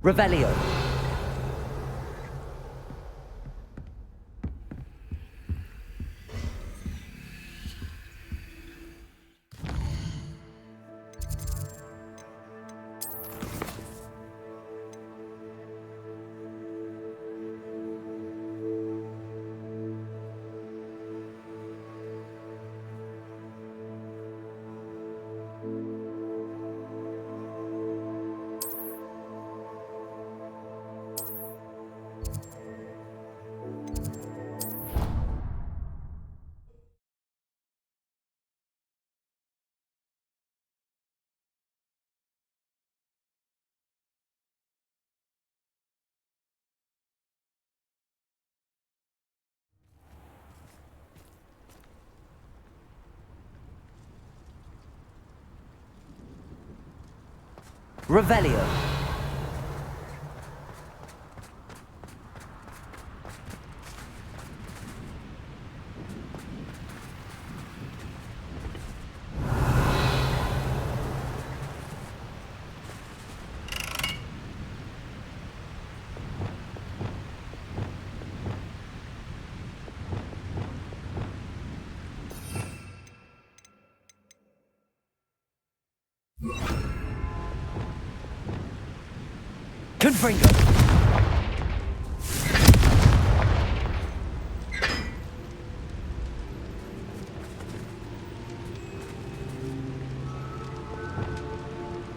Revelio. Revelio. Confringo.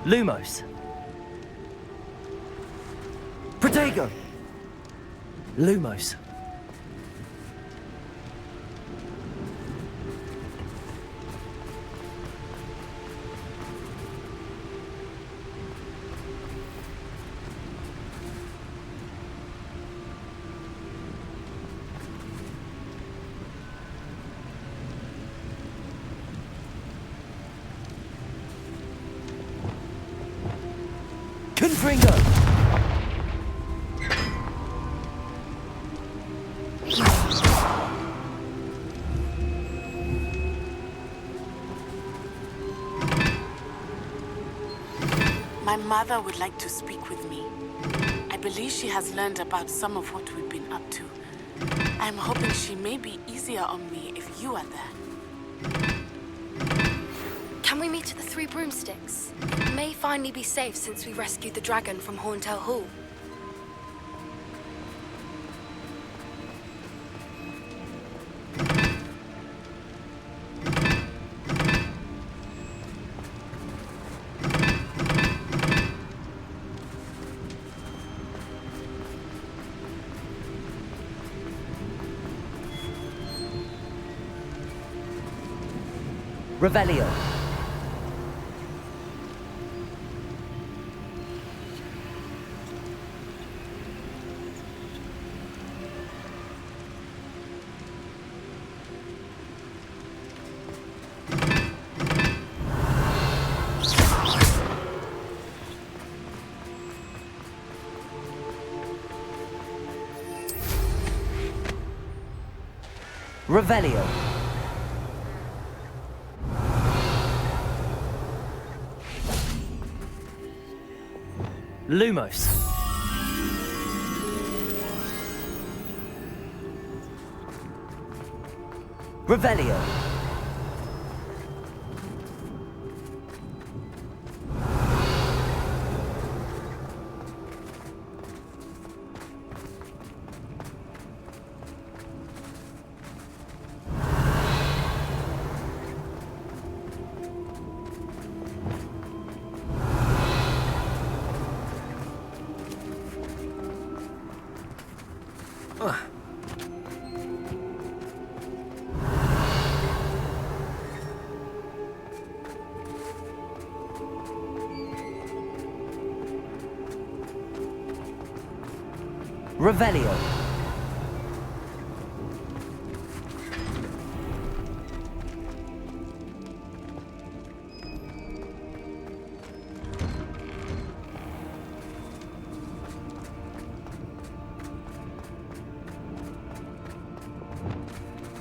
Lumos. Protego. Lumos. Confringo. My mother would like to speak with me. I believe she has learned about some of what we've been up to. I'm hoping she may be easier on me if you are there. Can we meet at the Three Broomsticks? It may finally be safe since we rescued the dragon from Horntail Hall. Revelio. Revelio. Lumos. Revelio. Revelio.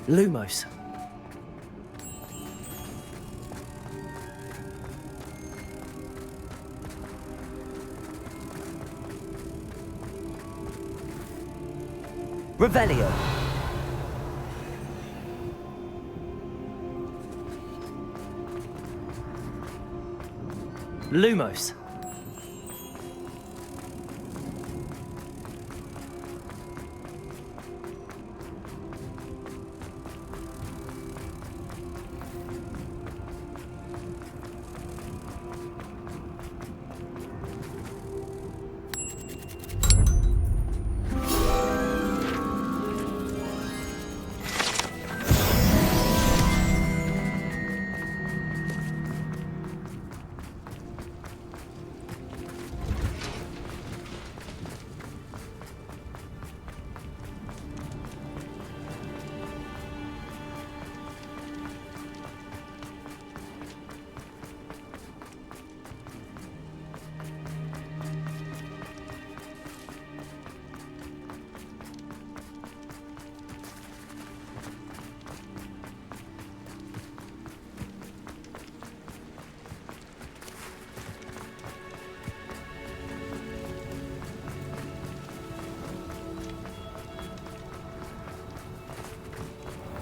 Lumos. Revelio. Lumos.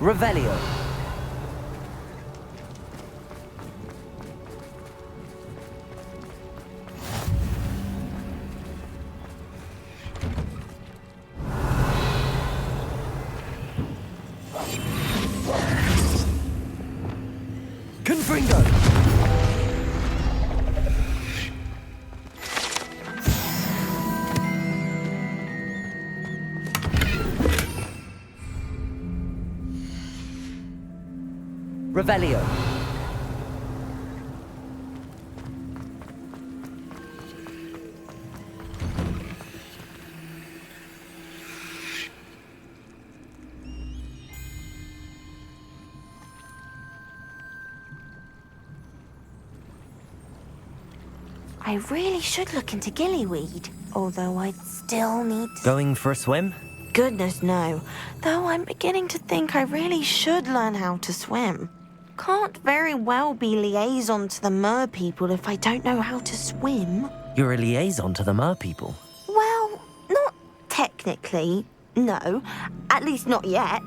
Revelio. Confringo. Revelio. I really should look into gillyweed, although I'd still need to... Going for a swim? Goodness, no. Though I'm beginning to think I really should learn how to swim. Can't very well be liaison to the mer people if I don't know how to swim. You're a liaison to the mer people. Well, not technically, no. At least not yet.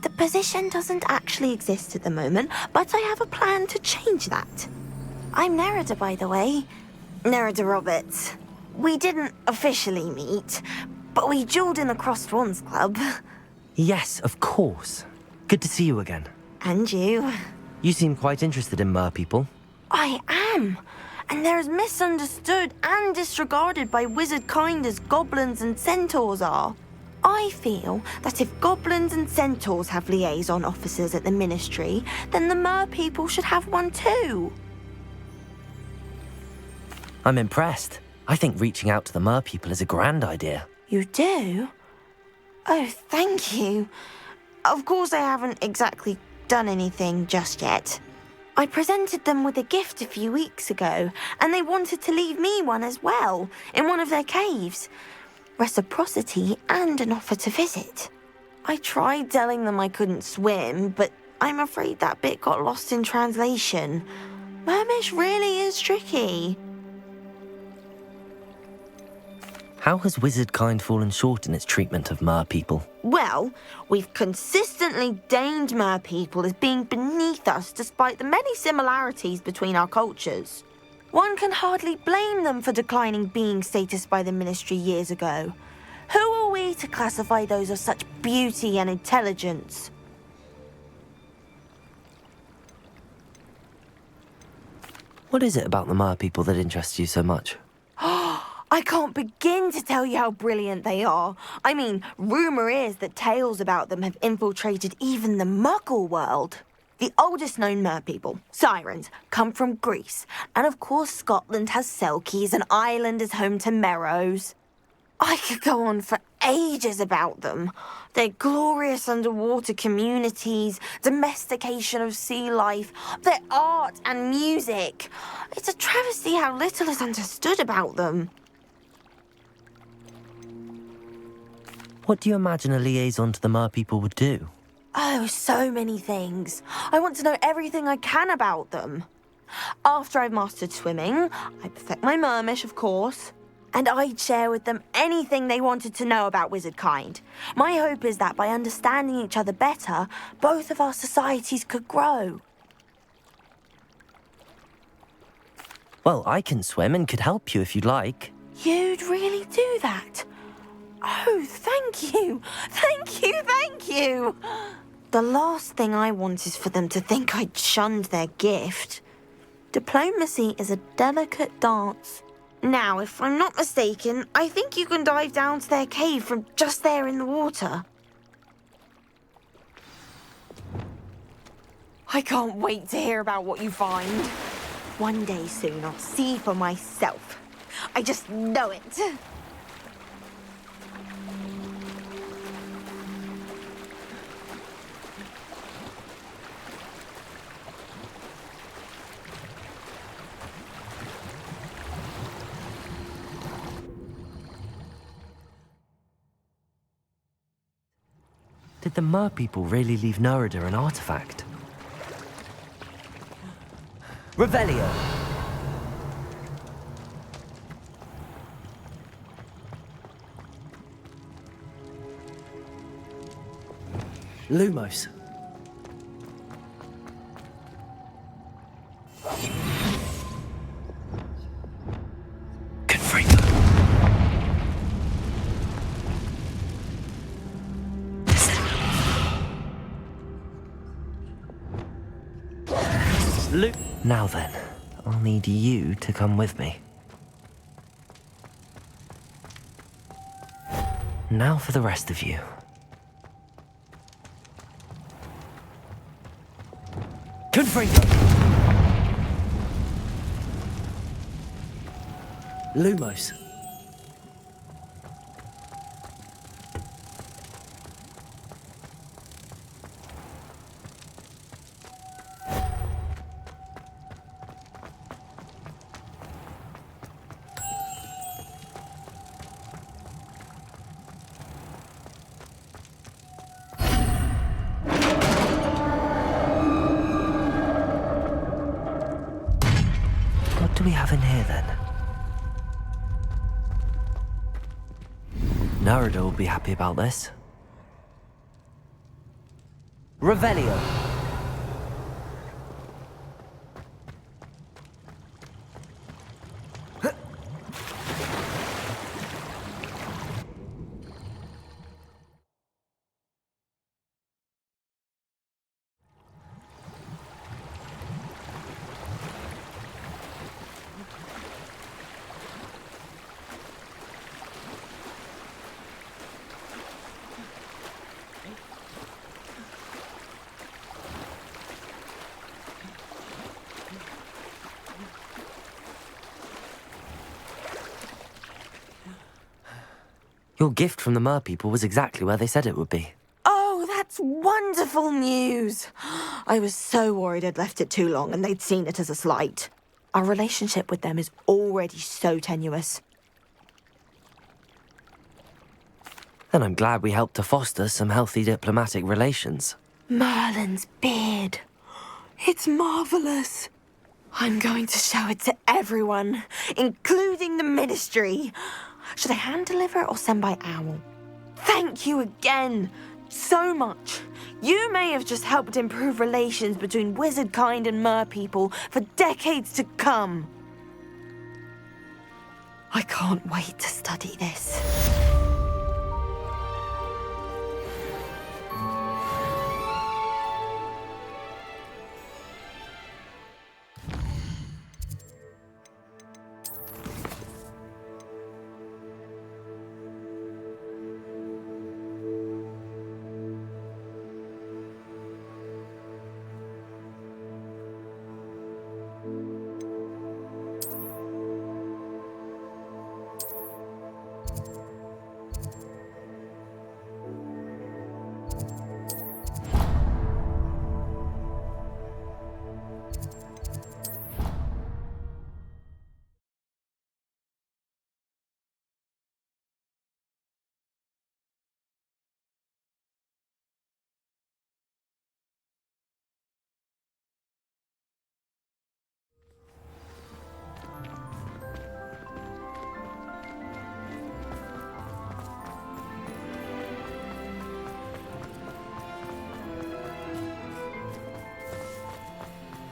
The position doesn't actually exist at the moment, but I have a plan to change that. I'm Nerida, by the way. Nerida Roberts. We didn't officially meet, but we duelled in the Crossed Wands Club. Yes, of course. Good to see you again. And you. You seem quite interested in mer people. I am. And they're as misunderstood and disregarded by wizard kind as goblins and centaurs are. I feel that if goblins and centaurs have liaison officers at the Ministry, then the mer people should have one too. I'm impressed. I think reaching out to the mer people is a grand idea. You do? Oh, thank you. Of course I haven't exactly done anything just yet. I presented them with a gift a few weeks ago, and they wanted to leave me one as well, in one of their caves. Reciprocity and an offer to visit. I tried telling them I couldn't swim, but I'm afraid that bit got lost in translation. Mermish really is tricky. How has wizard kind fallen short in its treatment of mer people? Well, we've consistently deigned mer people as being beneath us despite the many similarities between our cultures. One can hardly blame them for declining being status by the Ministry years ago. Who are we to classify those of such beauty and intelligence? What is it about the mer people that interests you so much? I can't begin to tell you how brilliant they are. I mean, rumour is that tales about them have infiltrated even the Muggle world. The oldest known mer people, sirens, come from Greece. And of course Scotland has Selkies and Ireland is home to Merrows. I could go on for ages about them. Their glorious underwater communities, domestication of sea life, their art and music. It's a travesty how little is understood about them. What do you imagine a liaison to the mer people would do? Oh, so many things. I want to know everything I can about them. After I've mastered swimming, I perfect my mermish, of course. And I'd share with them anything they wanted to know about wizardkind. My hope is that by understanding each other better, both of our societies could grow. Well, I can swim and could help you if you'd like. You'd really do that? Oh, thank you! Thank you, thank you! The last thing I want is for them to think I'd shunned their gift. Diplomacy is a delicate dance. Now, if I'm not mistaken, I think you can dive down to their cave from just there in the water. I can't wait to hear about what you find. One day soon, I'll see for myself. I just know it. Did the Mer people really leave Nerida an artifact? Revelio! Lumos. Confringo. Now then, I'll need you to come with me. Now for the rest of you. Confringo! Lumos. What do we have in here then? Nerida will be happy about this. Revelio. Your gift from the Mer people was exactly where they said it would be. Oh, that's wonderful news! I was so worried I'd left it too long and they'd seen it as a slight. Our relationship with them is already so tenuous. Then I'm glad we helped to foster some healthy diplomatic relations. Merlin's beard. It's marvellous. I'm going to show it to everyone, including the Ministry. Should I hand deliver it or send by owl? Thank you again, so much. You may have just helped improve relations between wizardkind and Mer people for decades to come. I can't wait to study this.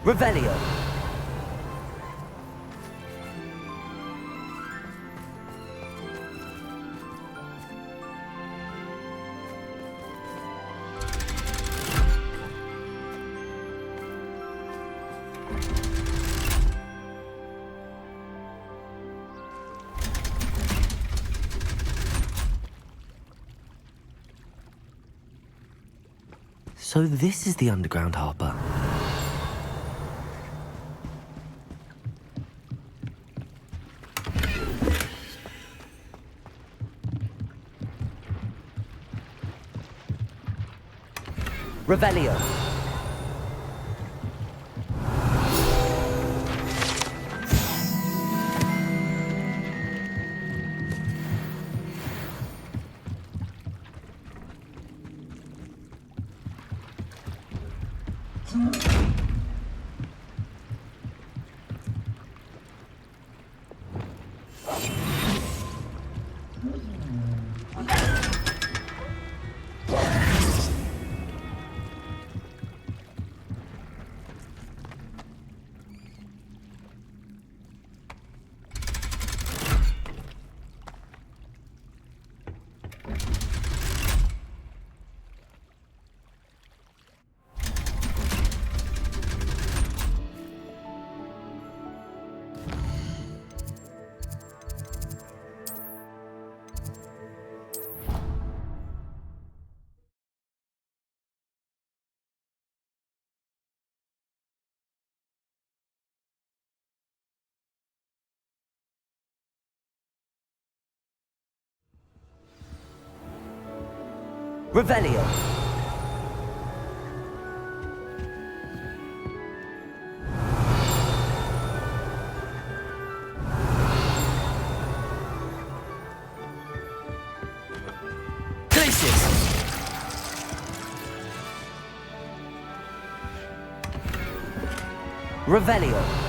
Revelio. So this is the underground harbour. Revelio. Revelio. Glacius. Revelio.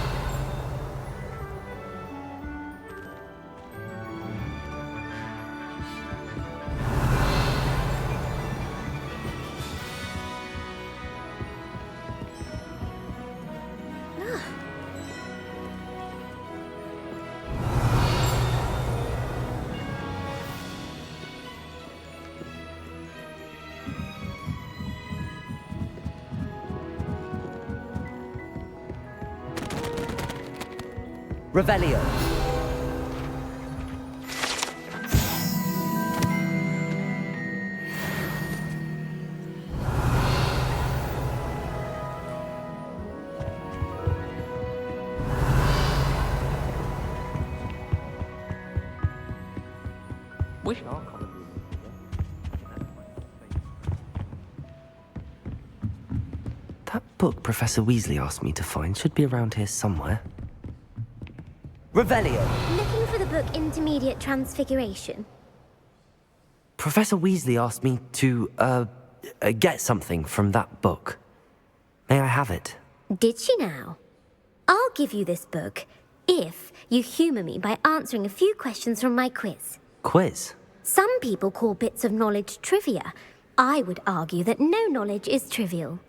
Revelio. That book Professor Weasley asked me to find should be around here somewhere. Revelio. Looking for the book Intermediate Transfiguration? Professor Weasley asked me to, get something from that book. May I have it? Did she now? I'll give you this book if you humour me by answering a few questions from my quiz. Quiz? Some people call bits of knowledge trivia. I would argue that no knowledge is trivial.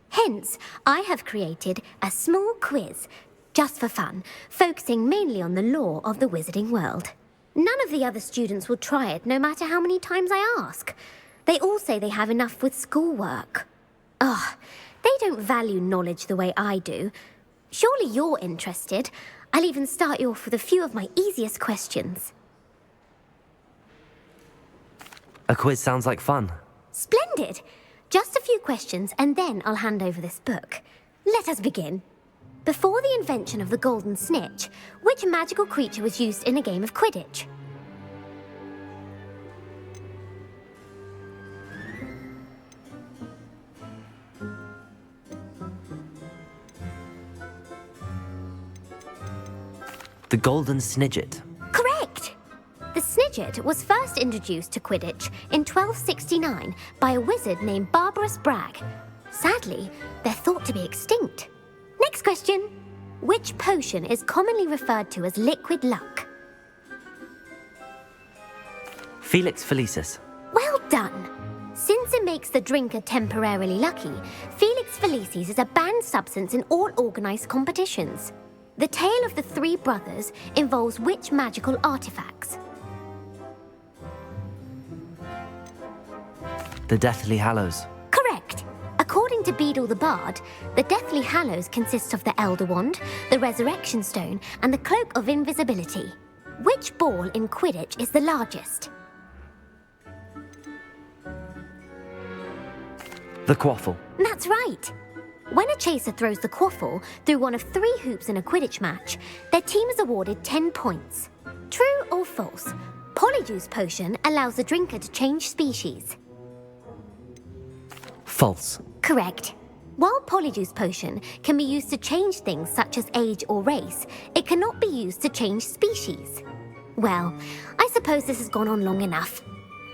Hence, I have created a small quiz, just for fun, focusing mainly on the lore of the wizarding world. None of the other students will try it, no matter how many times I ask. They all say they have enough with schoolwork. Ugh, they don't value knowledge the way I do. Surely you're interested. I'll even start you off with a few of my easiest questions. A quiz sounds like fun. Splendid! Just a few questions, and then I'll hand over this book. Let us begin. Before the invention of the golden snitch, which magical creature was used in a game of Quidditch? The Golden Snidget. Correct! The Snidget was first introduced to Quidditch in 1269 by a wizard named Barbarous Bragg. Sadly, they're thought to be extinct. Next question. Which potion is commonly referred to as liquid luck? Felix Felicis. Well done! Since it makes the drinker temporarily lucky, Felix Felicis is a banned substance in all organised competitions. The tale of the three brothers involves which magical artifacts? The Deathly Hallows. Correct. According to Beadle the Bard, the Deathly Hallows consists of the Elder Wand, the Resurrection Stone, and the Cloak of Invisibility. Which ball in Quidditch is the largest? The Quaffle. That's right. When a chaser throws the quaffle through one of 3 hoops in a Quidditch match, their team is awarded 10 points. True or false? Polyjuice Potion allows the drinker to change species. False. Correct. While Polyjuice Potion can be used to change things such as age or race, it cannot be used to change species. Well, I suppose this has gone on long enough.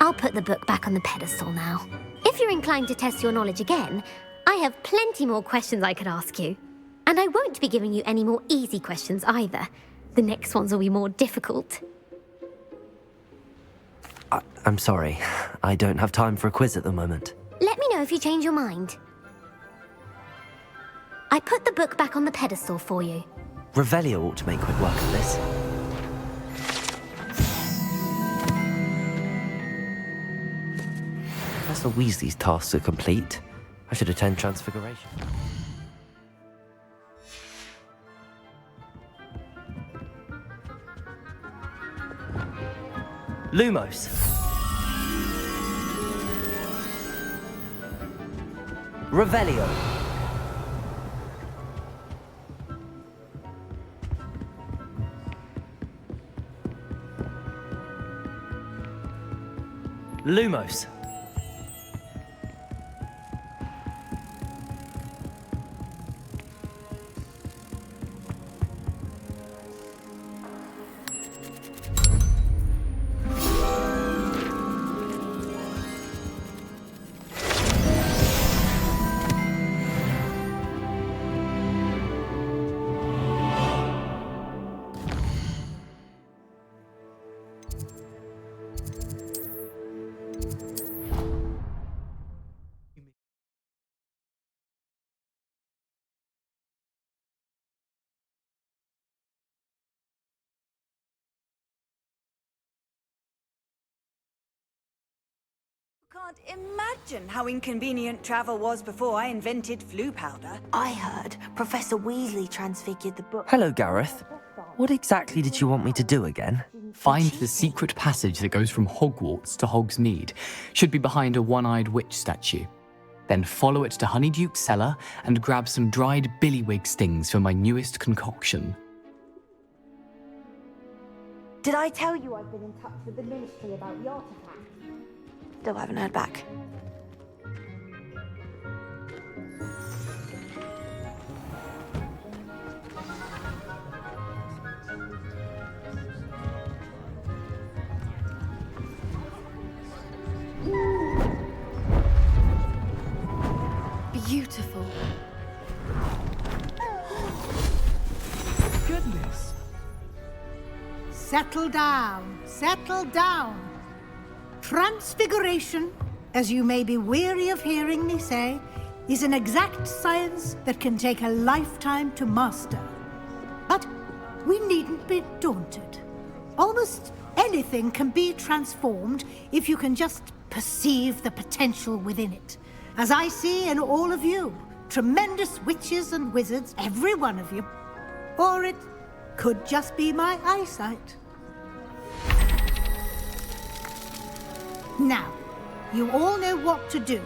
I'll put the book back on the pedestal now. If you're inclined to test your knowledge again, I have plenty more questions I could ask you. And I won't be giving you any more easy questions either. The next ones will be more difficult. I'm sorry. I don't have time for a quiz at the moment. Let me know if you change your mind. I put the book back on the pedestal for you. Revelio ought to make quick work of this. Professor Weasley's tasks are complete. I should attend Transfiguration. Lumos. Revelio. Lumos. Can't imagine how inconvenient travel was before I invented flu powder. I heard Professor Weasley transfigured the book. Hello, Gareth. What exactly did you want me to do again? Find the secret passage that goes from Hogwarts to Hogsmeade. Should be behind a one-eyed witch statue. Then follow it to Honeyduke's cellar and grab some dried billywig stings for my newest concoction. Did I tell you I've been in touch with the Ministry about the artifact? Still haven't heard back. Beautiful. Goodness. Settle down. Settle down. Transfiguration, as you may be weary of hearing me say, is an exact science that can take a lifetime to master. But we needn't be daunted. Almost anything can be transformed if you can just perceive the potential within it. As I see in all of you, tremendous witches and wizards, every one of you. Or it could just be my eyesight. Now, you all know what to do.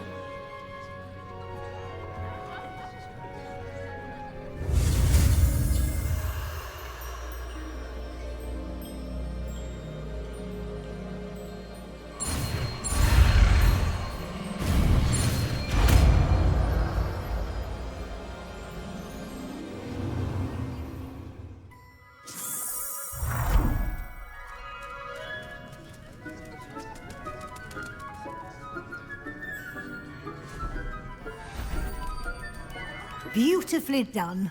Beautifully done.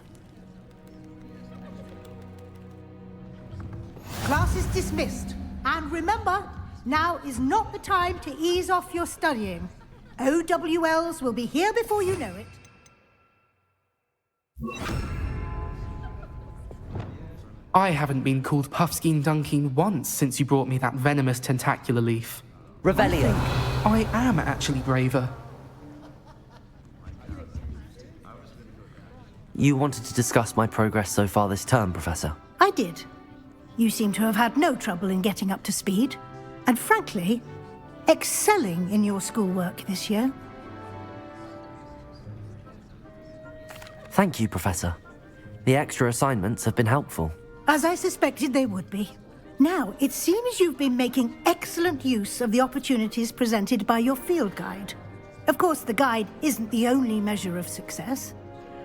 Class is dismissed. And remember, now is not the time to ease off your studying. OWLs will be here before you know it. I haven't been called Puffskein Dunking once since you brought me that venomous tentacular leaf. Revelio. I am actually braver. You wanted to discuss my progress so far this term, Professor? I did. You seem to have had no trouble in getting up to speed, and frankly, excelling in your schoolwork this year. Thank you, Professor. The extra assignments have been helpful. As I suspected they would be. Now, it seems you've been making excellent use of the opportunities presented by your field guide. Of course, the guide isn't the only measure of success.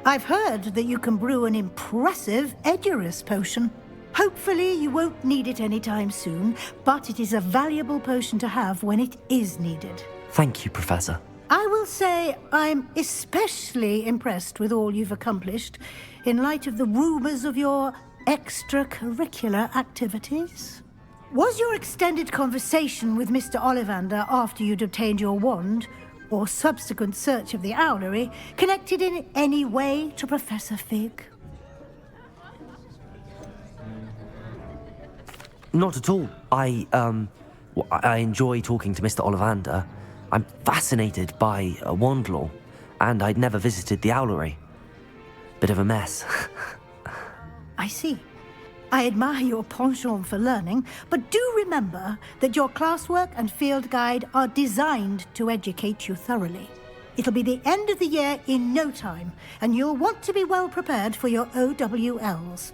I've heard that you can brew an impressive Edurus potion. Hopefully, you won't need it anytime soon, but it is a valuable potion to have when it is needed. Thank you, Professor. I will say I'm especially impressed with all you've accomplished in light of the rumors of your extracurricular activities. Was your extended conversation with Mr. Ollivander after you'd obtained your wand, or subsequent search of the owlery, connected in any way to Professor Fig? Not at all. I enjoy talking to Mr. Ollivander. I'm fascinated by wand lore, and I'd never visited the owlery. Bit of a mess. I see. I admire your penchant for learning, but do remember that your classwork and field guide are designed to educate you thoroughly. It'll be the end of the year in no time, and you'll want to be well prepared for your OWLs.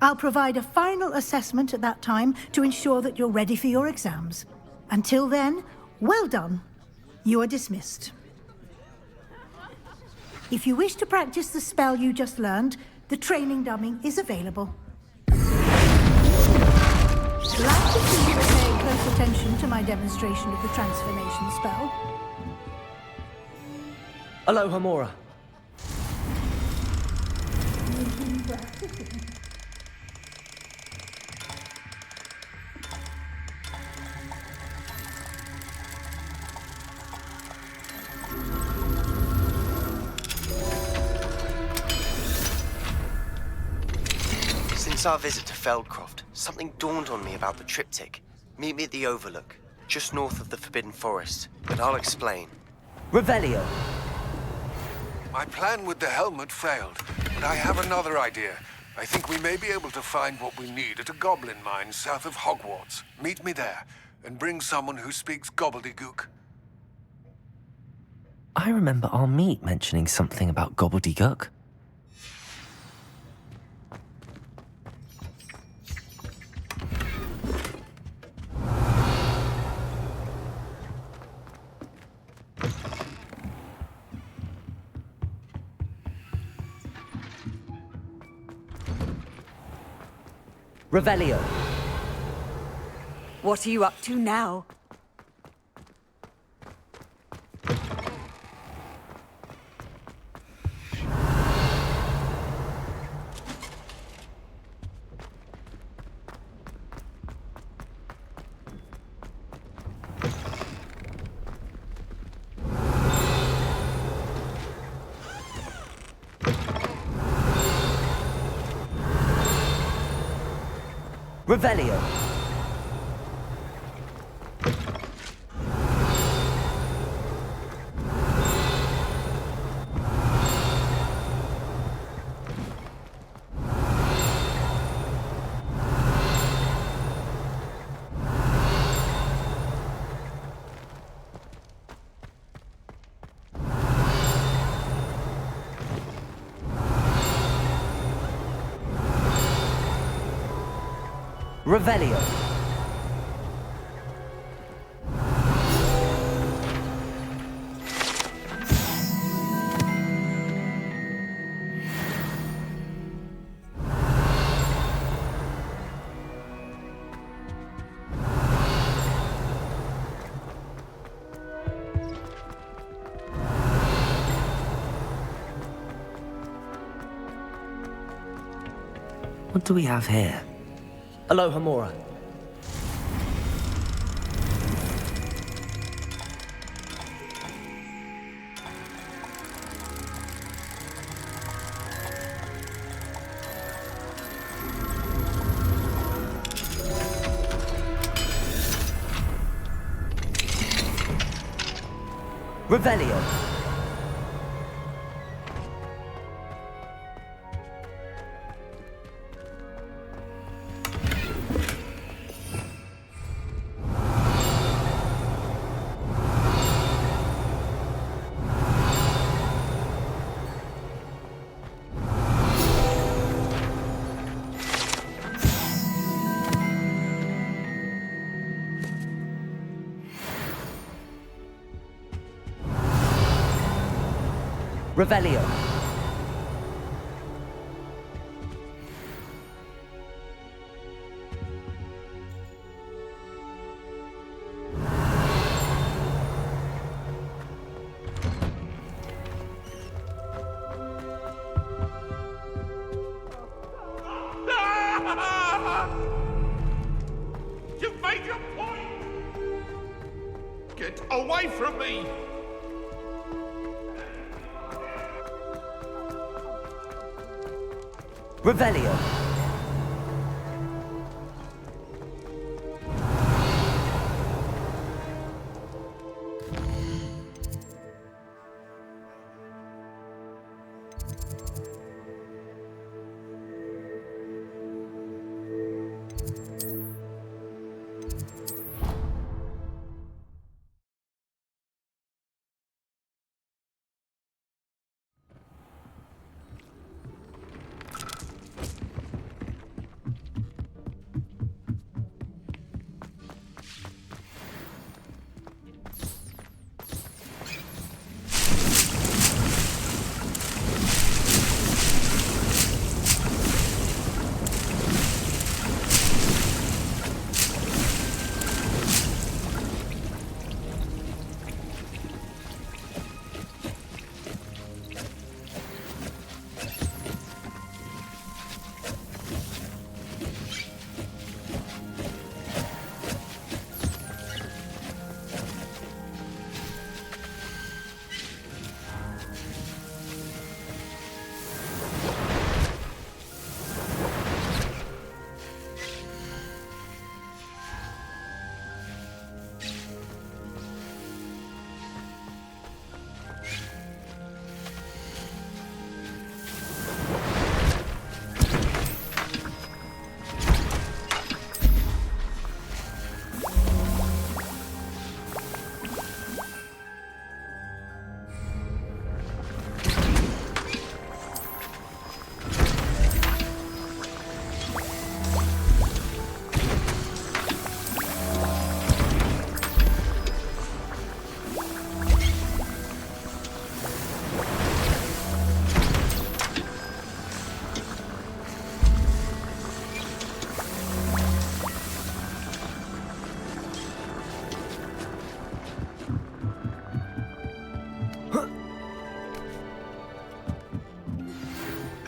I'll provide a final assessment at that time to ensure that you're ready for your exams. Until then, well done. You are dismissed. If you wish to practice the spell you just learned, the training dummy is available. Glad to see you are paying close attention to my demonstration of the transformation spell. Aloha, Mora. Since our visit to Feldcroft, something dawned on me about the triptych. Meet me at the Overlook, just north of the Forbidden Forest, and I'll explain. Revelio. My plan with the helmet failed, but I have another idea. I think we may be able to find what we need at a goblin mine south of Hogwarts. Meet me there, and bring someone who speaks gobbledygook. I remember our meet mentioning something about gobbledygook. Revelio. What are you up to now? Revelio. Revelio. What do we have here? Aloha, Mora. Revelio. Revelio. You've made your point! Get away from me! Revelio.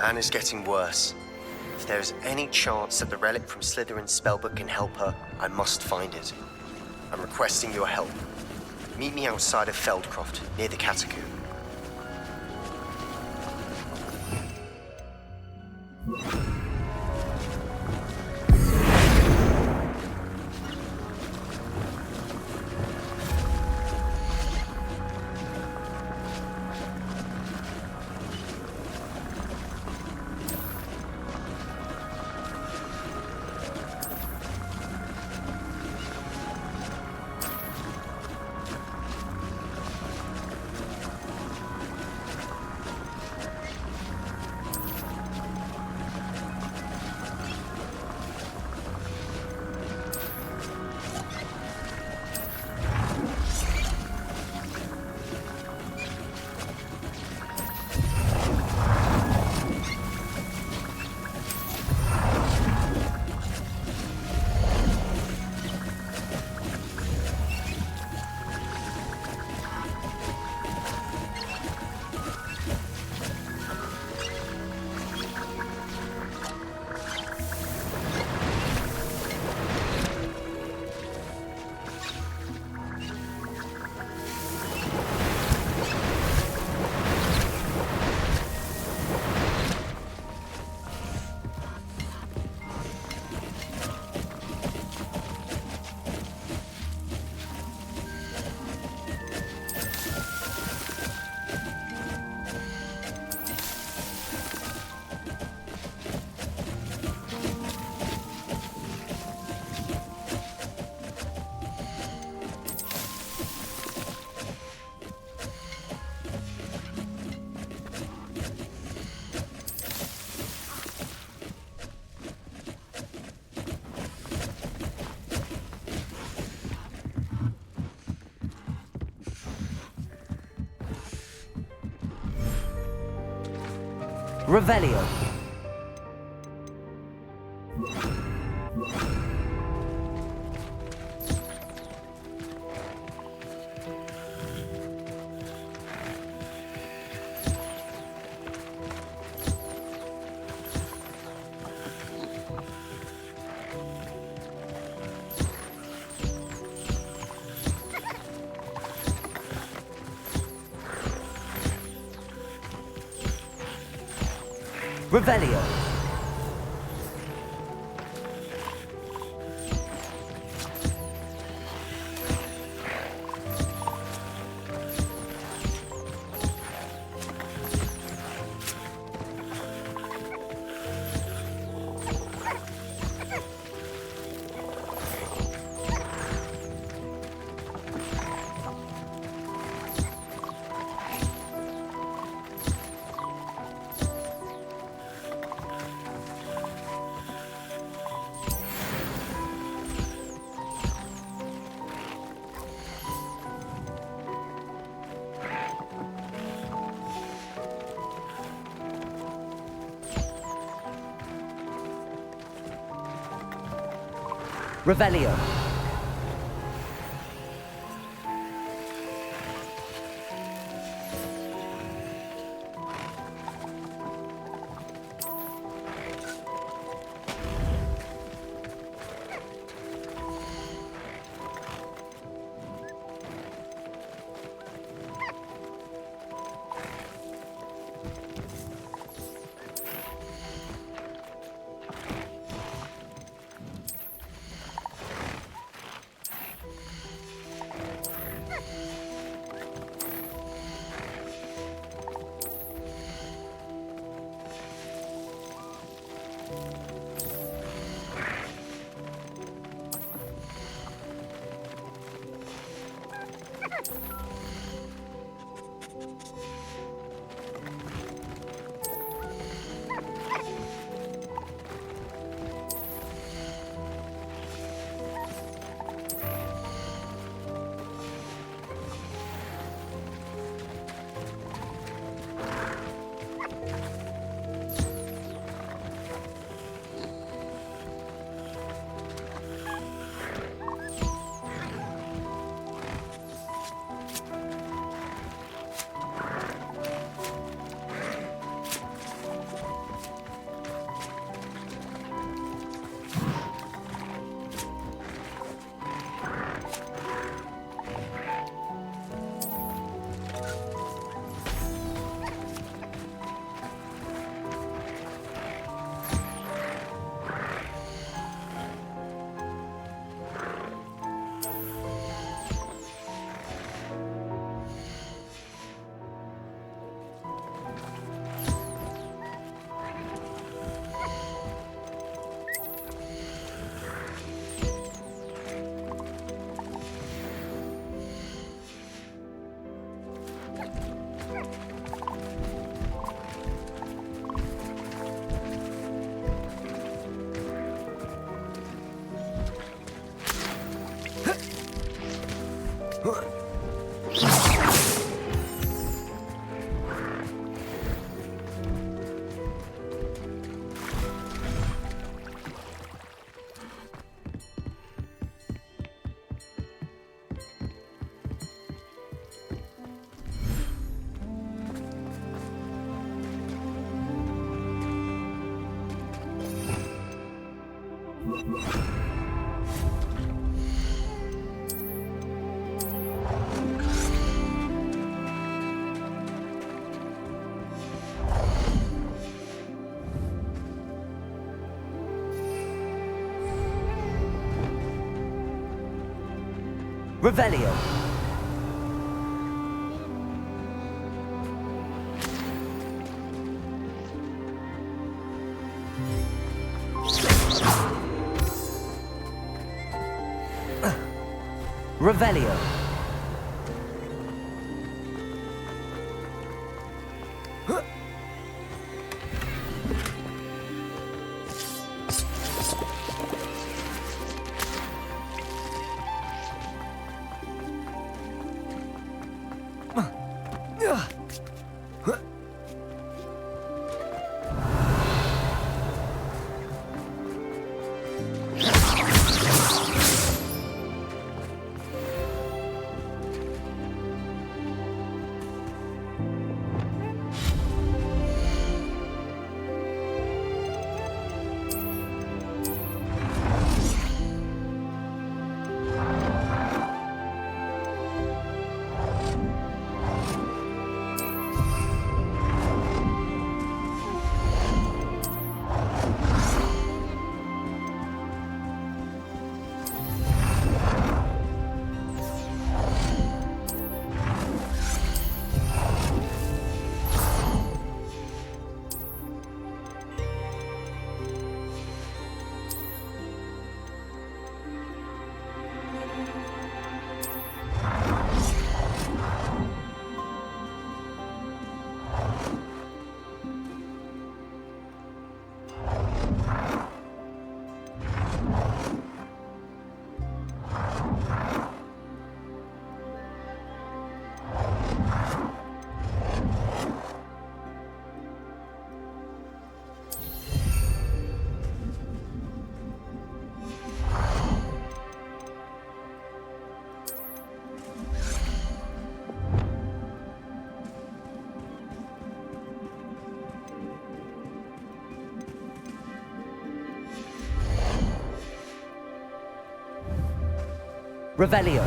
Anne is getting worse. If there is any chance that the relic from Slytherin's spellbook can help her, I must find it. I'm requesting your help. Meet me outside of Feldcroft, near the catacomb. Revelio. Revelio. Revelio. Revelio. Revelio. Revelio.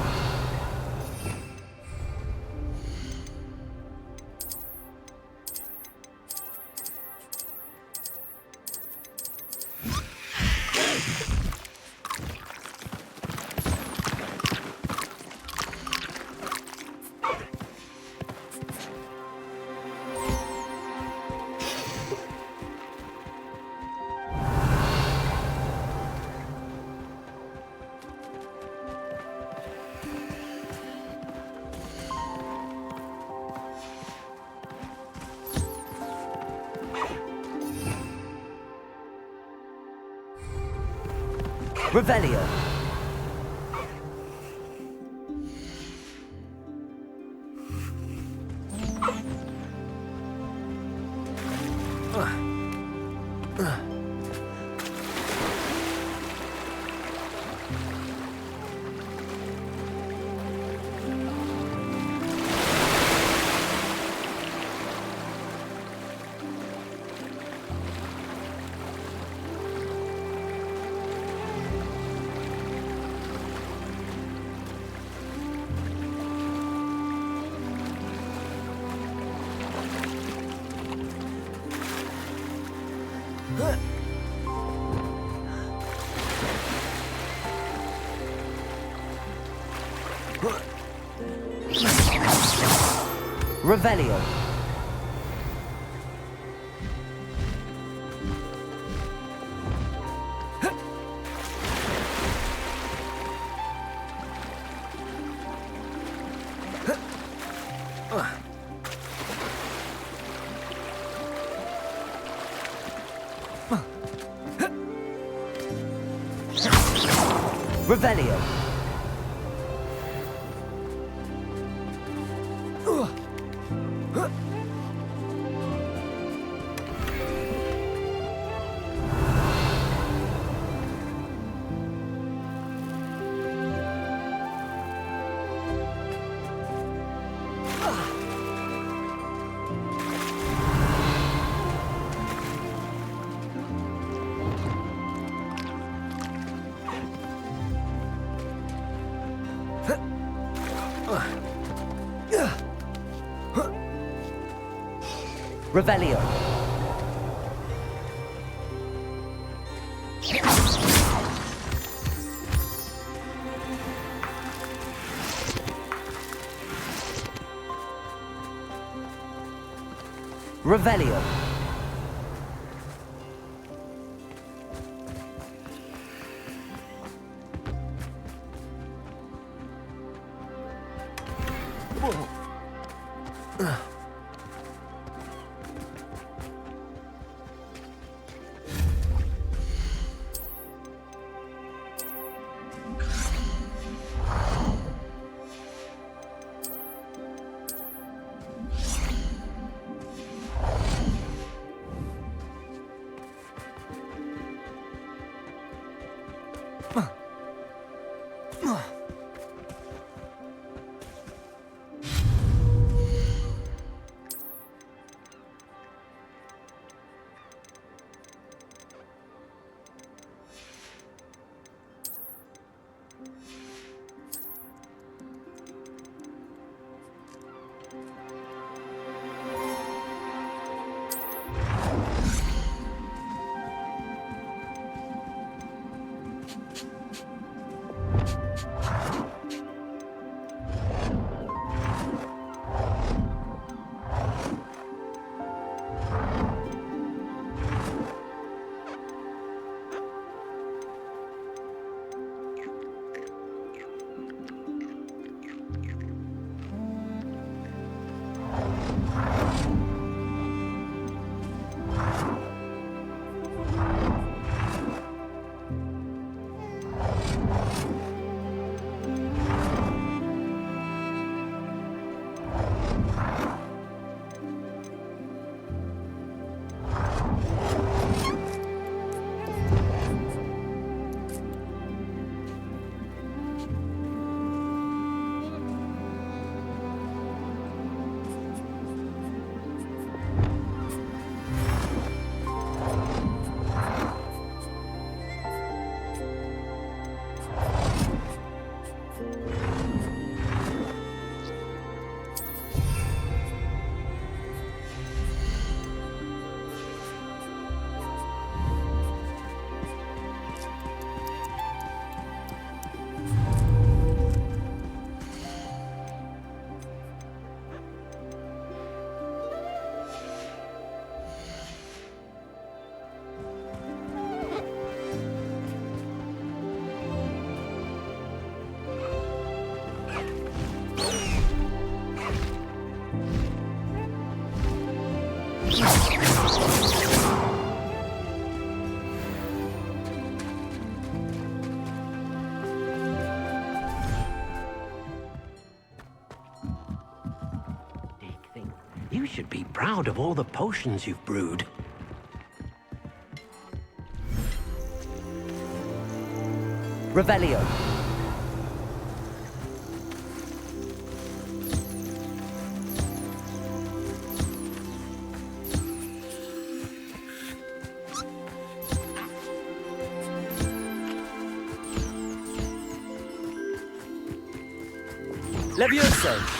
Revelio. Revelio. Revelio. Revelio. Revelio. You should be proud of all the potions you've brewed. Revelio. Levioso.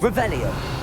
Revelio.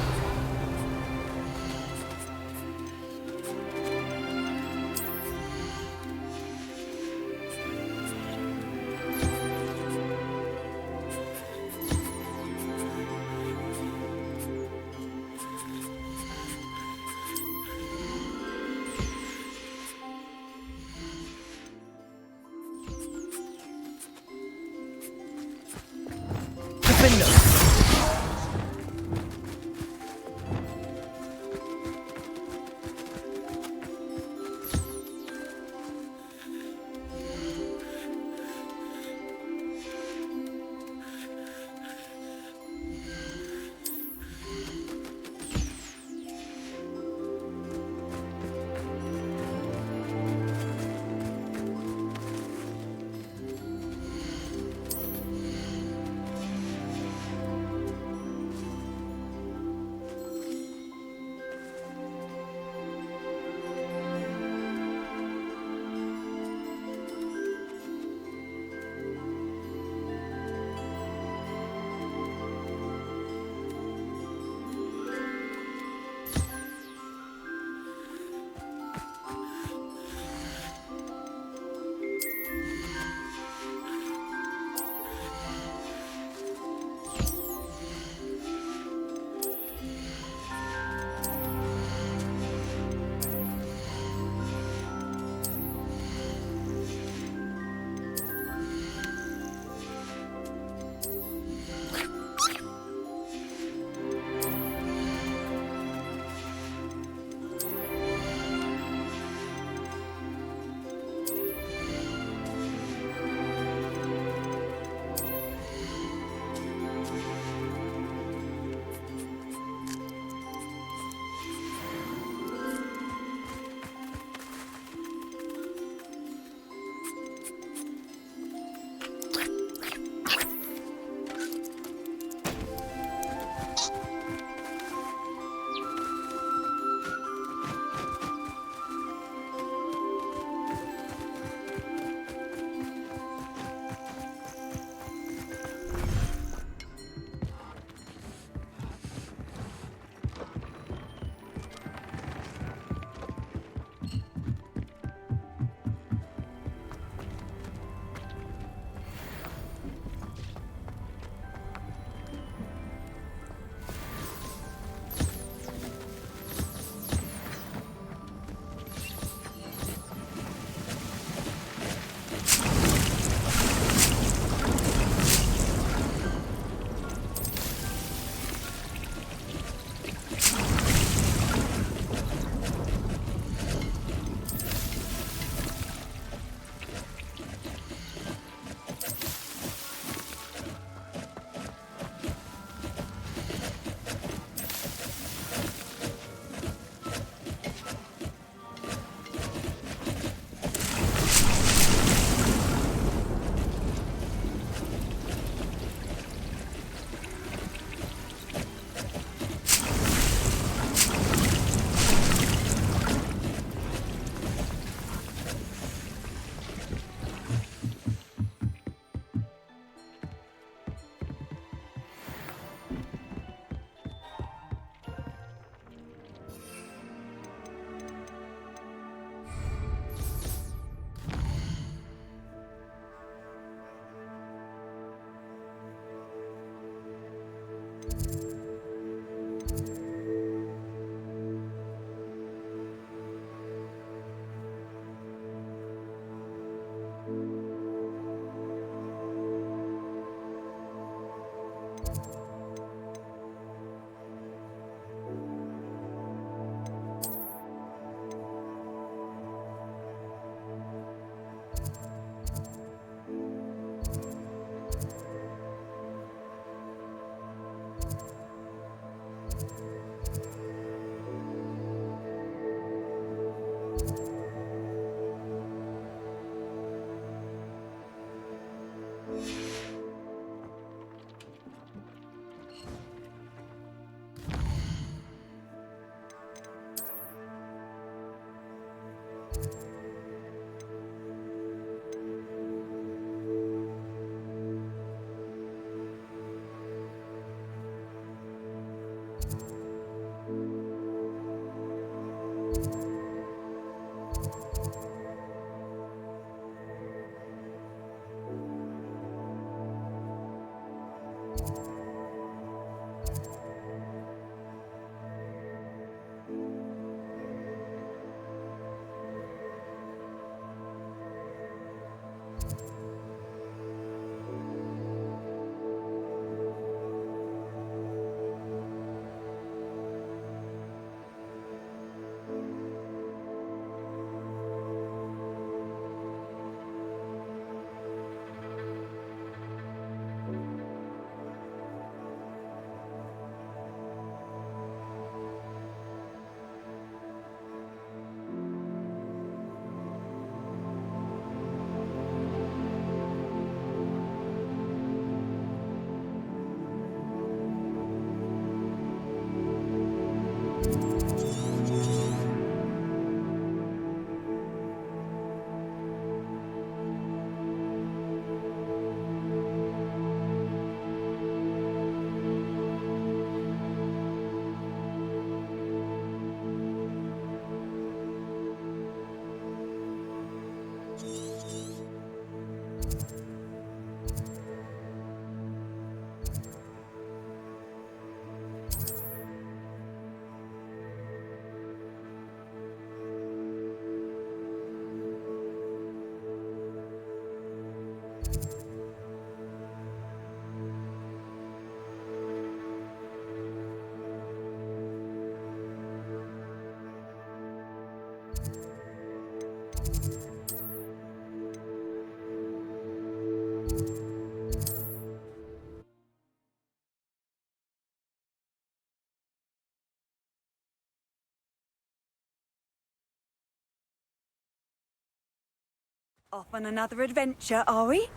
Off on another adventure, are we?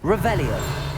Revelio.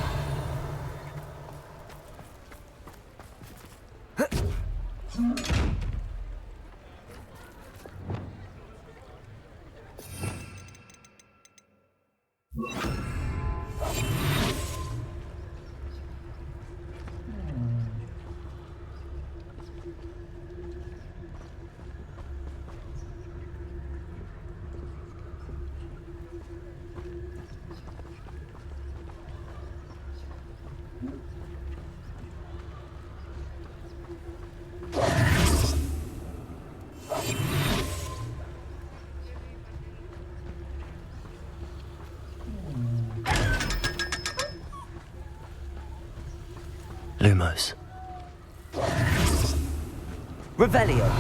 Lumos. Revelio.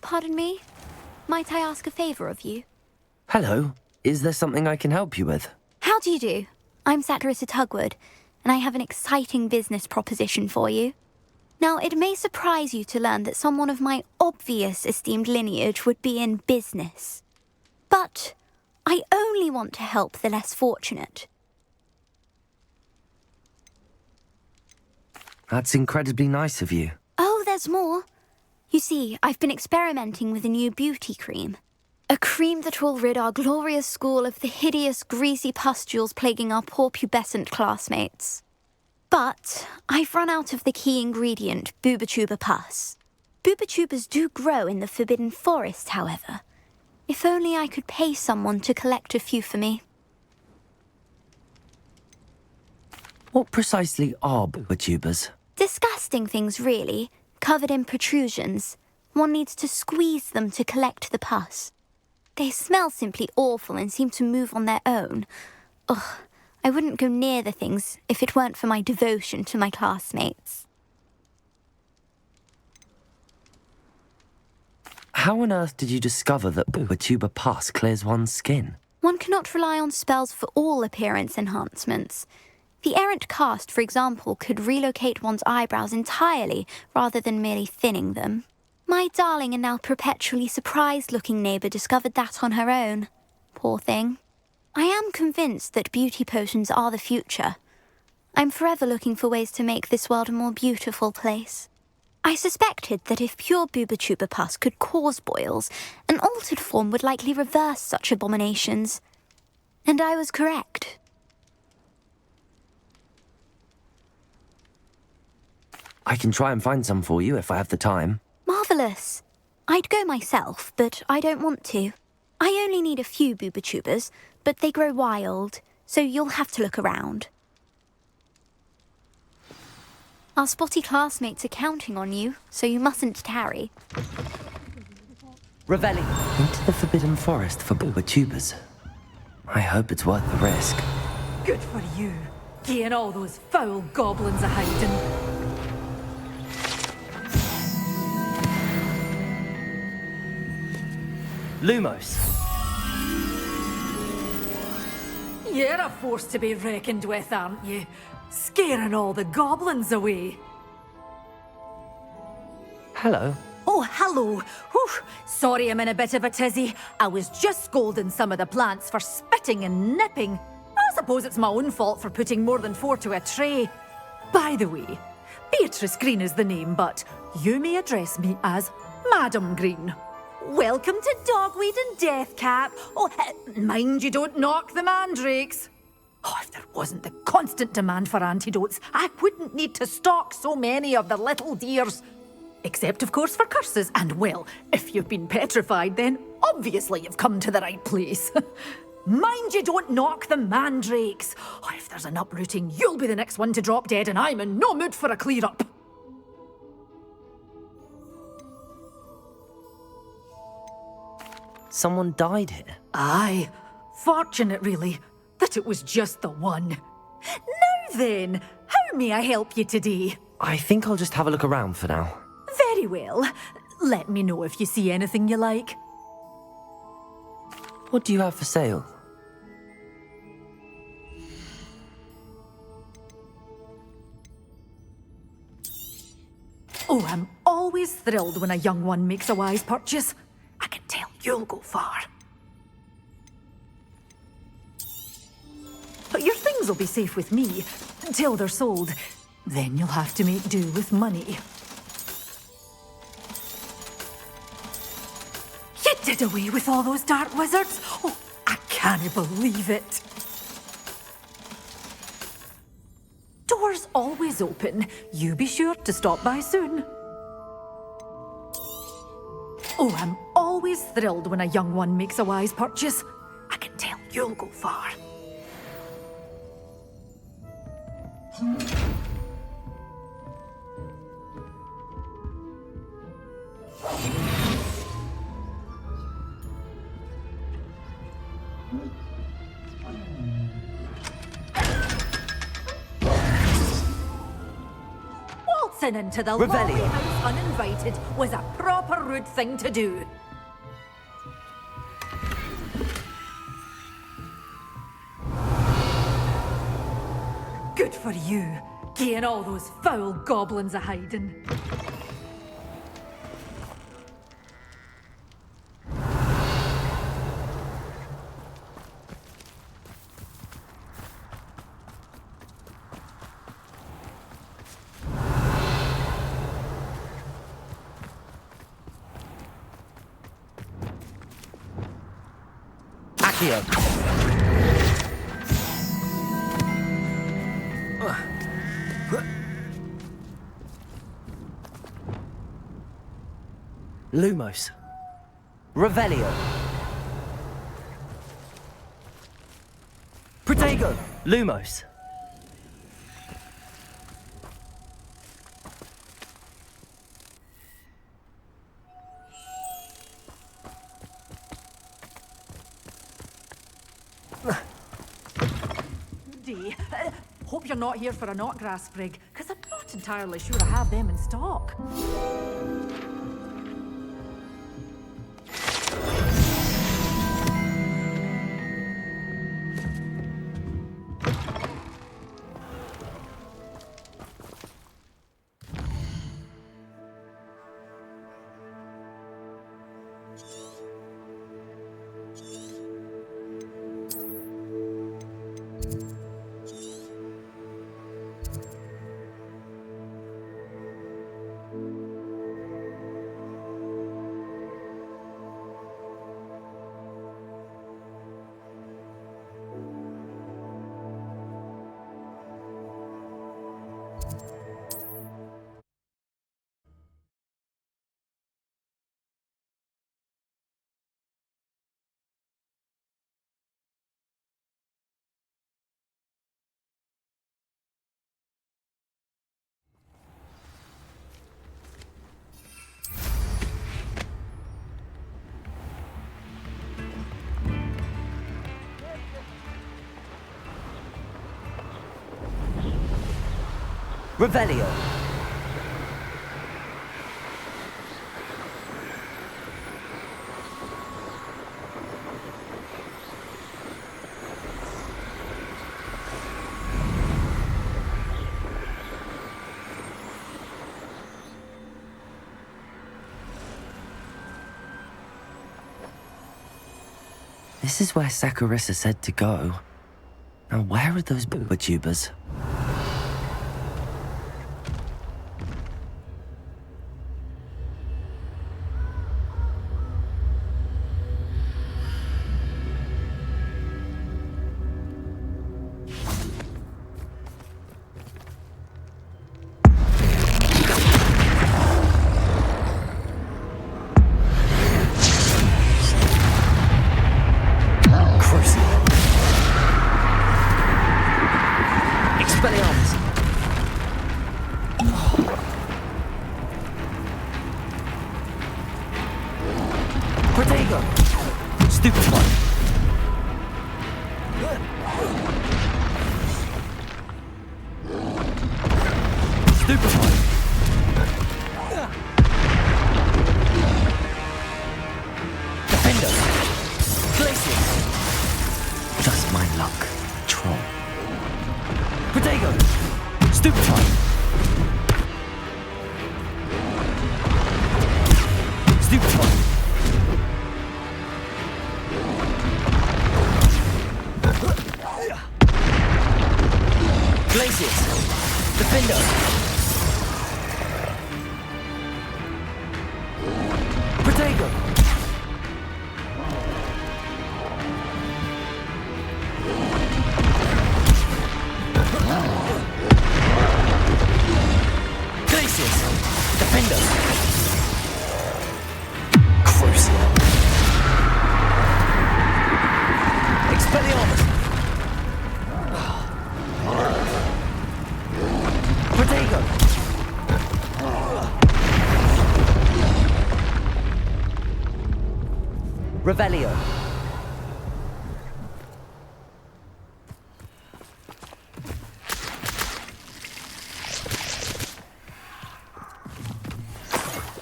Pardon me? Might I ask a favor of you? Hello. Is there something I can help you with? How do you do? I'm Satirissa Tugwood, and I have an exciting business proposition for you. Now, it may surprise you to learn that someone of my obvious esteemed lineage would be in business. But I only want to help the less fortunate. That's incredibly nice of you. Oh, there's more. You see, I've been experimenting with a new beauty cream. A cream that will rid our glorious school of the hideous, greasy pustules plaguing our poor pubescent classmates. But I've run out of the key ingredient, Bubatuba pus. Bubatubas do grow in the Forbidden Forest, however. If only I could pay someone to collect a few for me. What precisely are Bubatubas? Disgusting things, really, covered in protrusions. One needs to squeeze them to collect the pus. They smell simply awful and seem to move on their own. Ugh, I wouldn't go near the things if it weren't for my devotion to my classmates. How on earth did you discover that Bubatuba pus clears one's skin? One cannot rely on spells for all appearance enhancements. The errant cast, for example, could relocate one's eyebrows entirely rather than merely thinning them. My darling and now perpetually surprised-looking neighbour discovered that on her own. Poor thing. I am convinced that beauty potions are the future. I'm forever looking for ways to make this world a more beautiful place. I suspected that if pure Bubatuba pus could cause boils, an altered form would likely reverse such abominations. And I was correct. I can try and find some for you if I have the time. Marvellous. I'd go myself, but I don't want to. I only need a few Bubatubas, but they grow wild, so you'll have to look around. Our spotty classmates are counting on you, so you mustn't tarry. Revelli. Into the Forbidden Forest for Bubatubas. I hope it's worth the risk. Good for you, getting all those foul goblins a-hiding. Lumos. You're a force to be reckoned with, aren't you? Scaring all the goblins away. Hello. Oh, hello. Whew. Sorry I'm in a bit of a tizzy. I was just scolding some of the plants for spitting and nipping. I suppose it's my own fault for putting more than 4 to a tray. By the way, Beatrice Green is the name, but you may address me as Madam Green. Welcome to Dogweed and Deathcap. Oh, mind you don't knock the mandrakes. Oh, if there wasn't the constant demand for antidotes, I wouldn't need to stock so many of the little dears. Except, of course, for curses. And, well, if you've been petrified, then obviously you've come to the right place. Mind you don't knock the mandrakes. Oh, if there's an uprooting, you'll be the next one to drop dead, and I'm in no mood for a clear-up. Someone died here? Aye. Fortunate, really, that it was just the one. Now then, how may I help you today? I think I'll just have a look around for now. Very well. Let me know if you see anything you like. What do you have for sale? Oh, I'm always thrilled when a young one makes a wise purchase. I can tell you'll go far. But your things will be safe with me until they're sold. Then you'll have to make do with money. You did away with all those dark wizards? Oh, I can't believe it. Doors always open. You be sure to stop by soon. Oh, I'm always thrilled when a young one makes a wise purchase. I can tell you'll go far. Waltzing into the Revelio. lonely house uninvited was a proper rude thing to do. Good for you, getting all those foul goblins a hiding. Accio. Lumos. Revelio. Protego. Lumos. Hope you're not here for a knotgrass sprig, because I'm not entirely sure I have them in stock. Revelio. This is where Saccharissa said to go. Now where are those booba-tubers? Revelio.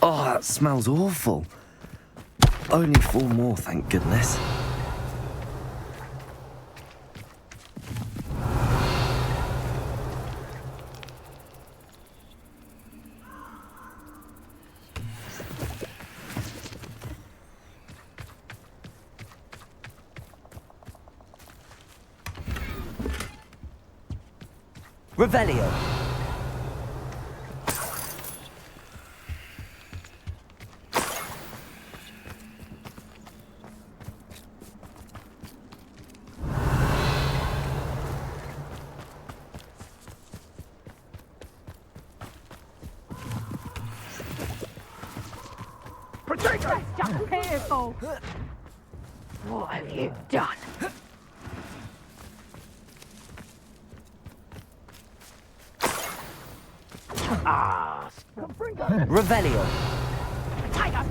Oh, that smells awful. Only 4 more, thank goodness. Revelio. Just careful. What have you done? Ah, Revelio. Tiger.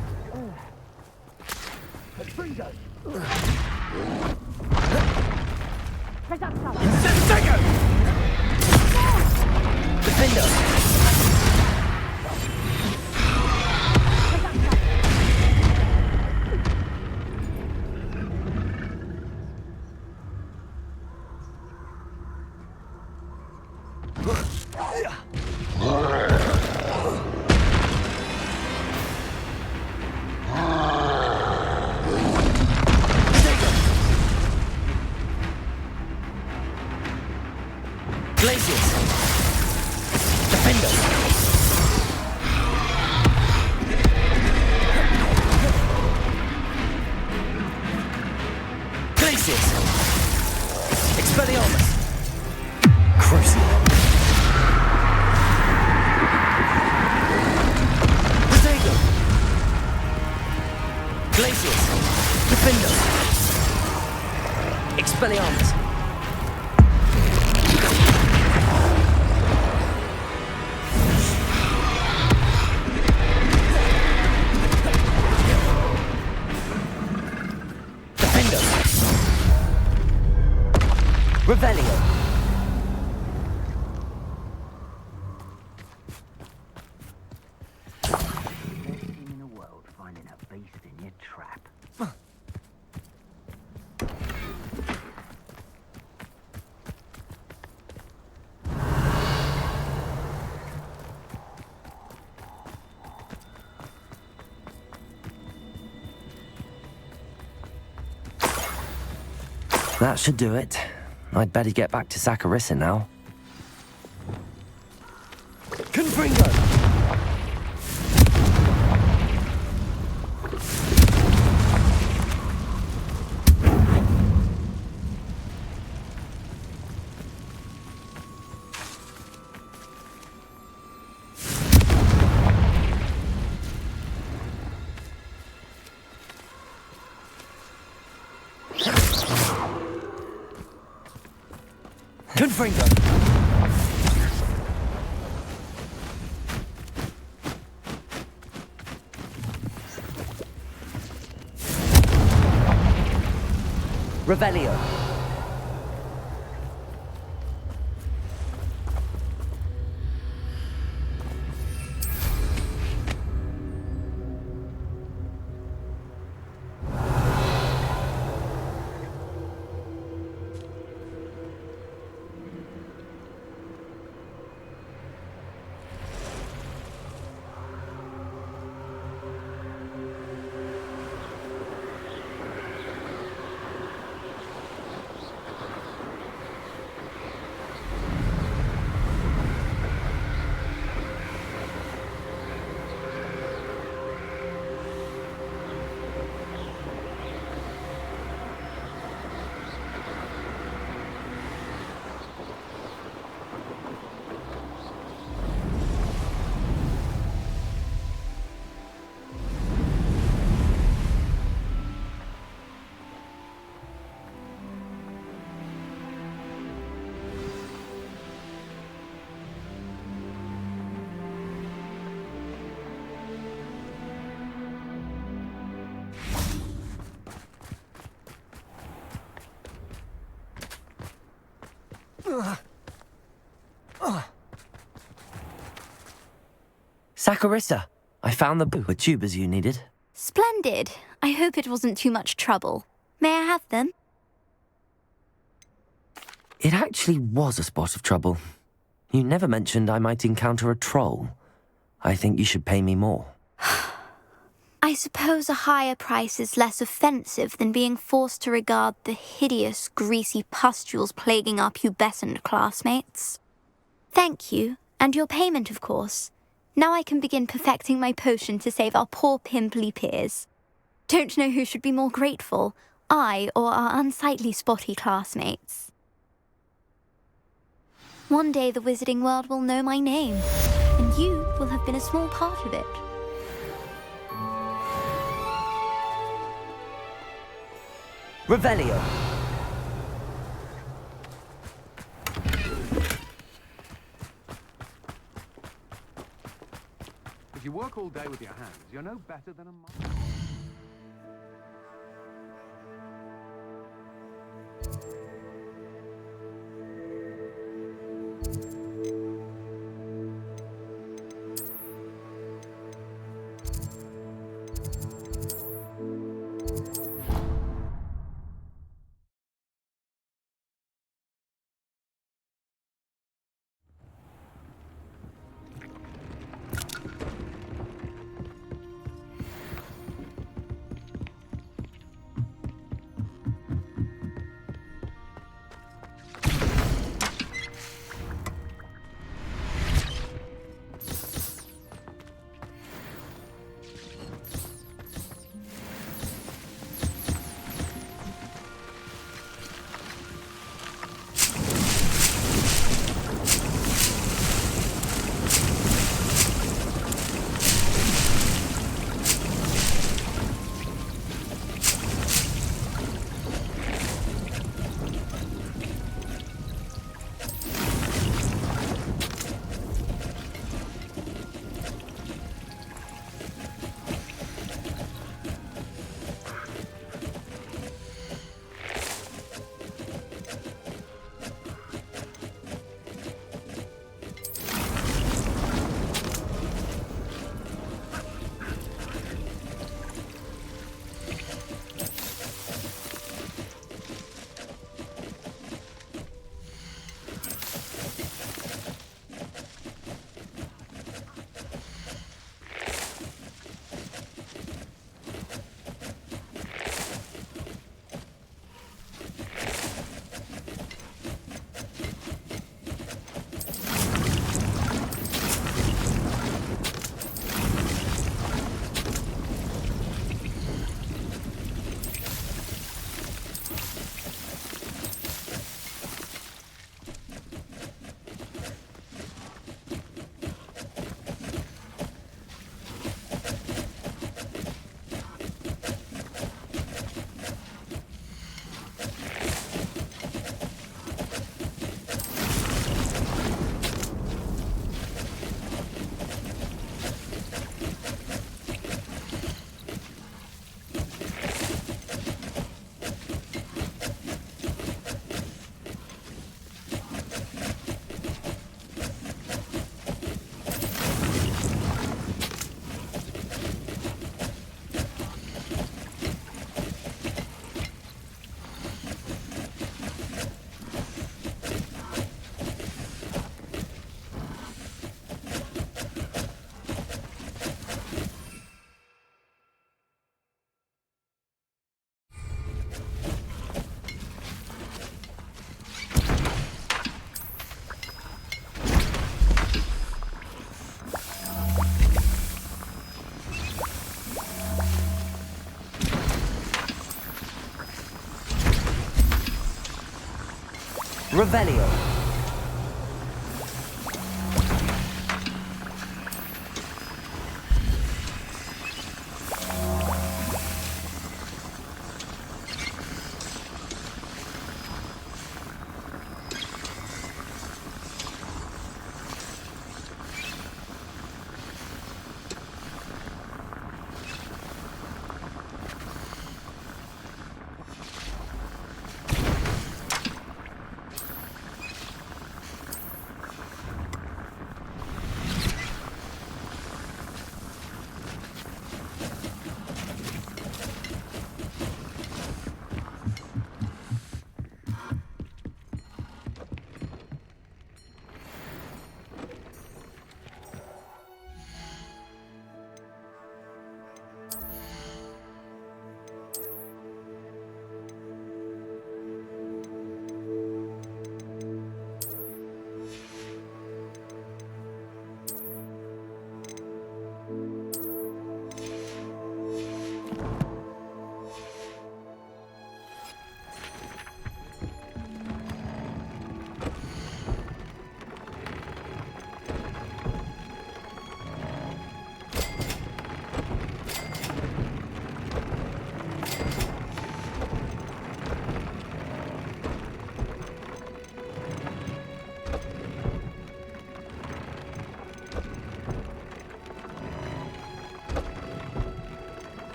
Defender. Glacius. Defender. Glacius. Expelliarmus. Crucible. Protego. Glacius. Defender. Expelliarmus. Revelio. In the world finding a beast in your trap. That should do it. I'd better get back to Saccharissa now. Confringo! Confringo! Revelio. Saccharissa, I found the with tubers you needed. Splendid. I hope it wasn't too much trouble. May I have them? It actually was a spot of trouble. You never mentioned I might encounter a troll. I think you should pay me more. I suppose a higher price is less offensive than being forced to regard the hideous, greasy pustules plaguing our pubescent classmates. Thank you, and your payment, of course. Now I can begin perfecting my potion to save our poor pimply peers. Don't know who should be more grateful, I or our unsightly spotty classmates. One day the wizarding world will know my name, and you will have been a small part of it. Revelio. If you work all day with your hands, you're no better than a monk. Revelio.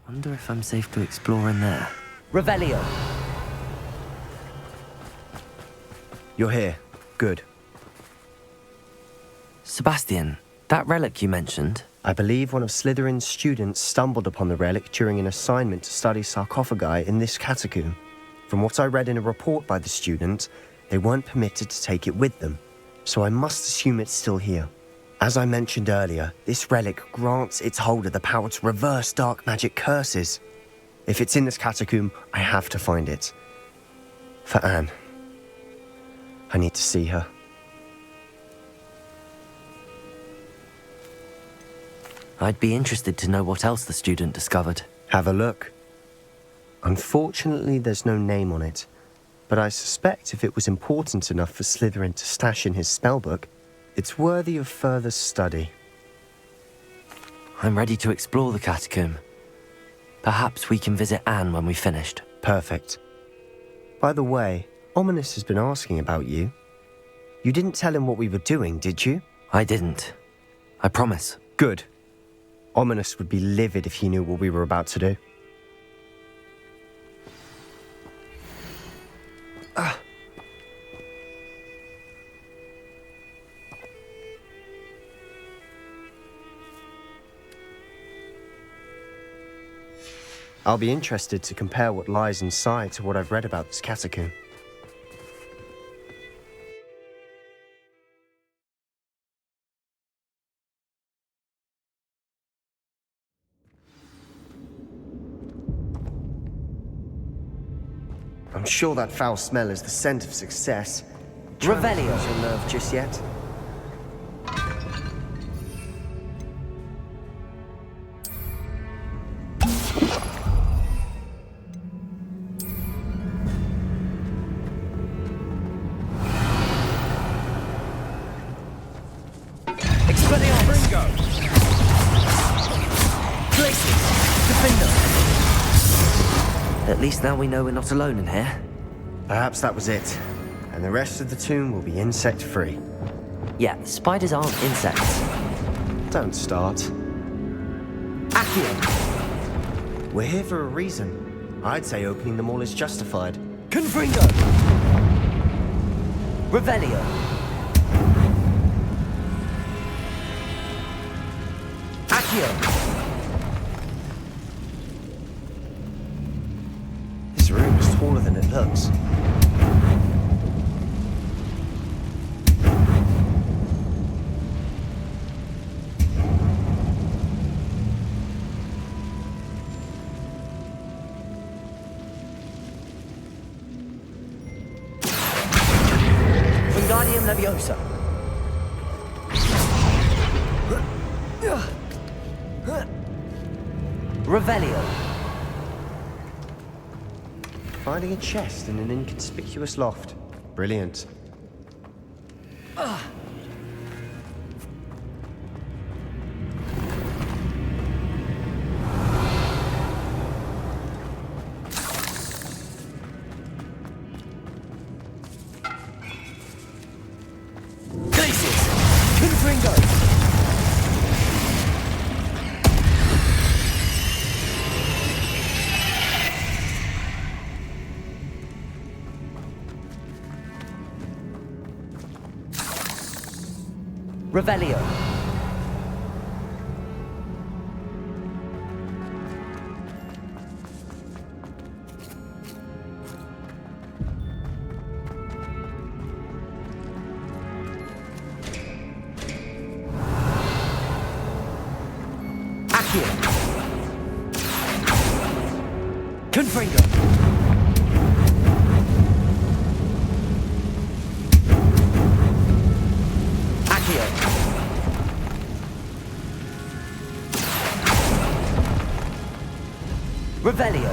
Wonder if I'm safe to explore in there. Revelio! You're here. Good. Sebastian, that relic you mentioned? I believe one of Slytherin's students stumbled upon the relic during an assignment to study sarcophagi in this catacomb. From what I read in a report by the student, they weren't permitted to take it with them, so I must assume it's still here. As I mentioned earlier, this relic grants its holder the power to reverse dark magic curses. If it's in this catacomb, I have to find it. For Anne. I need to see her. I'd be interested to know what else the student discovered. Have a look. Unfortunately, there's no name on it, but I suspect if it was important enough for Slytherin to stash in his spellbook, it's worthy of further study. I'm ready to explore the catacomb. Perhaps we can visit Anne when we've finished. Perfect. By the way, Ominous has been asking about you. You didn't tell him what we were doing, did you? I didn't. I promise. Good. Ominous would be livid if he knew what we were about to do. I'll be interested to compare what lies inside to what I've read about this catacomb. I'm sure that foul smell is the scent of success. Revelio. Your nerve just yet? At least now we know we're not alone in here. Perhaps that was it. And the rest of the tomb will be insect-free. Yeah, spiders aren't insects. Don't start. Accio! We're here for a reason. I'd say opening them all is justified. Confringo! Revelio! Accio! This room is taller than it looks. Wingardium Leviosa. Revelio. Finding a chest in an inconspicuous loft. Brilliant. Revelio. Accio. Confringo. Revelio.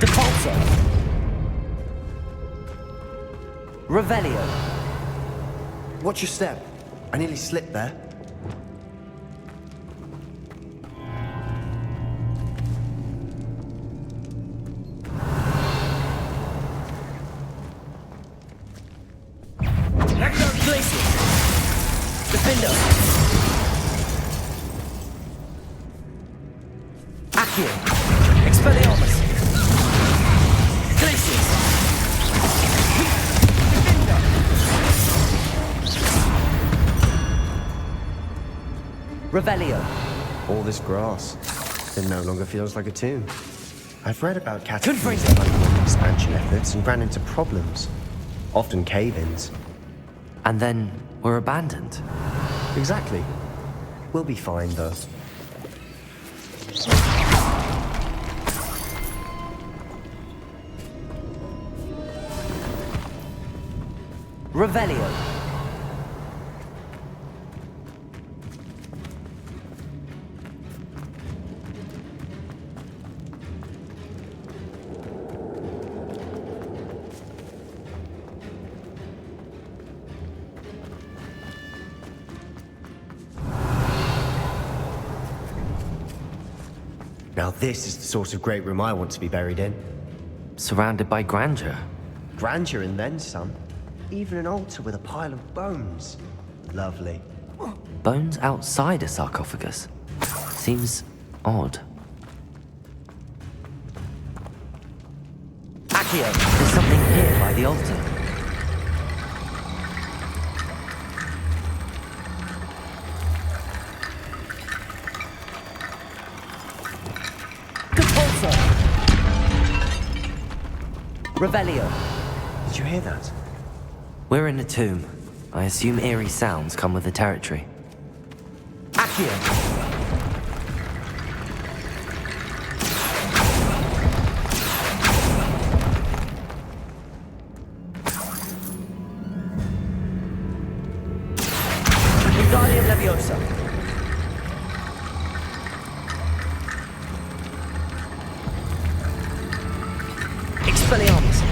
Depulso. Revelio. Watch your step. I nearly slipped there. Glacius! Defender! Accio! Expelliarmus! Glacius! Revelio. All this grass. It no longer feels like a tomb. I've read about Confringo. catacombs undergoing expansion efforts and ran into problems. Often cave-ins. And then we're abandoned. Exactly. We'll be fine, though. Revelio. Now this is the sort of great room I want to be buried in. Surrounded by grandeur. Grandeur and then some. Even an altar with a pile of bones. Lovely. Bones outside a sarcophagus. Seems odd. Accio, there's something here by the altar. Compulsor! Revelio. Did you hear that? We're in a tomb. I assume eerie sounds come with the territory. Accio! Wingardium Leviosa. Expelliarmus.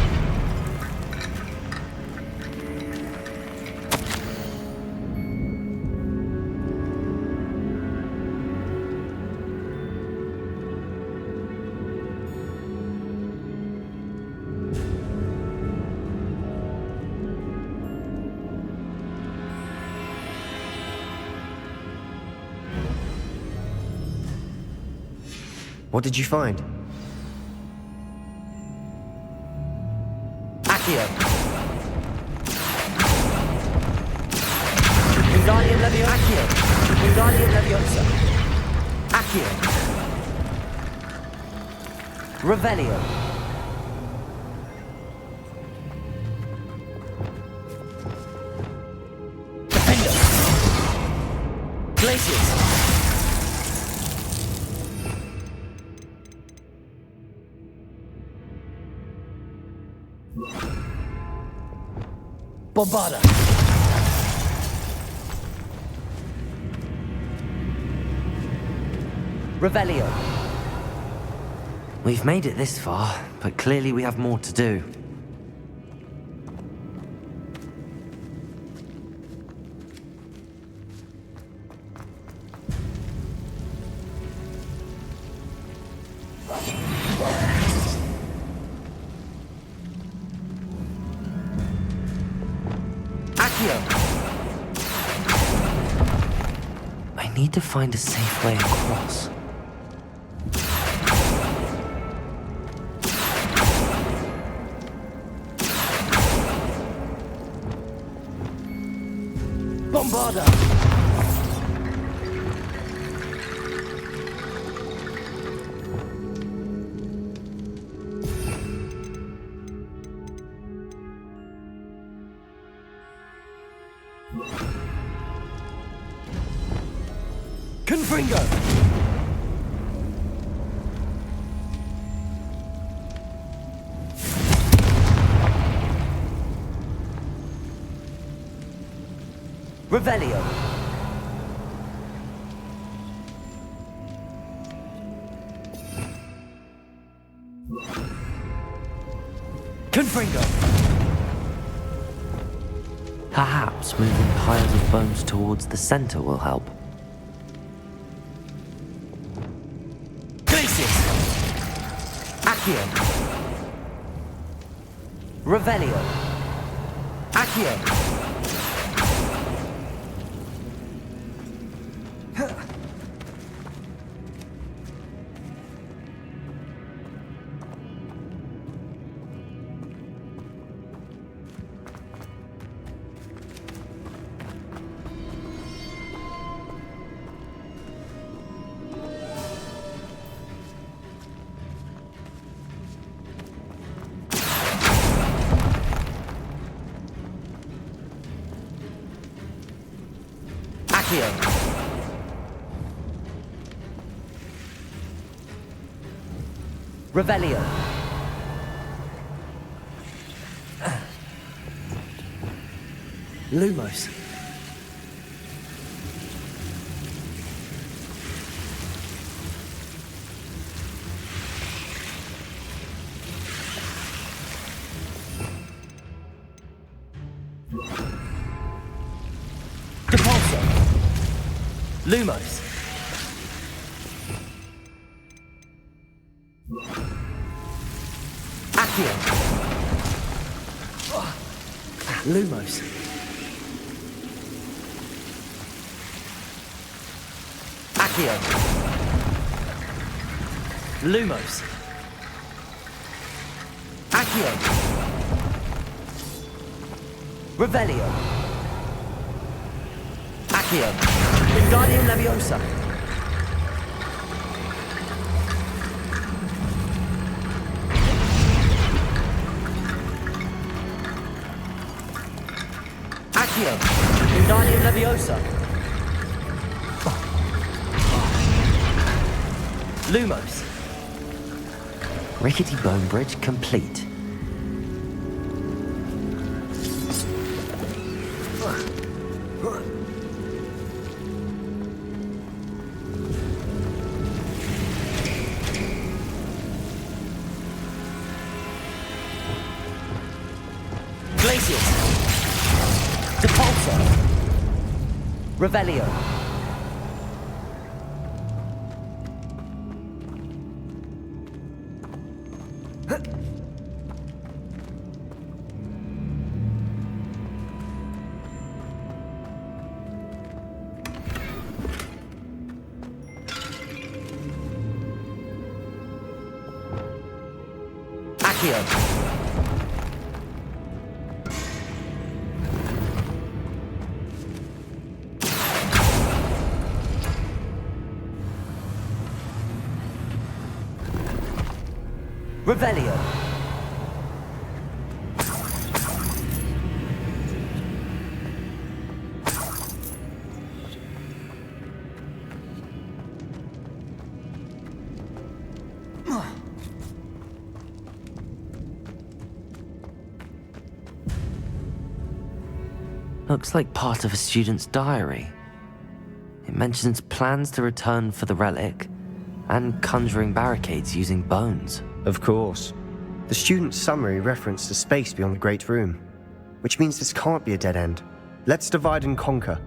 What did you find? Accio. Wingardium Leviosa. Accio. Wingardium Leviosa. Accio. Revelio. Defender. Glacius. Bombarda. Revelio. We've made it this far, but clearly we have more to do. I need to find a safe way across. Bombarda! Confringo! Revelio! Confringo! Perhaps moving piles of bones towards the center will help. Glacius! Accio! Revelio! Accio! Revelio. Lumos. Depulso. Lumos. Accio. Lumos. Accio. Lumos. Accio. Revelio. Accio. Wingardium Leviosa. Accio. Wingardium Leviosa. Lumos. Rickety bone bridge complete. Glacius. Depulso. Revelio. Accio. Revelio. Looks like part of a student's diary. It mentions plans to return for the relic and conjuring barricades using bones. Of course. The student's summary referenced a space beyond the Great Room, which means this can't be a dead end. Let's divide and conquer.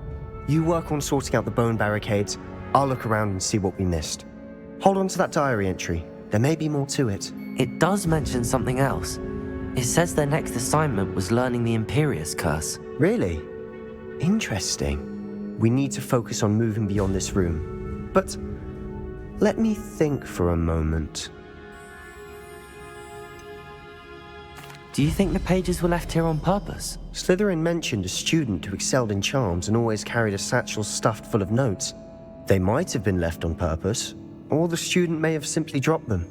You work on sorting out the bone barricades, I'll look around and see what we missed. Hold on to that diary entry. There may be more to it. It does mention something else. It says their next assignment was learning the Imperius Curse. Really? Interesting. We need to focus on moving beyond this room. But let me think for a moment. Do you think the pages were left here on purpose? Slytherin mentioned a student who excelled in charms and always carried a satchel stuffed full of notes. They might have been left on purpose, or the student may have simply dropped them.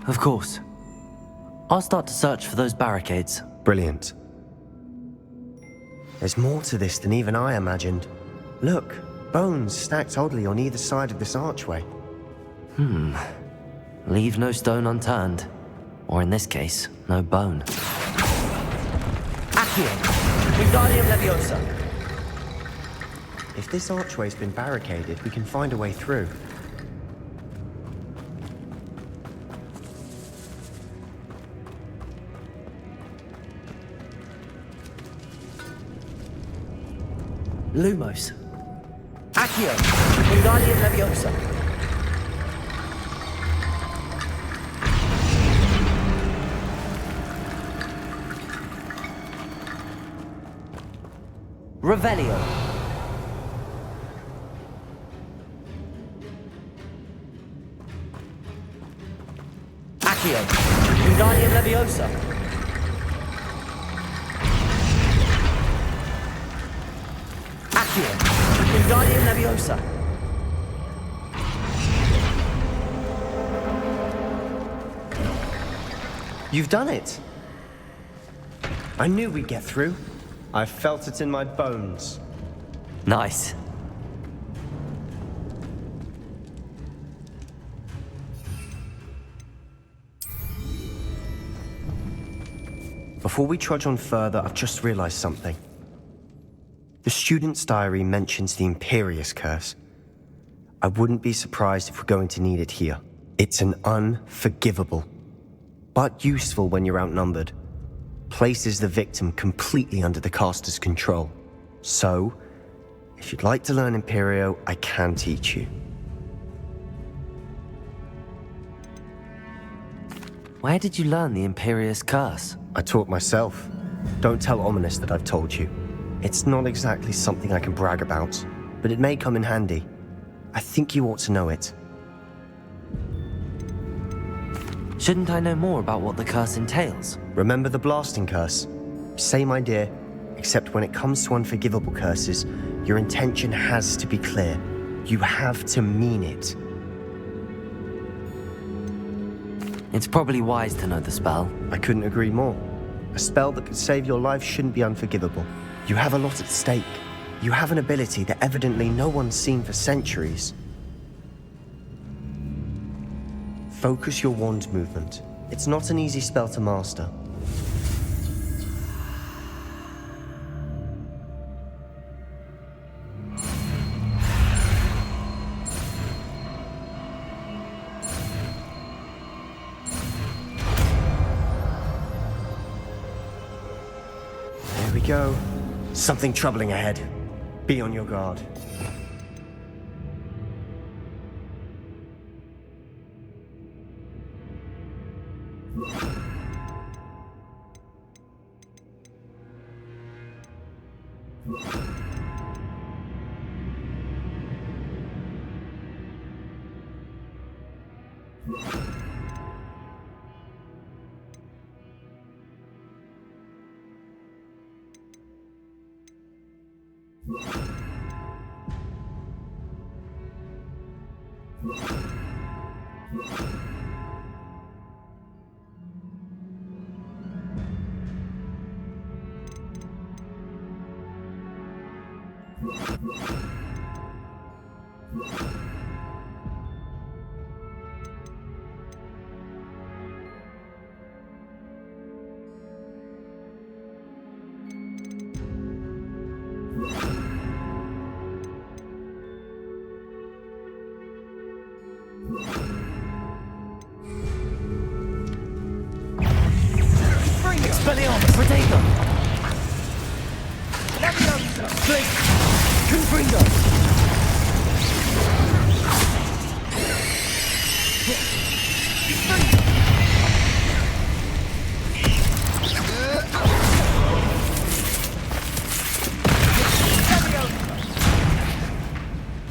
Of course. I'll start to search for those barricades. Brilliant. There's more to this than even I imagined. Look, bones stacked oddly on either side of this archway. Leave no stone unturned. Or in this case, no bone. Accio. Wingardium Leviosa. If this archway's been barricaded, we can find a way through. Lumos. Accio. Wingardium Leviosa. Revelio. Accio. Wingardium Leviosa. Accio. Wingardium Leviosa. You've done it. I knew we'd get through. I felt it in my bones. Nice. Before we trudge on further, I've just realized something. The student's diary mentions the Imperious Curse. I wouldn't be surprised if we're going to need it here. It's an unforgivable, but useful when you're outnumbered. Places the victim completely under the caster's control. So, if you'd like to learn Imperio, I can teach you. Where did you learn the Imperious Curse? I taught myself. Don't tell Ominous that I've told you. It's not exactly something I can brag about, but it may come in handy. I think you ought to know it. Shouldn't I know more about what the curse entails? Remember the blasting curse? Same idea, except when it comes to unforgivable curses, your intention has to be clear. You have to mean it. It's probably wise to know the spell. I couldn't agree more. A spell that could save your life shouldn't be unforgivable. You have a lot at stake. You have an ability that evidently no one's seen for centuries. Focus your wand movement. It's not an easy spell to master. There we go. Something troubling ahead. Be on your guard. Expelliarmus, Protego! Blink! Confringo!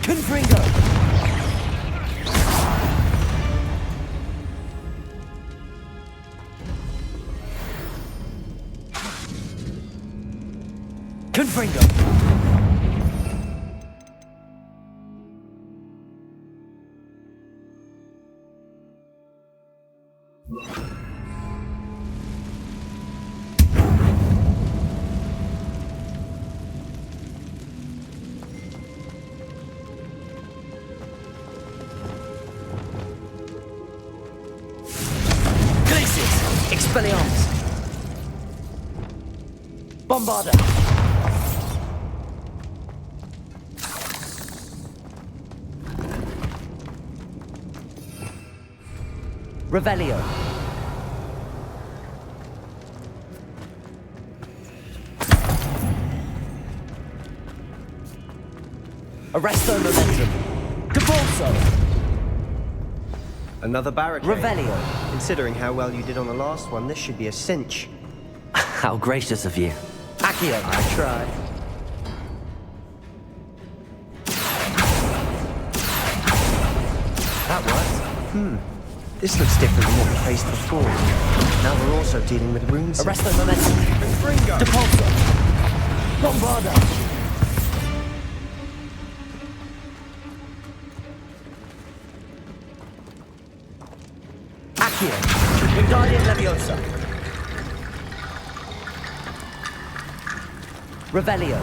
Confringo! Confringo! Glacius! Expelliarmus! Bombarda! Revelio. Arresto momentum. Depulso. Another barricade. Revelio. Considering how well you did on the last one, this should be a cinch. How gracious of you. Accio. I tried. That worked. This looks different than what we faced before. Now we're also dealing with runes. Arresto momentum. Depulso. Bombarda. Accio. Wingardium Leviosa. Revelio.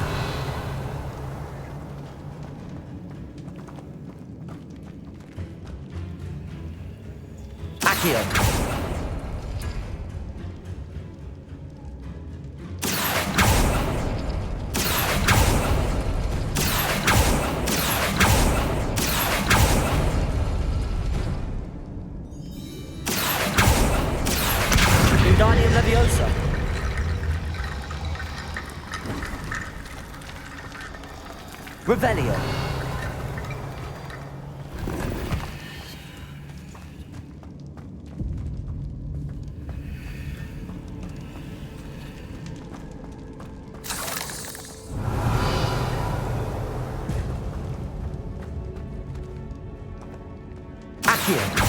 Accio. Wingardium Leviosa. Revelio. Accio.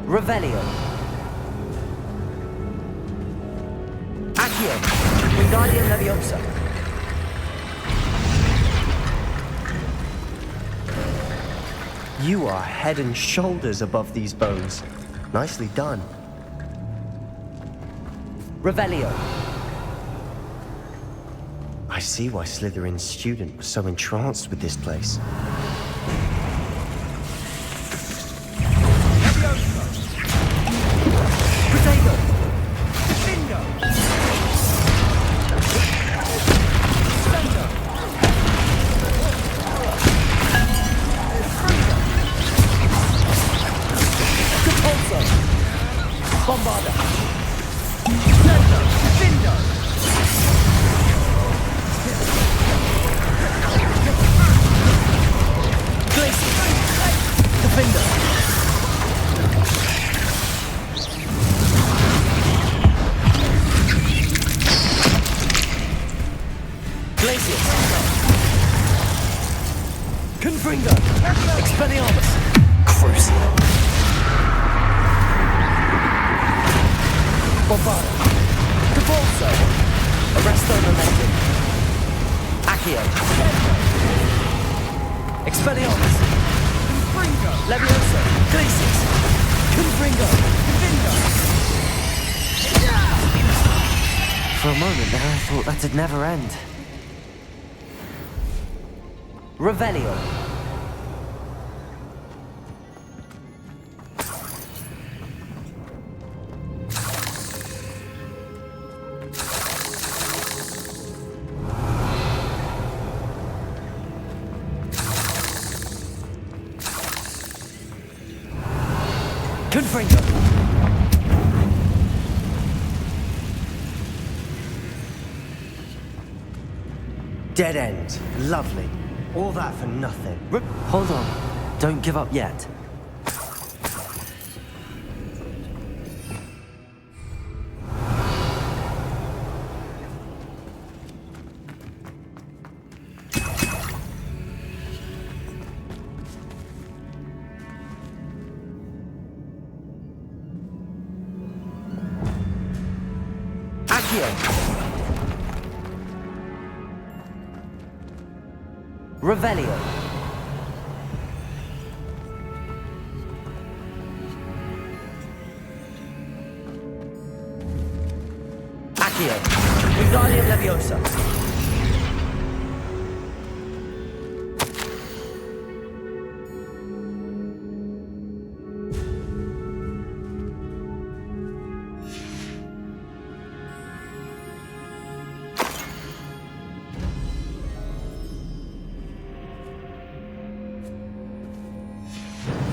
Revelio. Accio. Wingardium Leviosa. You are head and shoulders above these bones. Nicely done. Revelio. I see why Slytherin's student was so entranced with this place. It'd never end. Revelio. Confringo. Dead end. Lovely. All that for nothing. Hold on. Don't give up yet. Revelio. Accio. Wingardium Leviosa.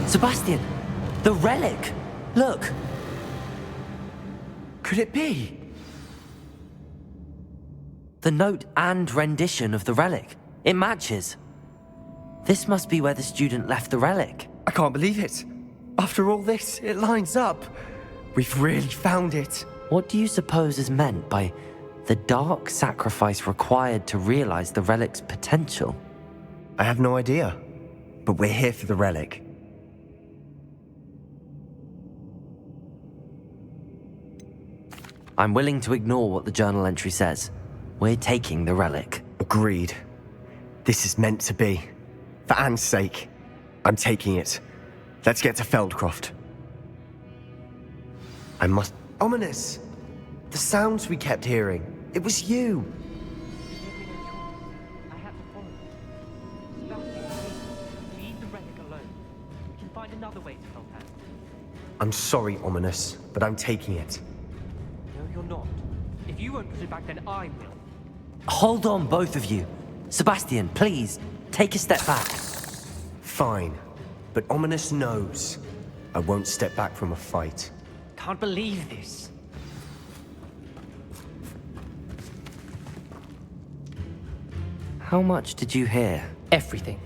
Sebastian! The relic! Look! Could it be? The note and rendition of the relic. It matches. This must be where the student left the relic. I can't believe it. After all this, it lines up. We've really found it. What do you suppose is meant by the dark sacrifice required to realize the relic's potential? I have no idea, but we're here for the relic. I'm willing to ignore what the journal entry says. We're taking the relic. Agreed. This is meant to be. For Anne's sake, I'm taking it. Let's get to Feldcroft. I must... Ominous! The sounds we kept hearing. It was you. I had to follow it. Sebastian, leave the relic alone. We can find another way to help Anne. I'm sorry, Ominous, but I'm taking it. No, you're not. If you won't put it back, then I will. Hold on, both of you. Sebastian, please, take a step back. Fine, but Ominous knows I won't step back from a fight. Can't believe this. How much did you hear? Everything.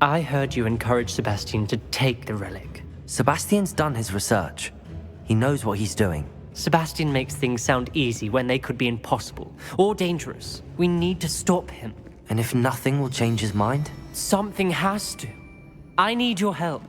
I heard you encourage Sebastian to take the relic. Sebastian's done his research. He knows what he's doing. Sebastian makes things sound easy when they could be impossible or dangerous. We need to stop him. And if nothing will change his mind? Something has to. I need your help.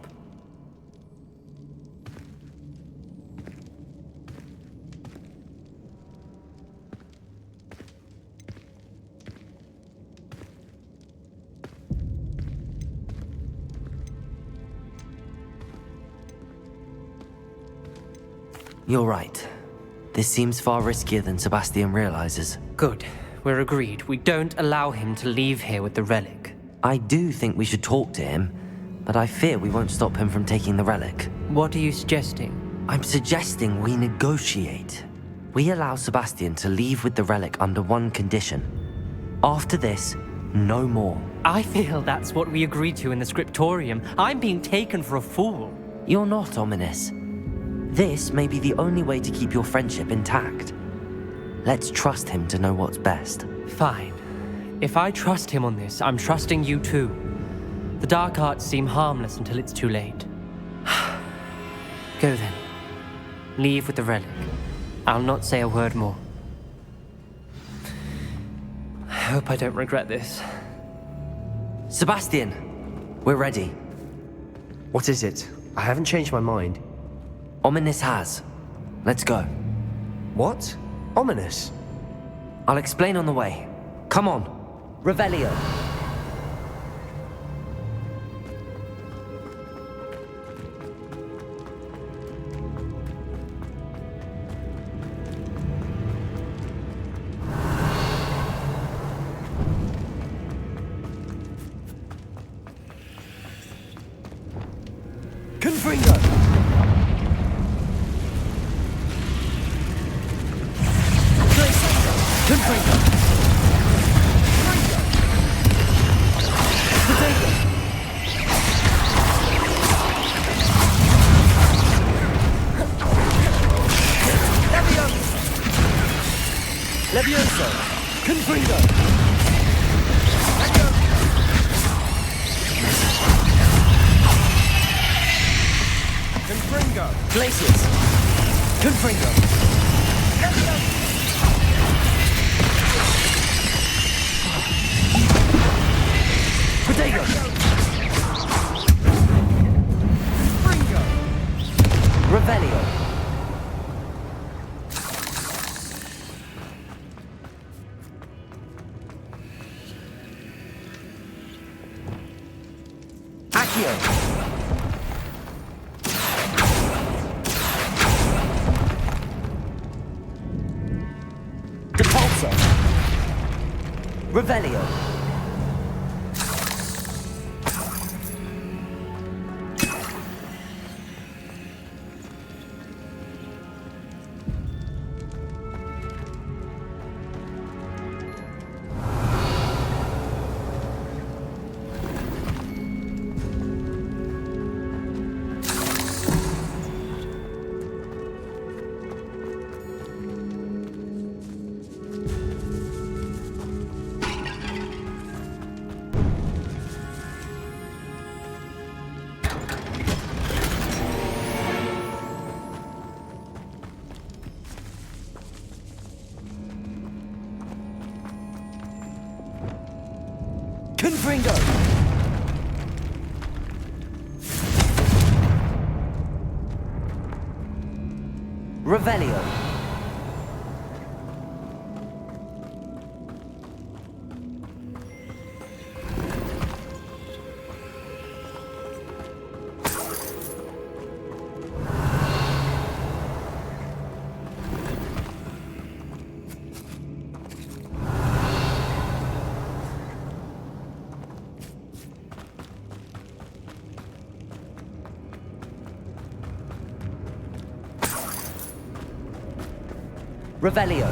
You're right. This seems far riskier than Sebastian realizes. Good. We're agreed. We don't allow him to leave here with the relic. I do think we should talk to him, but I fear we won't stop him from taking the relic. What are you suggesting? I'm suggesting we negotiate. We allow Sebastian to leave with the relic under one condition. After this, no more. I feel that's what we agreed to in the scriptorium. I'm being taken for a fool. You're not, Ominous. This may be the only way to keep your friendship intact. Let's trust him to know what's best. Fine. If I trust him on this, I'm trusting you too. The dark arts seem harmless until it's too late. Go then. Leave with the relic. I'll not say a word more. I hope I don't regret this. Sebastian! We're ready. What is it? I haven't changed my mind. Ominous has. Let's go. What? Ominous? I'll explain on the way. Come on. Revelio. Confringo! Confringo! Levioso! Confringo! Confringo! Glacius! Confringo! Protego! Confringo! Revelio! Accio! Depulso! Revelio! Confringo! Revelio. Revelio.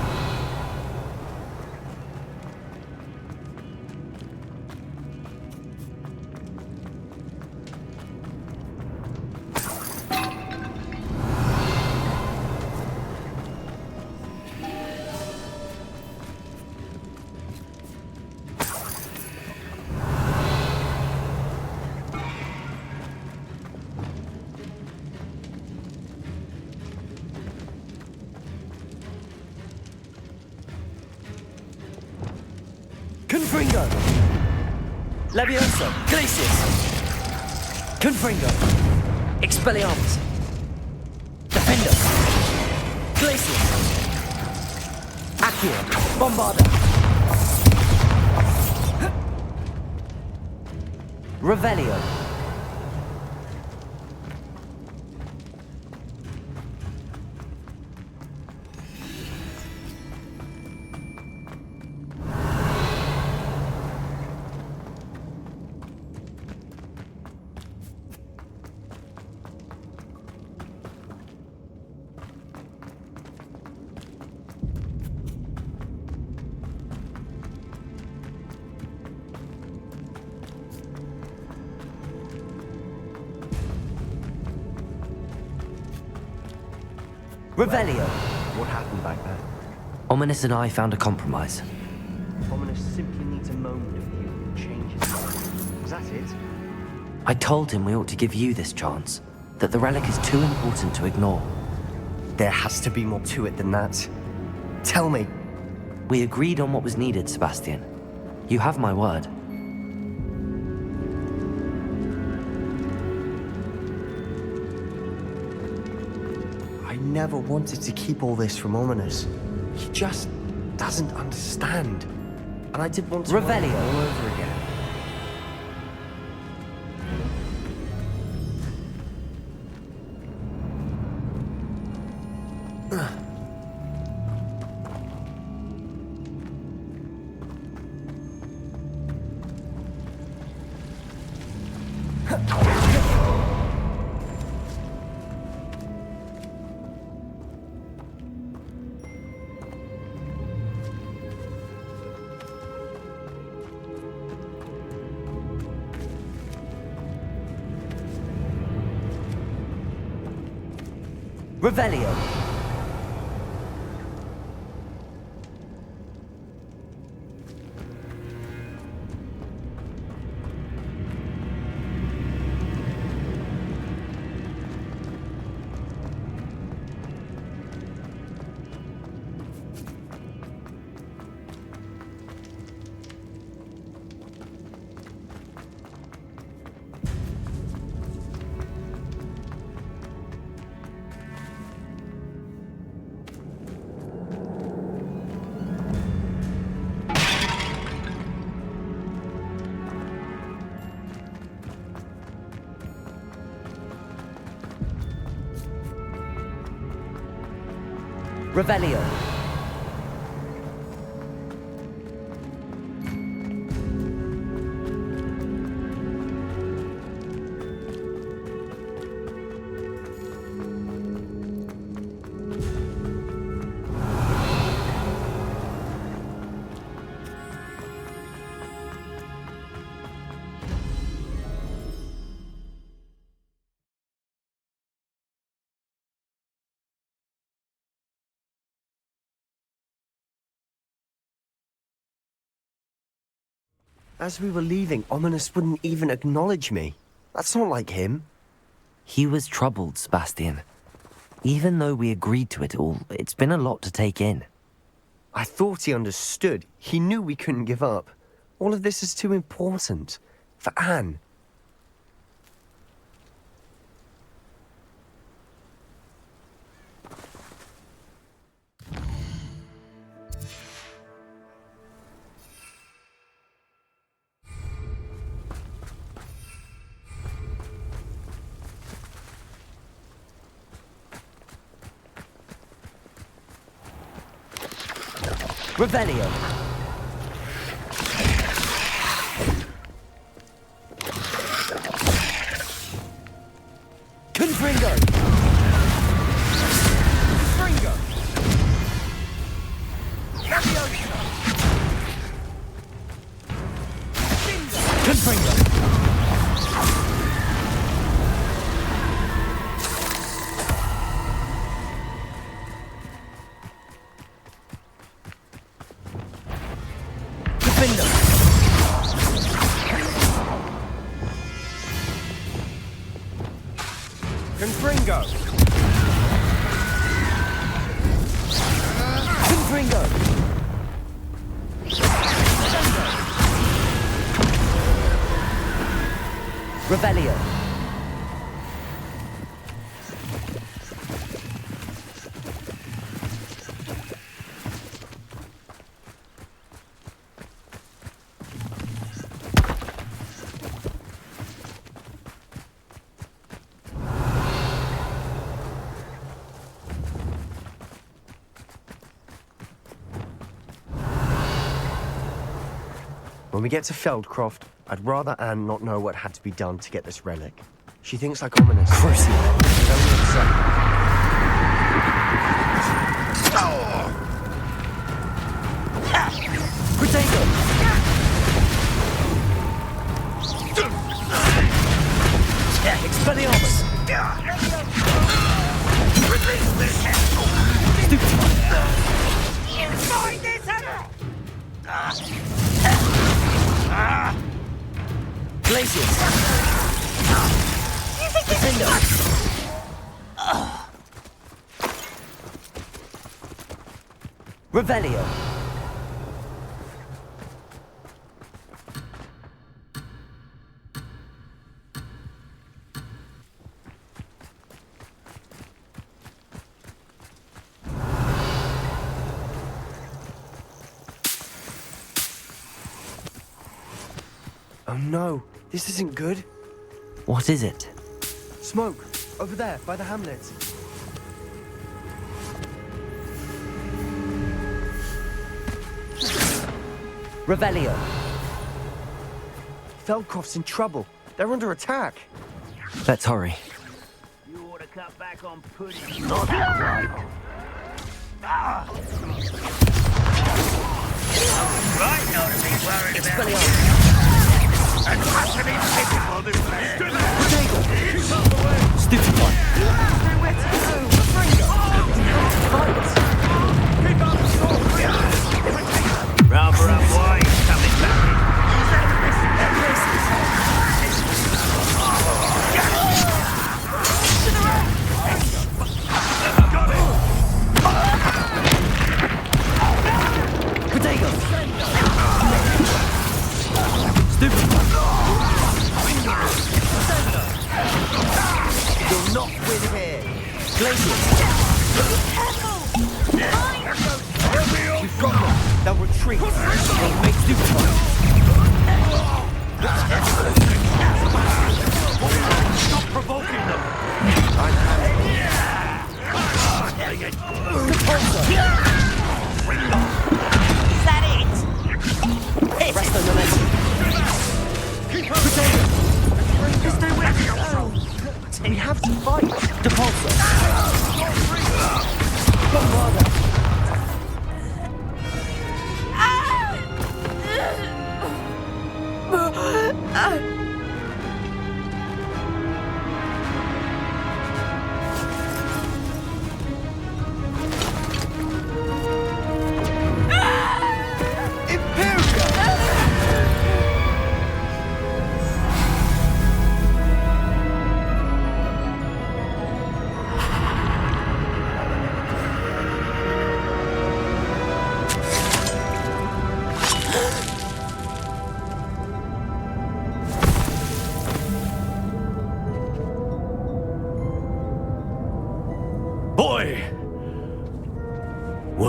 Confringo! Levioso! Glacius! Confringo! Expelliarmus! Defender! Glacius! Accio! Bombarda! Revelio! Revelio. What happened back there? Ominous and I found a compromise. Ominous simply needs a moment of you and changes. Was that it? I told him we ought to give you this chance, that the relic is too important to ignore. There has to be more to it than that. Tell me. We agreed on what was needed, Sebastian. You have my word. I never wanted to keep all this from Ominous. He just doesn't understand. And I did want to learn Revelio. all over again. Revelio. Revelio. As we were leaving, Ominous wouldn't even acknowledge me. That's not like him. He was troubled, Sebastian. Even though we agreed to it all, it's been a lot to take in. I thought he understood. He knew we couldn't give up. All of this is too important. For Anne. Revelio. Confringo. Confringo. Confringo. Confringo! Confringo! Revelio. When we get to Feldcroft, I'd rather Anne not know what had to be done to get this relic. She thinks like ominous. Crucial. Potato! Expelliarmus! Release this asshole! Inside this Glacius! Defender! Revelio! Oh no, this isn't good. What is it? Smoke, over there, by the hamlet. Revelio. Feldcroft's in trouble. They're under attack. Let's hurry. You ought to cut back on pudding. Not outright. Right now to be worried about. And must have been typical this place. Potato! Stupid one! Nowhere to go. Keep up the sword. Rather up why he's coming back. Potato! Stupid one! You'll not win here. Glacius! We've got them. They'll retreat. They'll make stupid ones. Stop provoking them. Is that it? Resto momentum. Potato! There's nowhere to go. We have to fight. Depulso! Bombarda!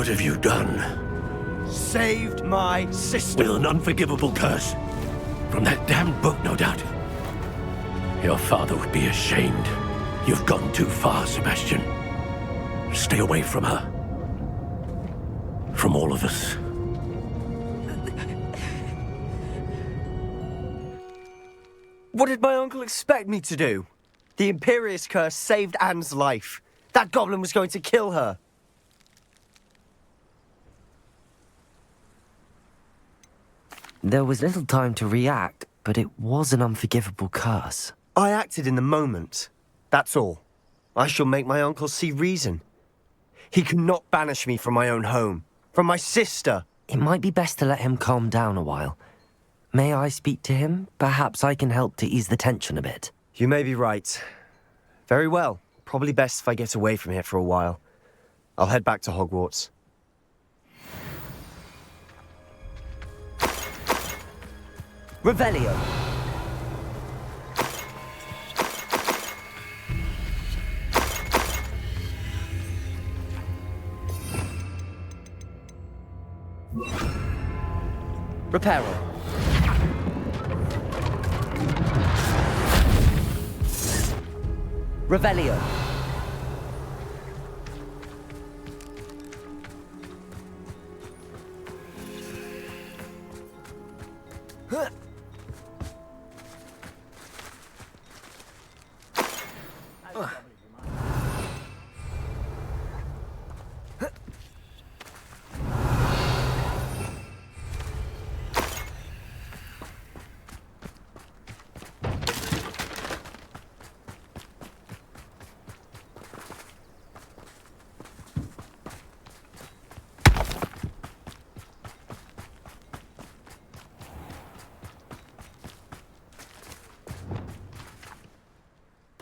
What have you done? Saved my sister. With an unforgivable curse. From that damned book, no doubt. Your father would be ashamed. You've gone too far, Sebastian. Stay away from her. From all of us. What did my uncle expect me to do? The Imperious curse saved Anne's life. That goblin was going to kill her. There was little time to react, but it was an unforgivable curse. I acted in the moment. That's all. I shall make my uncle see reason. He cannot banish me from my own home, from my sister. It might be best to let him calm down a while. May I speak to him? Perhaps I can help to ease the tension a bit. You may be right. Very well. Probably best if I get away from here for a while. I'll head back to Hogwarts. Revelio. Reparo. Revelio.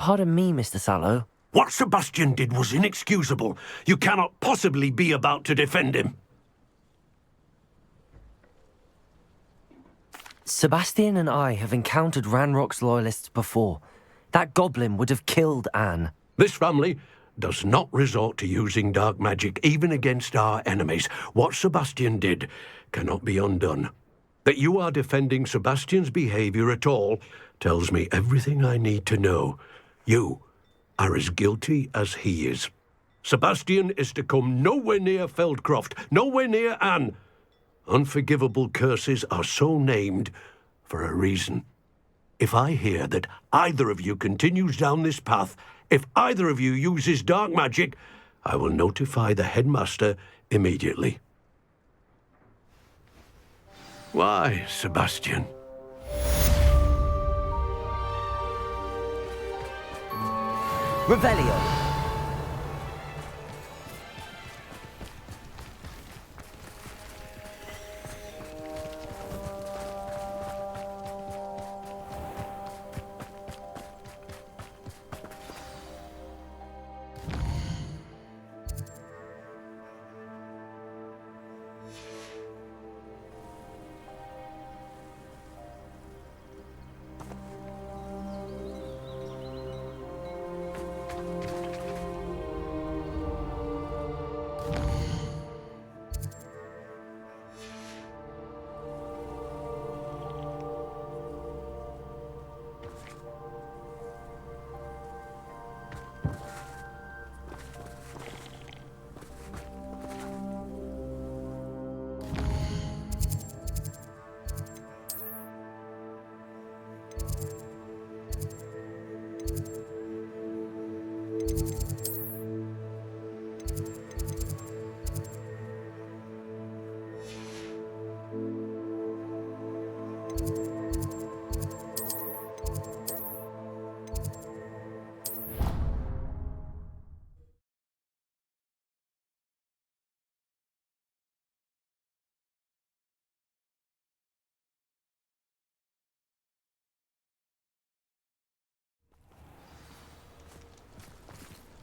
Pardon me, Mr. Sallow. What Sebastian did was inexcusable. You cannot possibly be about to defend him. Sebastian and I have encountered Ranrock's loyalists before. That goblin would have killed Anne. This family does not resort to using dark magic, even against our enemies. What Sebastian did cannot be undone. That you are defending Sebastian's behavior at all tells me everything I need to know. You are as guilty as he is. Sebastian is to come nowhere near Feldcroft, nowhere near Anne. Unforgivable curses are so named for a reason. If I hear that either of you continues down this path, if either of you uses dark magic, I will notify the headmaster immediately. Why, Sebastian? Revelio.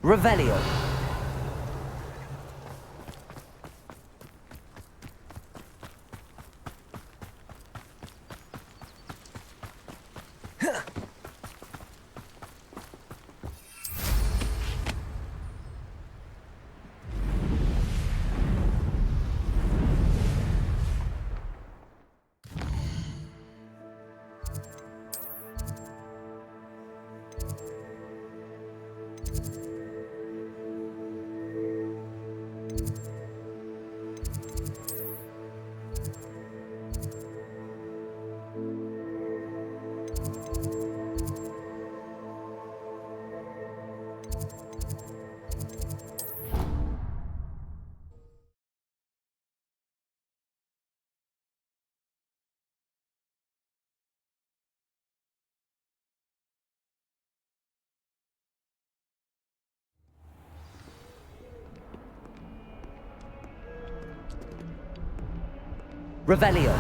Revelio. Revelio.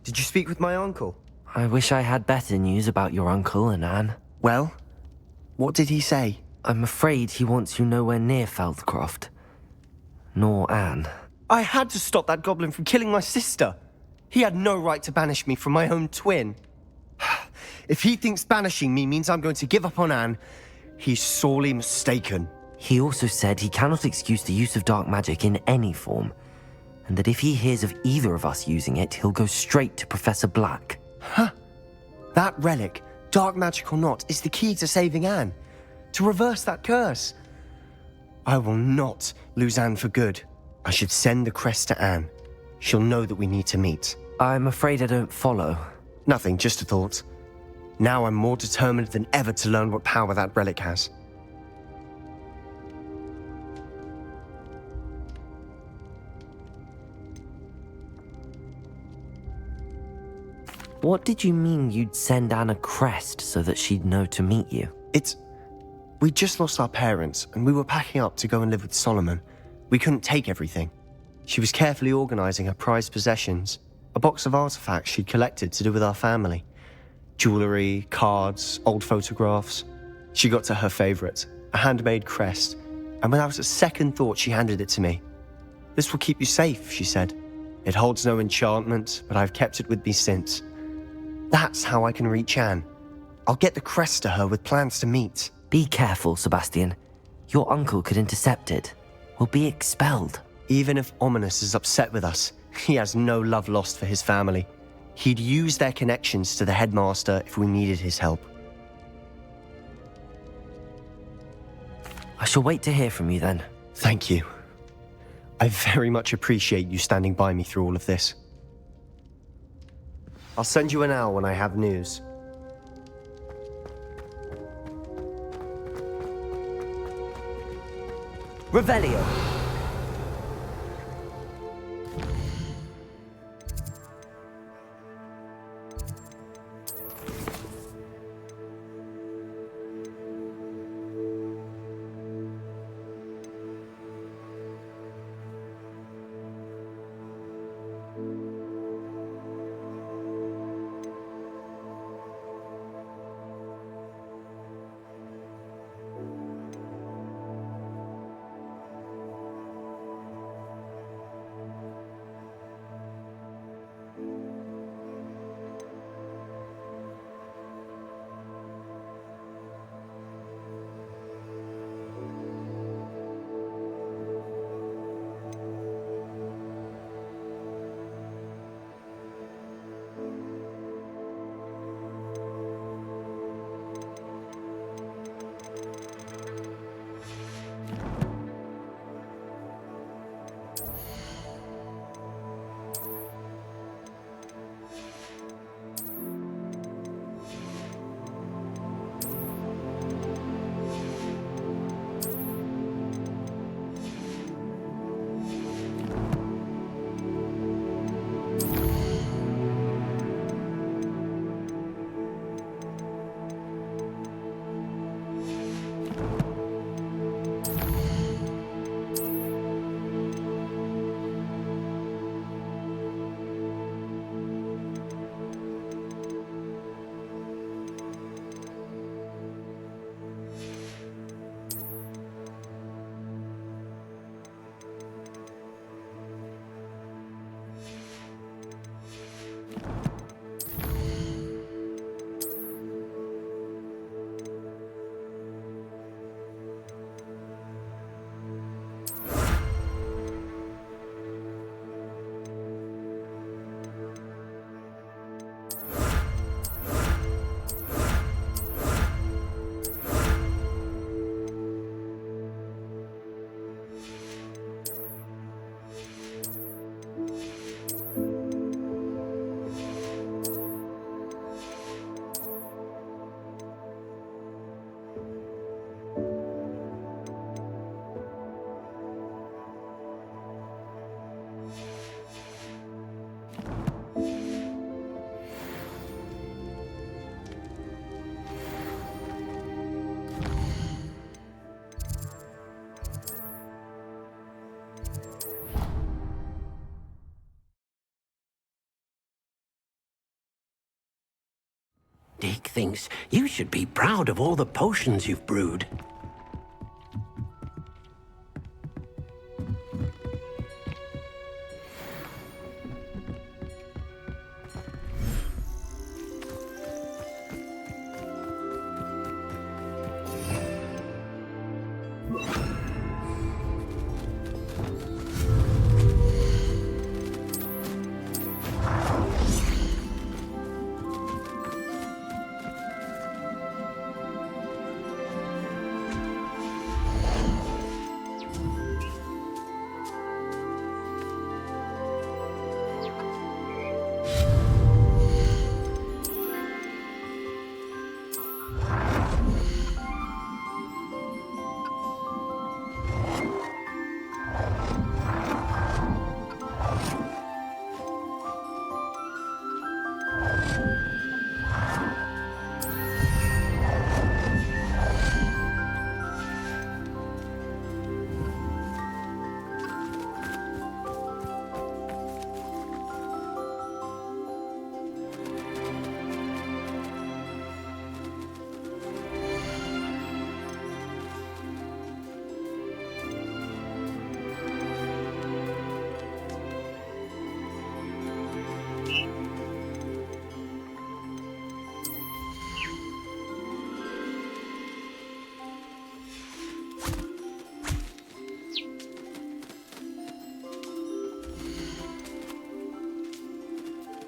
Did you speak with my uncle? I wish I had better news about your uncle and Anne. Well, what did he say? I'm afraid he wants you nowhere near Feldcroft. Nor Anne. I had to stop that goblin from killing my sister. He had no right to banish me from my own twin. If he thinks banishing me means I'm going to give up on Anne, he's sorely mistaken. He also said he cannot excuse the use of dark magic in any form, and that if he hears of either of us using it, he'll go straight to Professor Black. Huh? That relic, dark magic or not, is the key to saving Anne. To reverse that curse. I will not lose Anne for good. I should send the crest to Anne. She'll know that we need to meet. I'm afraid I don't follow. Nothing, just a thought. Now I'm more determined than ever to learn what power that relic has. What did you mean you'd send Anne a crest so that she'd know to meet you? We just lost our parents, and we were packing up to go and live with Solomon. We couldn't take everything. She was carefully organizing her prized possessions, a box of artifacts she'd collected to do with our family. Jewelry, cards, old photographs. She got to her favorite, a handmade crest, and without a second thought she handed it to me. "This will keep you safe," she said. "It holds no enchantment, but I've kept it with me since. That's how I can reach Anne. I'll get the crest to her with plans to meet." Be careful, Sebastian. Your uncle could intercept it. We'll be expelled. Even if Ominous is upset with us, he has no love lost for his family. He'd use their connections to the headmaster if we needed his help. I shall wait to hear from you then. Thank you. I very much appreciate you standing by me through all of this. I'll send you an owl when I have news. Revelio. Dick thinks you should be proud of all the potions you've brewed.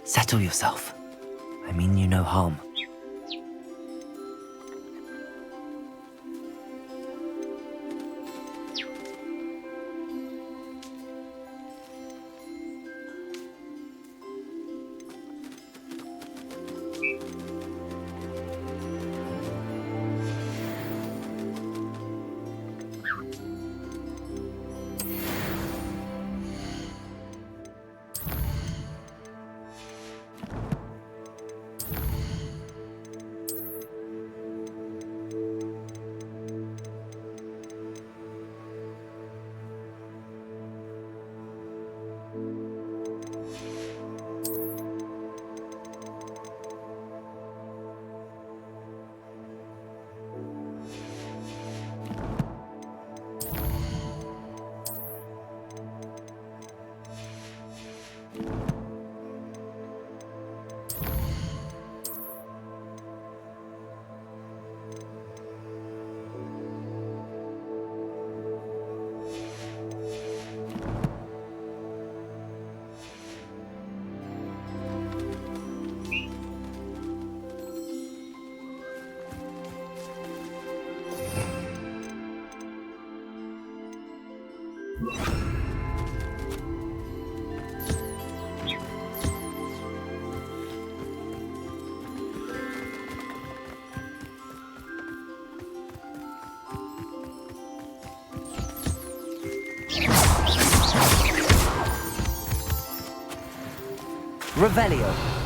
Settle yourself. I mean you no harm. Revelio.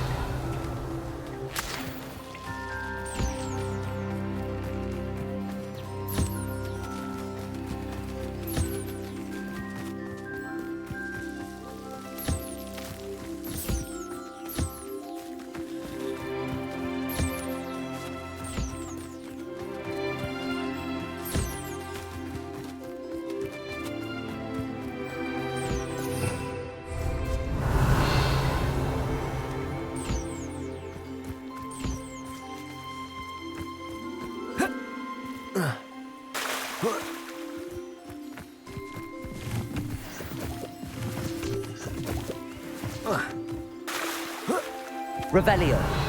Revelio.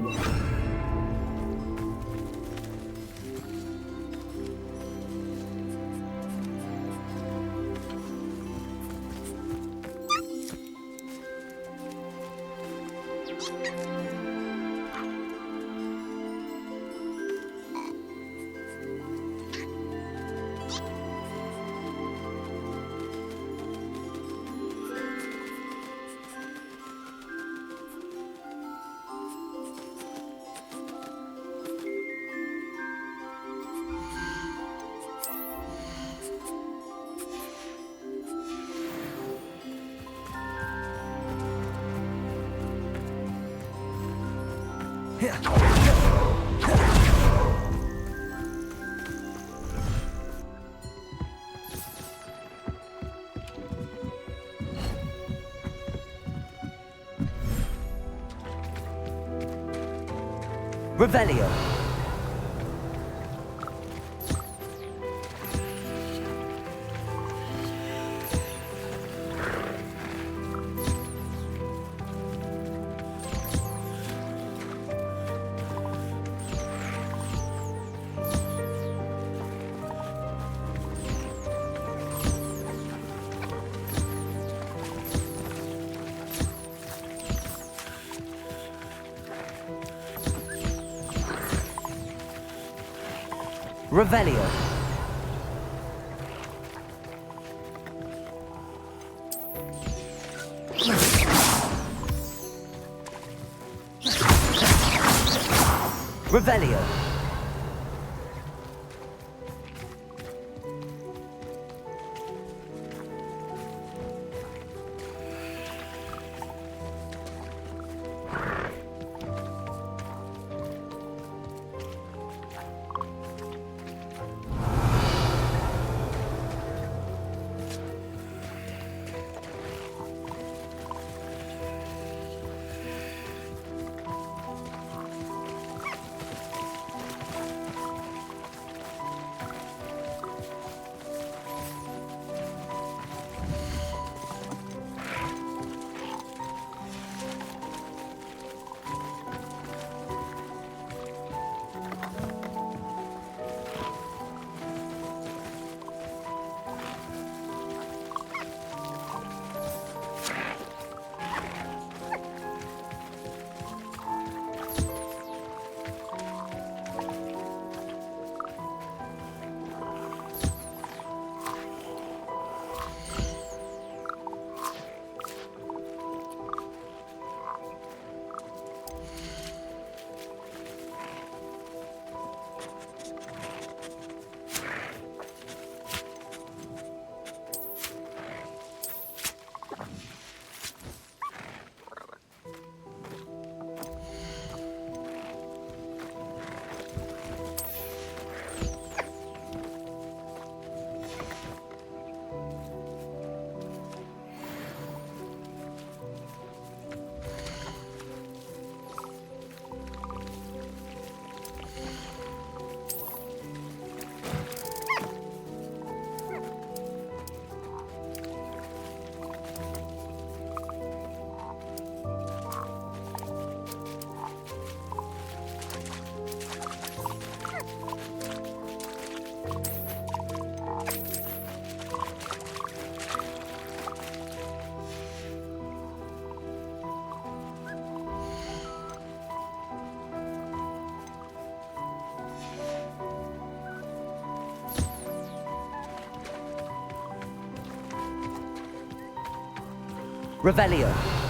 Revelio. Revelio. Revelio. Revelio.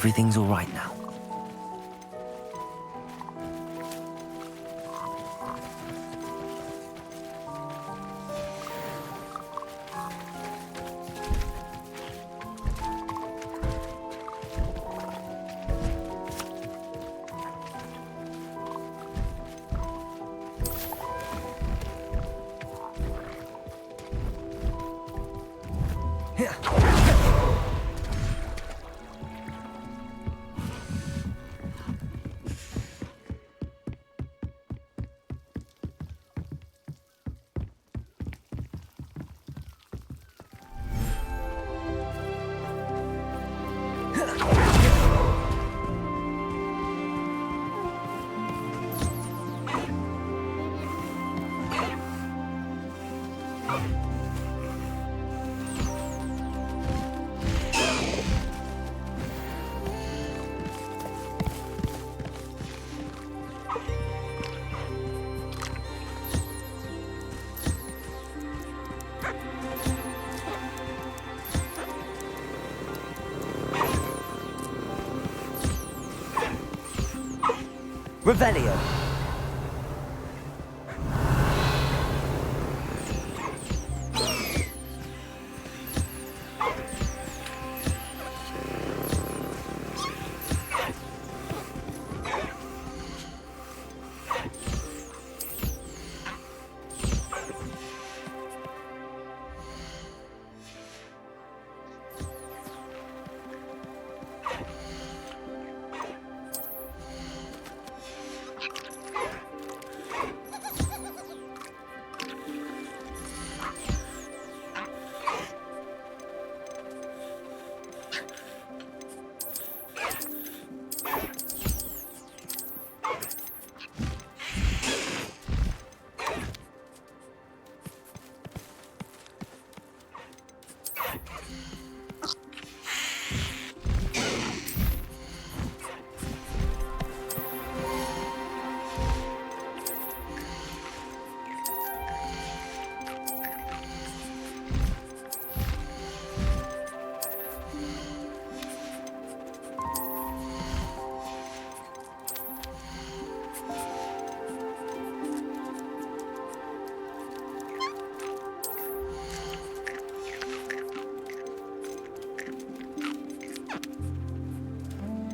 everything's all right now. Revelio.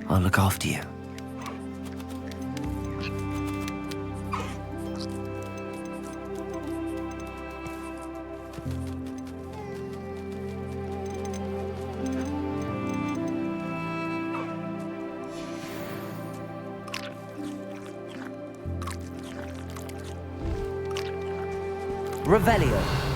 I'll look after you. Revelio.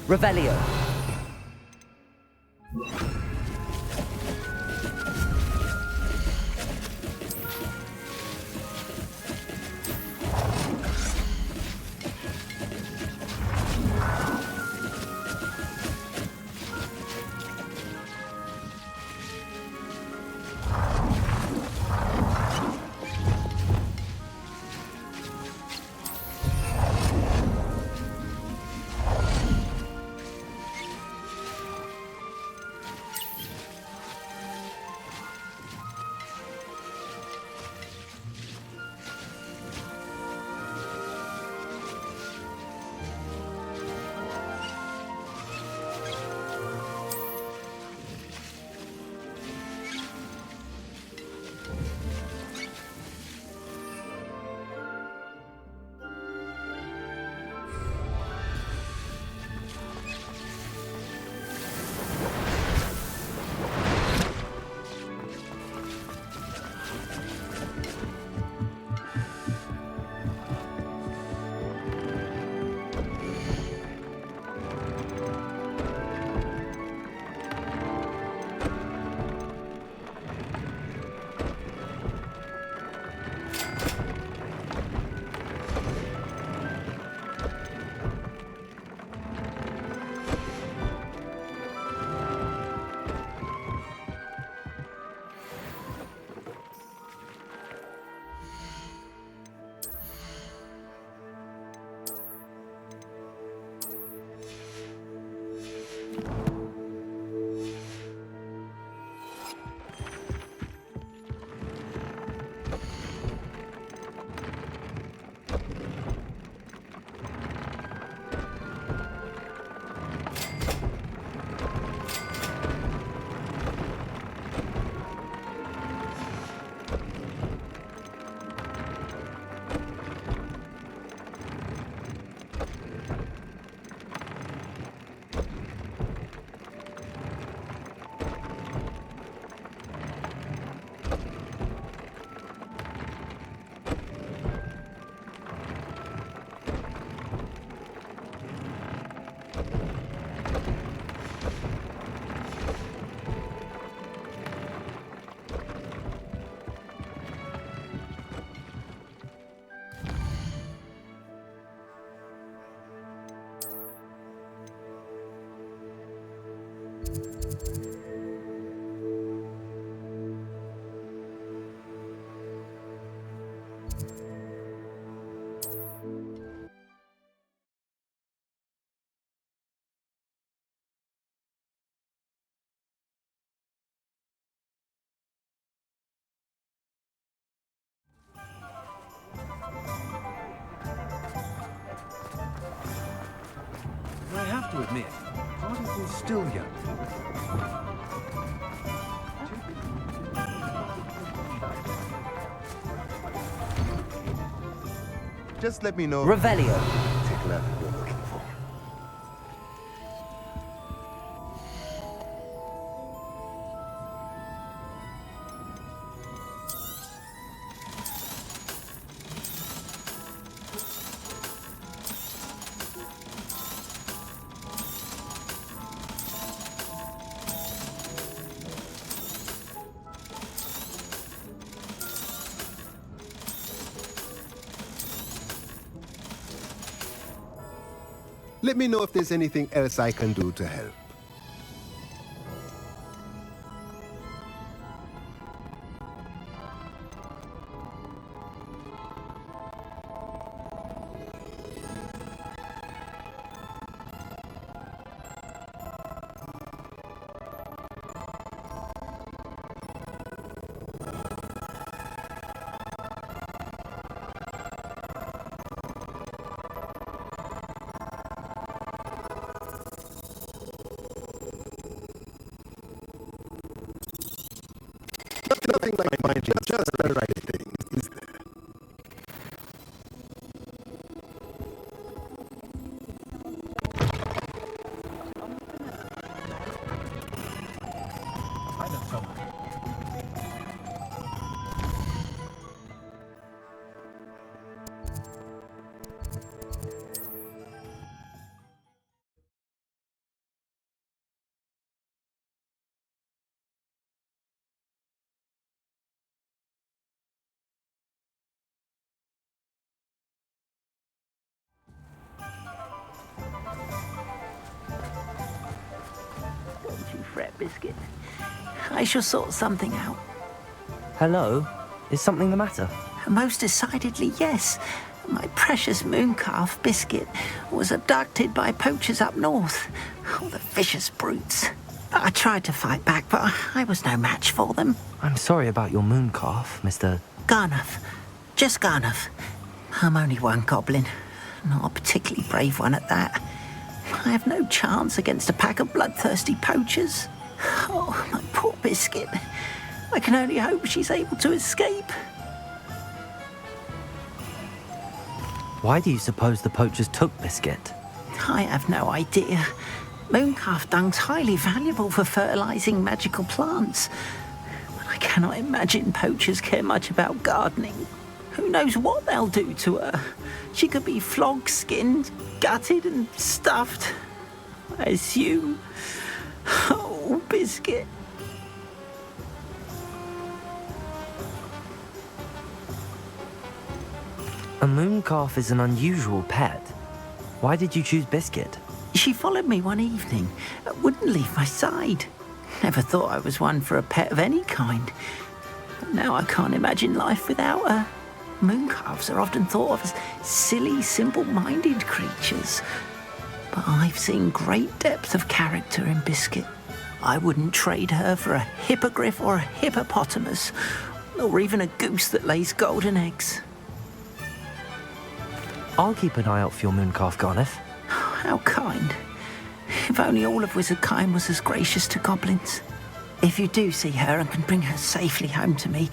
Revelio. I have to admit, part of me is still young. Just let me know. Revelio. Take a look at what you're looking for. Let me know if there's anything else I can do to help. Nothing like finding just the right thing, is there? I know someone. Don't you fret, Biscuit. I shall sort something out. Hello? Is something the matter? Most decidedly, yes. My precious mooncalf, Biscuit, was abducted by poachers up north. Oh, the vicious brutes. I tried to fight back, but I was no match for them. I'm sorry about your mooncalf, Mr. Garnuff. Just Garnuff. I'm only one goblin. Not a particularly brave one at that. I have no chance against a pack of bloodthirsty poachers. Oh, my poor Biscuit. I can only hope she's able to escape. Why do you suppose the poachers took Biscuit? I have no idea. Mooncalf dung's highly valuable for fertilizing magical plants. But I cannot imagine poachers care much about gardening. Who knows what they'll do to her? She could be flogged, skinned, gutted and stuffed. I assume. Oh, Biscuit. A mooncalf is an unusual pet. Why did you choose Biscuit? She followed me one evening, wouldn't leave my side. Never thought I was one for a pet of any kind. But now I can't imagine life without her. Mooncalves are often thought of as silly, simple-minded creatures. But I've seen great depth of character in Biscuit. I wouldn't trade her for a hippogriff or a hippopotamus, or even a goose that lays golden eggs. I'll keep an eye out for your mooncalf, Garnuff. How kind. If only all of Wizardkind was as gracious to goblins. If you do see her and can bring her safely home to me,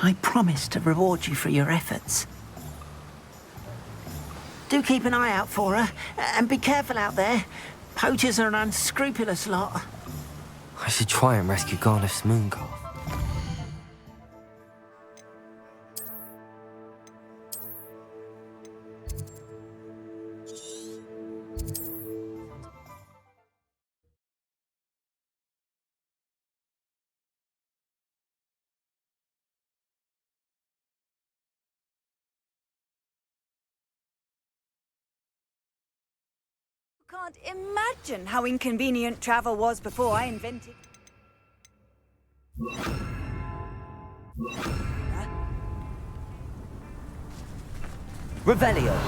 I promise to reward you for your efforts. Do keep an eye out for her, and be careful out there. Poachers are an unscrupulous lot. I should try and rescue Garnuff's mooncalf. Can't imagine how inconvenient travel was before I invented... Revelio.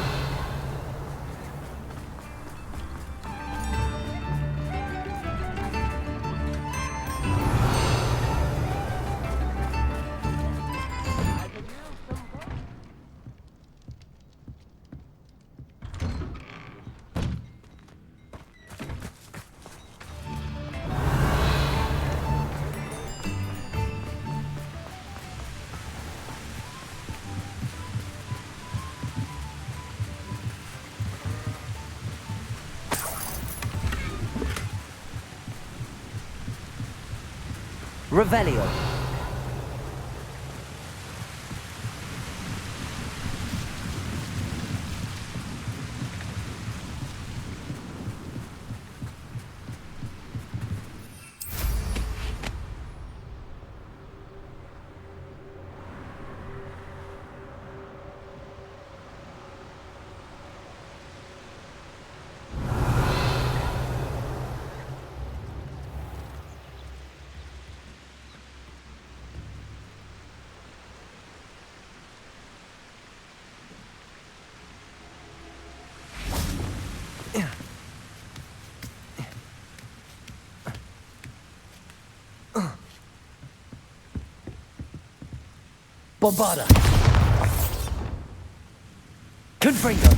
Revelio. Bombarda. Confringo.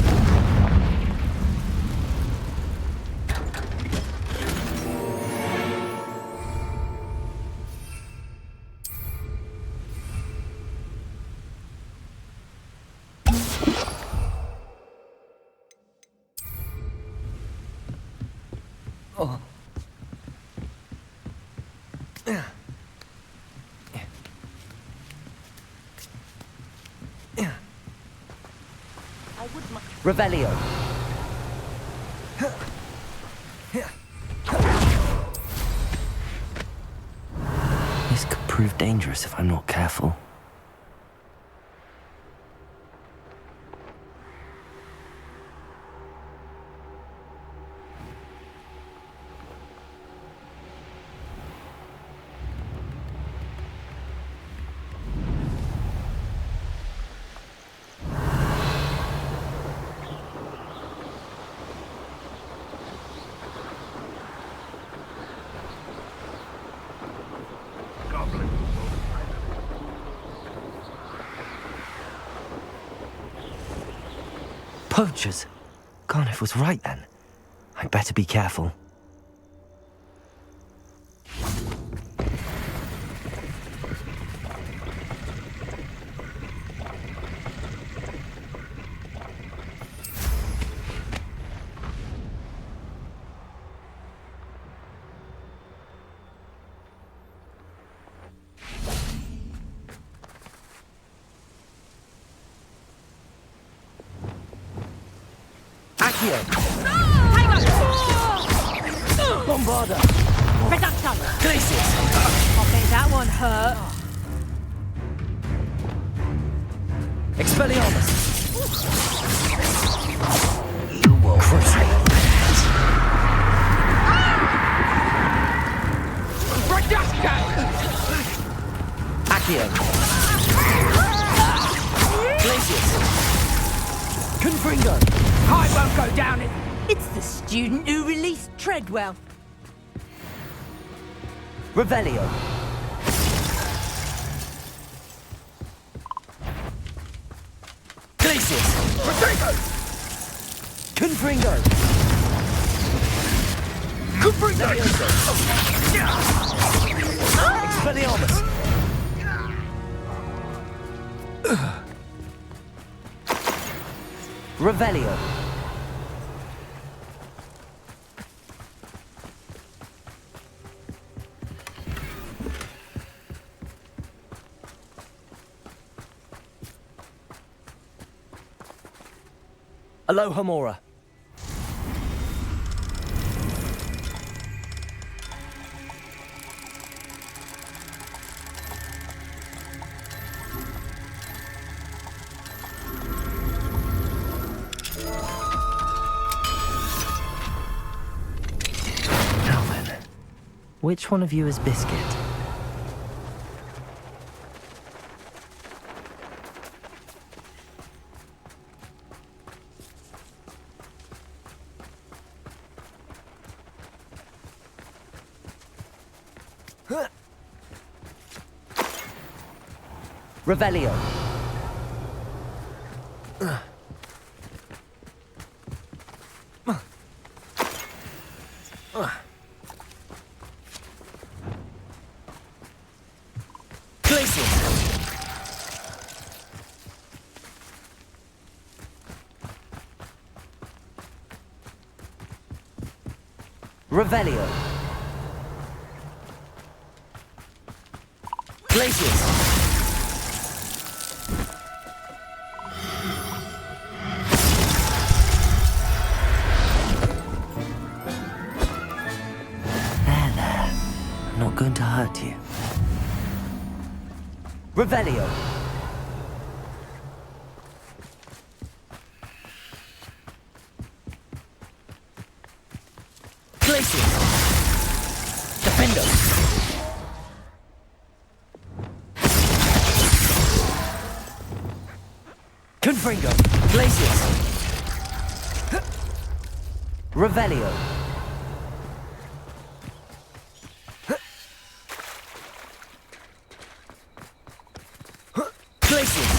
Oh. Revelio. This could prove dangerous if I'm not careful. Poachers? Garniff was right then. I'd better be careful. Bombarda! Reduction! Glacius! I bet that one hurt. Expelliarmus! You will crush me. Reduction! Accio! Glacius! Confringo! I won't go down it. It's the student who released Treadwell. Revelio. Glacius! Confringo! Confringo! Expelliarmus! Revelio. Aloha Mora. Which one of you is Biscuit? Revelio. Revelio. Glacius. There. I'm not going to hurt you. Revelio. Defendo. Confringo. Glacius. Revelio. Glacius.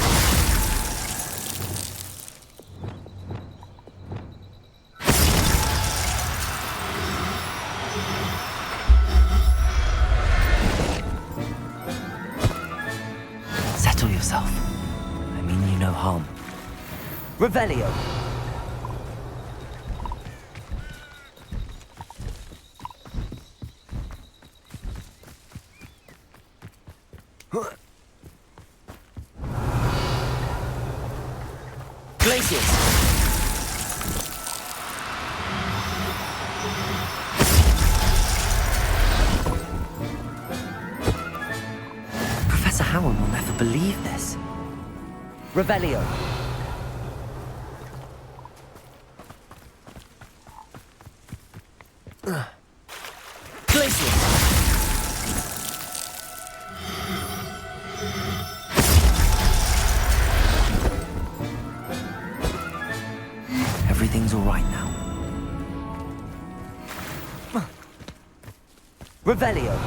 Settle yourself. I mean you no harm. Revelio. Glacius. Professor Howard will never believe this. Revelio. Glacius. Everything's all right now. Revelio.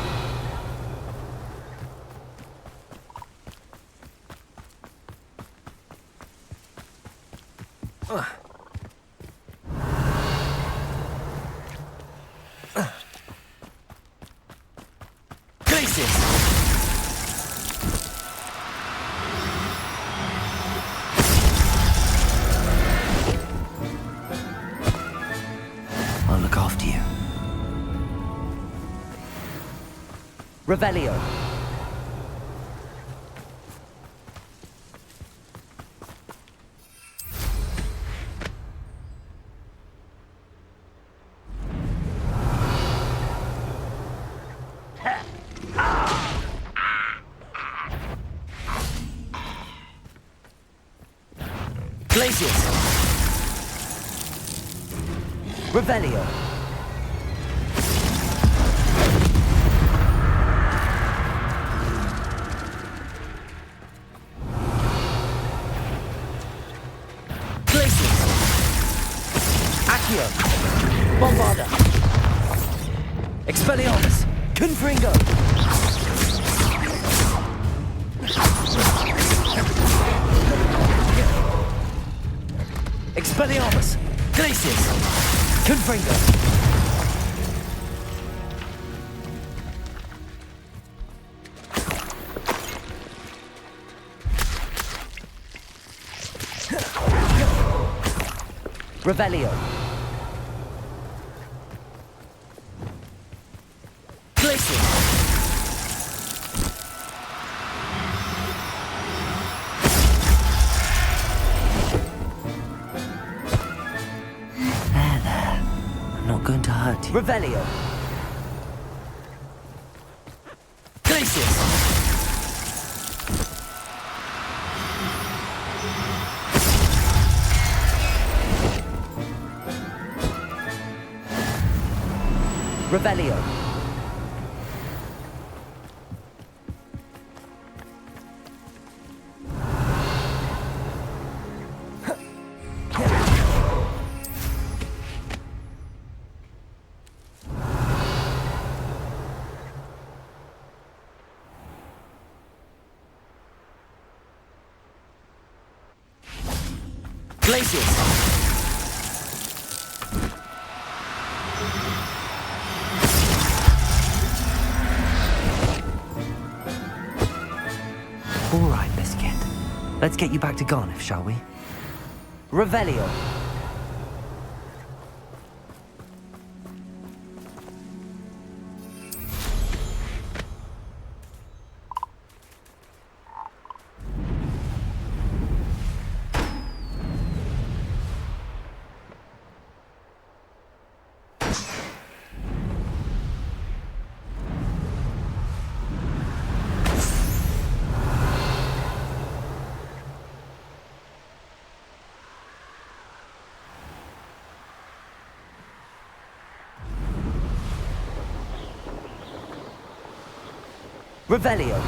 I'll look after you. Revelio. Glacius. Revelio. Glacius. Accio. Bombarda. Expelliarmus. Confringo. Expelliarmus. Glacius. Confringo. Revelio. Glacius. There. I'm not going to hurt you. Revelio. Glacius. Revelio. Glacius! All right, Biscuit. Let's get you back to Garniff, shall we? Revelio. Revelio.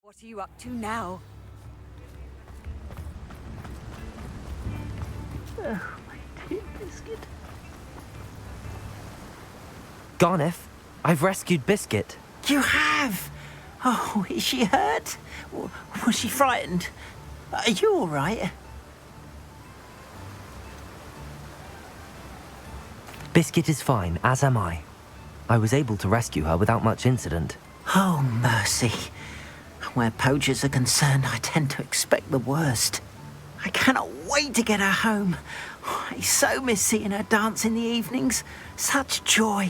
What are you up to now? Oh, my dear Biscuit. Garniff, I've rescued Biscuit. You have? Oh, is she hurt? Was she frightened? Are you all right? Biscuit is fine, as am I. I was able to rescue her without much incident. Oh, mercy. Where poachers are concerned, I tend to expect the worst. I cannot wait to get her home. I so miss seeing her dance in the evenings. Such joy.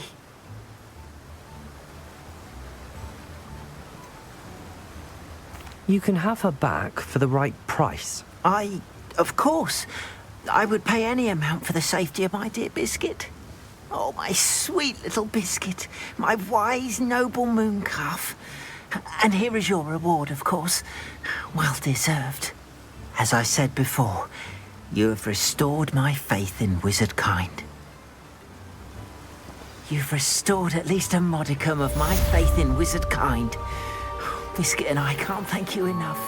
You can have her back for the right price. Of course. I would pay any amount for the safety of my dear Biscuit. Oh, my sweet little Biscuit. My wise, noble moon calf. And here is your reward, of course. Well deserved. As I said before, you have restored my faith in wizard kind. You've restored at least a modicum of my faith in wizard kind. Biscuit and I can't thank you enough.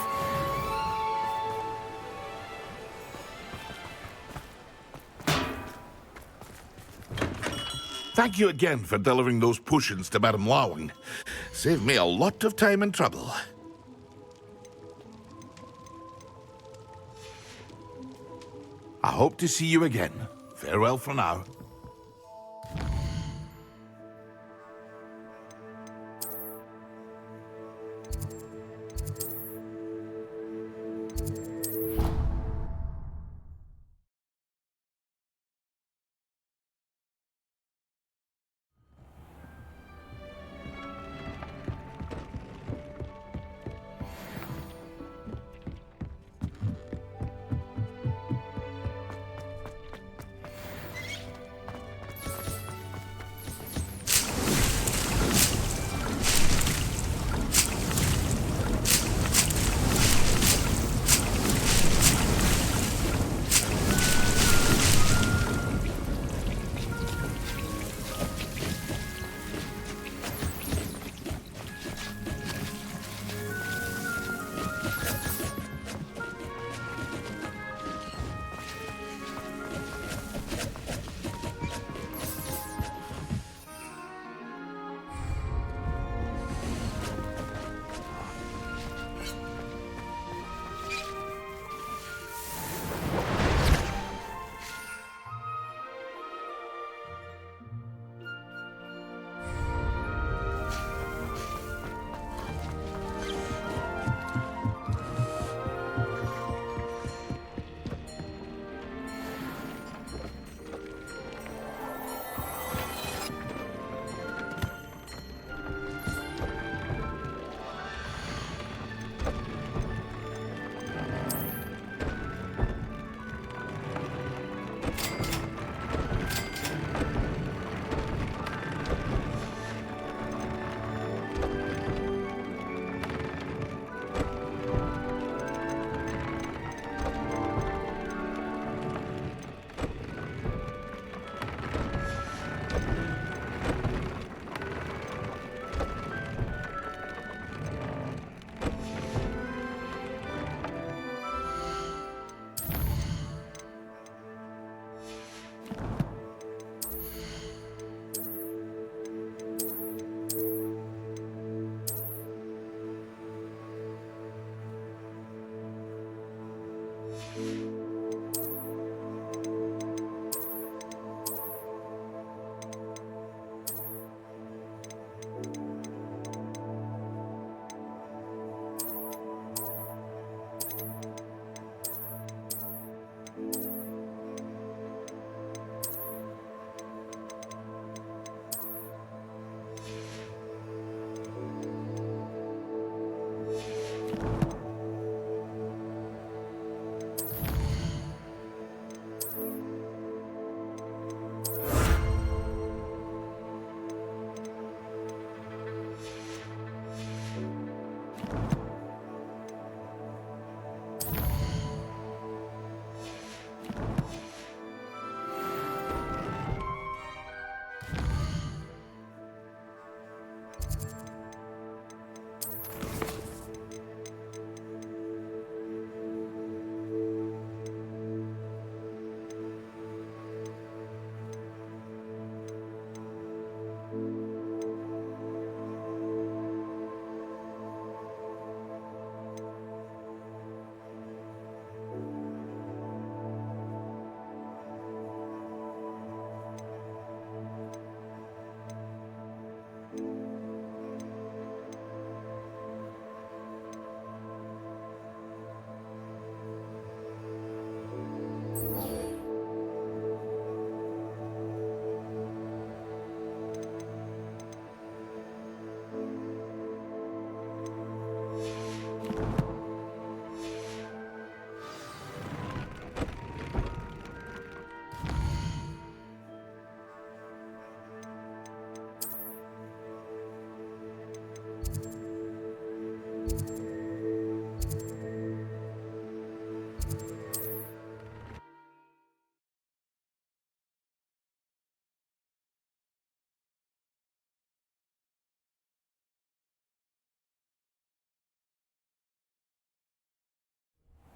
Thank you again for delivering those potions to Madame Lawing. Saved me a lot of time and trouble. I hope to see you again. Farewell for now.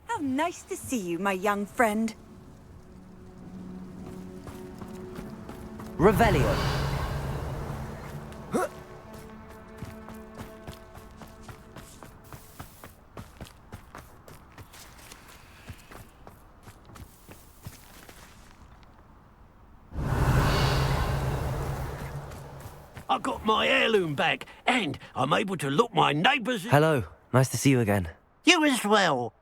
How nice to see you, my young friend. Revelio. I got my heirloom back, and I'm able to look my neighbours... Hello. Nice to see you again. You as well.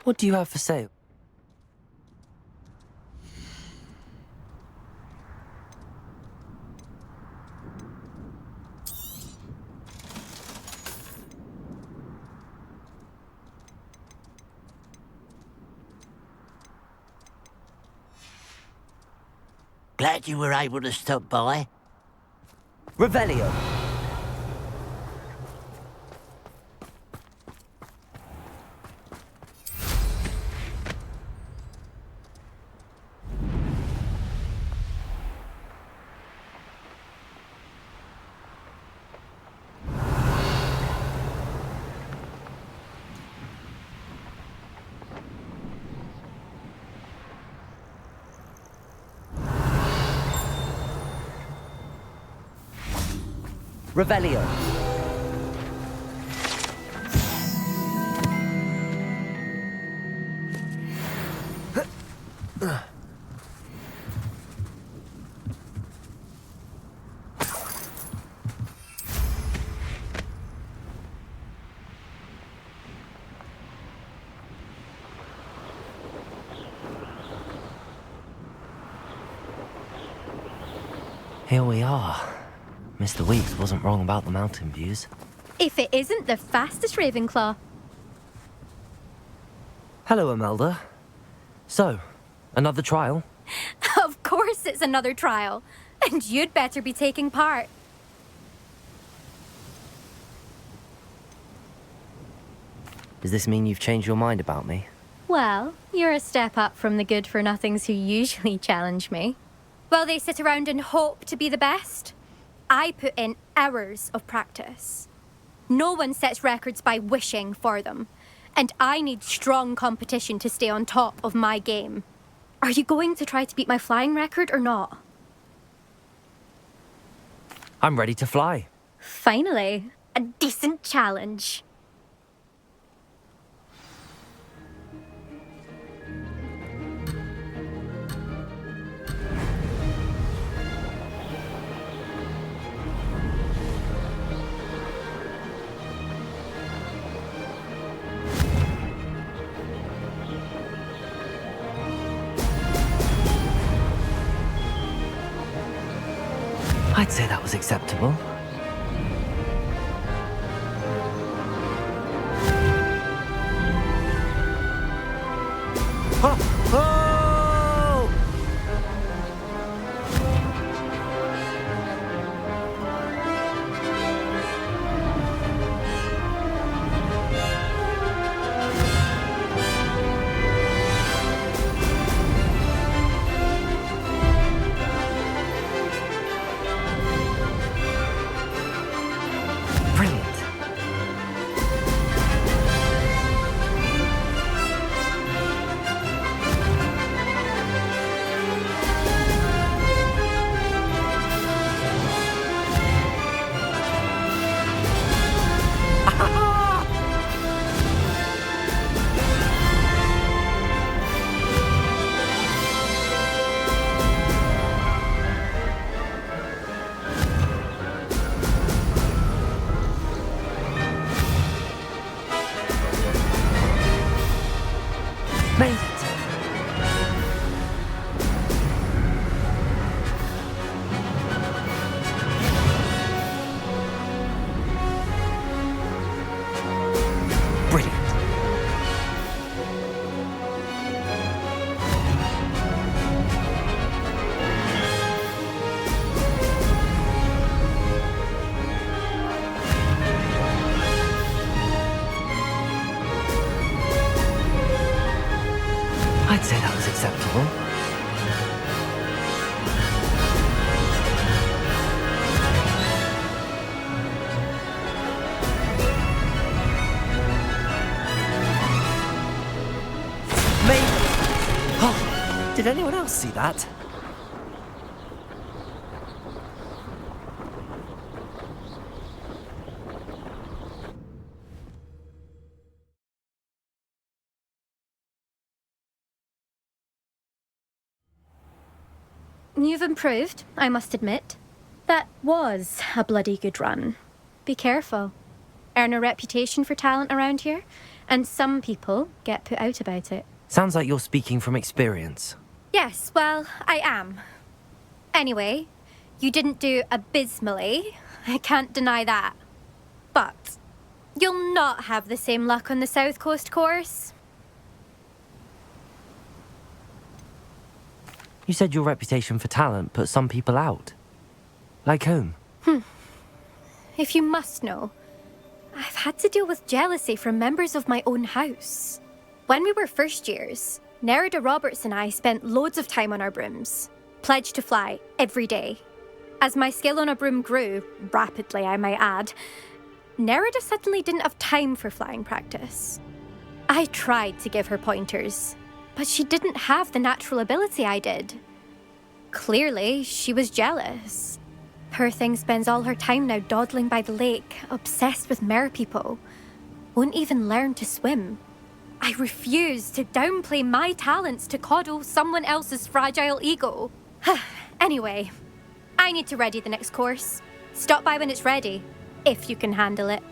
What do you have for sale? Glad you were able to stop by. Revelio. Revelio. Here we are. Mr. Weeks wasn't wrong about the mountain views. If it isn't the fastest Ravenclaw. Hello, Imelda. So, another trial? Of course it's another trial. And you'd better be taking part. Does this mean you've changed your mind about me? Well, you're a step up from the good-for-nothings who usually challenge me. While they sit around and hope to be the best, I put in hours of practice. No one sets records by wishing for them, and I need strong competition to stay on top of my game. Are you going to try to beat my flying record or not? I'm ready to fly. Finally, a decent challenge. I'd say that was acceptable. Did anyone else see that? You've improved, I must admit. That was a bloody good run. Be careful. Earn a reputation for talent around here, and some people get put out about it. Sounds like you're speaking from experience. Yes, well, I am. Anyway, you didn't do abysmally. I can't deny that. But you'll not have the same luck on the South Coast course. You said your reputation for talent put some people out. Like whom? If you must know, I've had to deal with jealousy from members of my own house. When we were first years, Nerida Roberts and I spent loads of time on our brooms, pledged to fly every day. As my skill on a broom grew, rapidly I might add, Nerida suddenly didn't have time for flying practice. I tried to give her pointers, but she didn't have the natural ability I did. Clearly, she was jealous. Poor thing spends all her time now dawdling by the lake, obsessed with merpeople. Won't even learn to swim. I refuse to downplay my talents to coddle someone else's fragile ego. Anyway, I need to ready the next course. Stop by when it's ready, if you can handle it.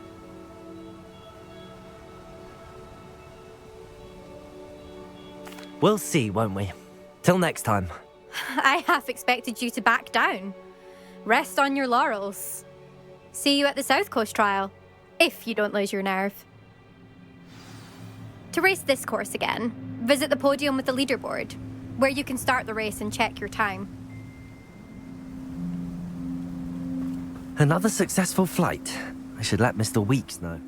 We'll see, won't we? Till next time. I half expected you to back down. Rest on your laurels. See you at the South Coast trial, if you don't lose your nerve. To race this course again, visit the podium with the leaderboard, where you can start the race and check your time. Another successful flight. I should let Mr. Weeks know.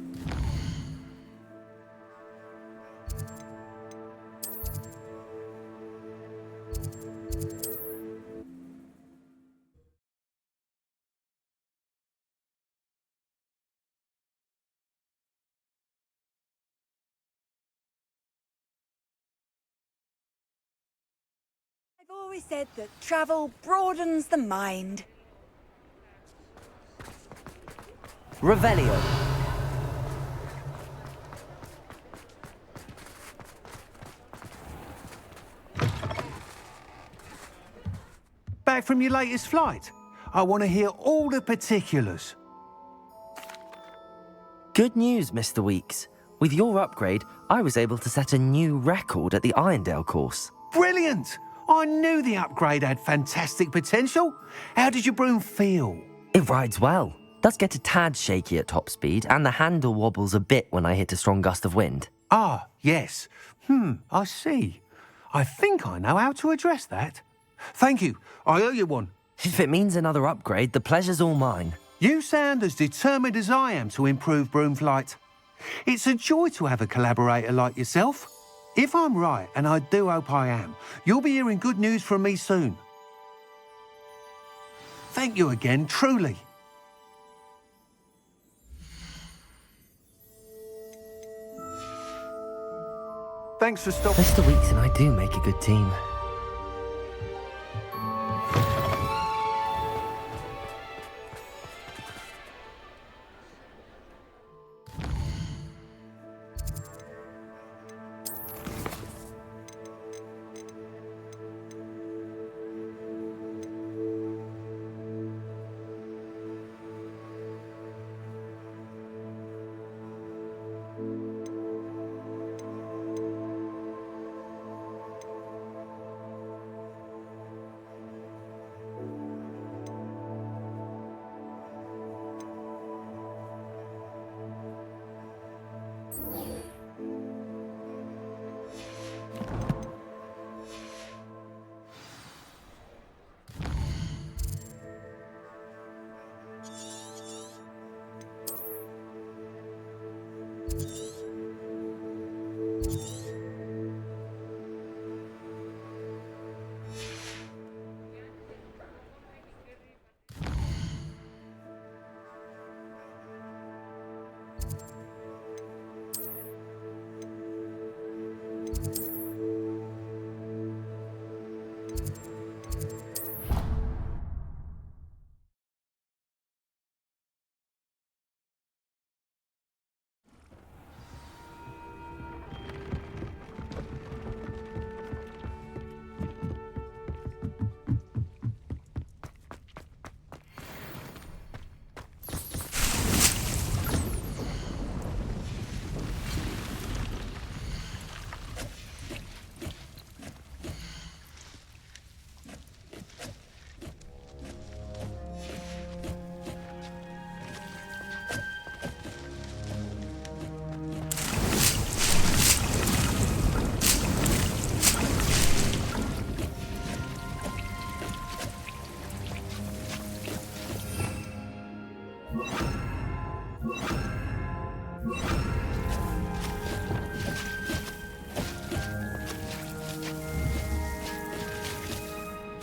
I've always said that travel broadens the mind. Revelio. Back from your latest flight? I want to hear all the particulars. Good news, Mr. Weeks. With your upgrade, I was able to set a new record at the Irondale course. Brilliant! I knew the upgrade had fantastic potential. How did your broom feel? It rides well. Does get a tad shaky at top speed, and the handle wobbles a bit when I hit a strong gust of wind. Ah, yes. I see. I think I know how to address that. Thank you. I owe you one. If it means another upgrade, the pleasure's all mine. You sound as determined as I am to improve broom flight. It's a joy to have a collaborator like yourself. If I'm right, and I do hope I am, you'll be hearing good news from me soon. Thank you again, truly. Thanks for stopping. Mr. Weeks and I do make a good team.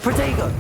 Protego!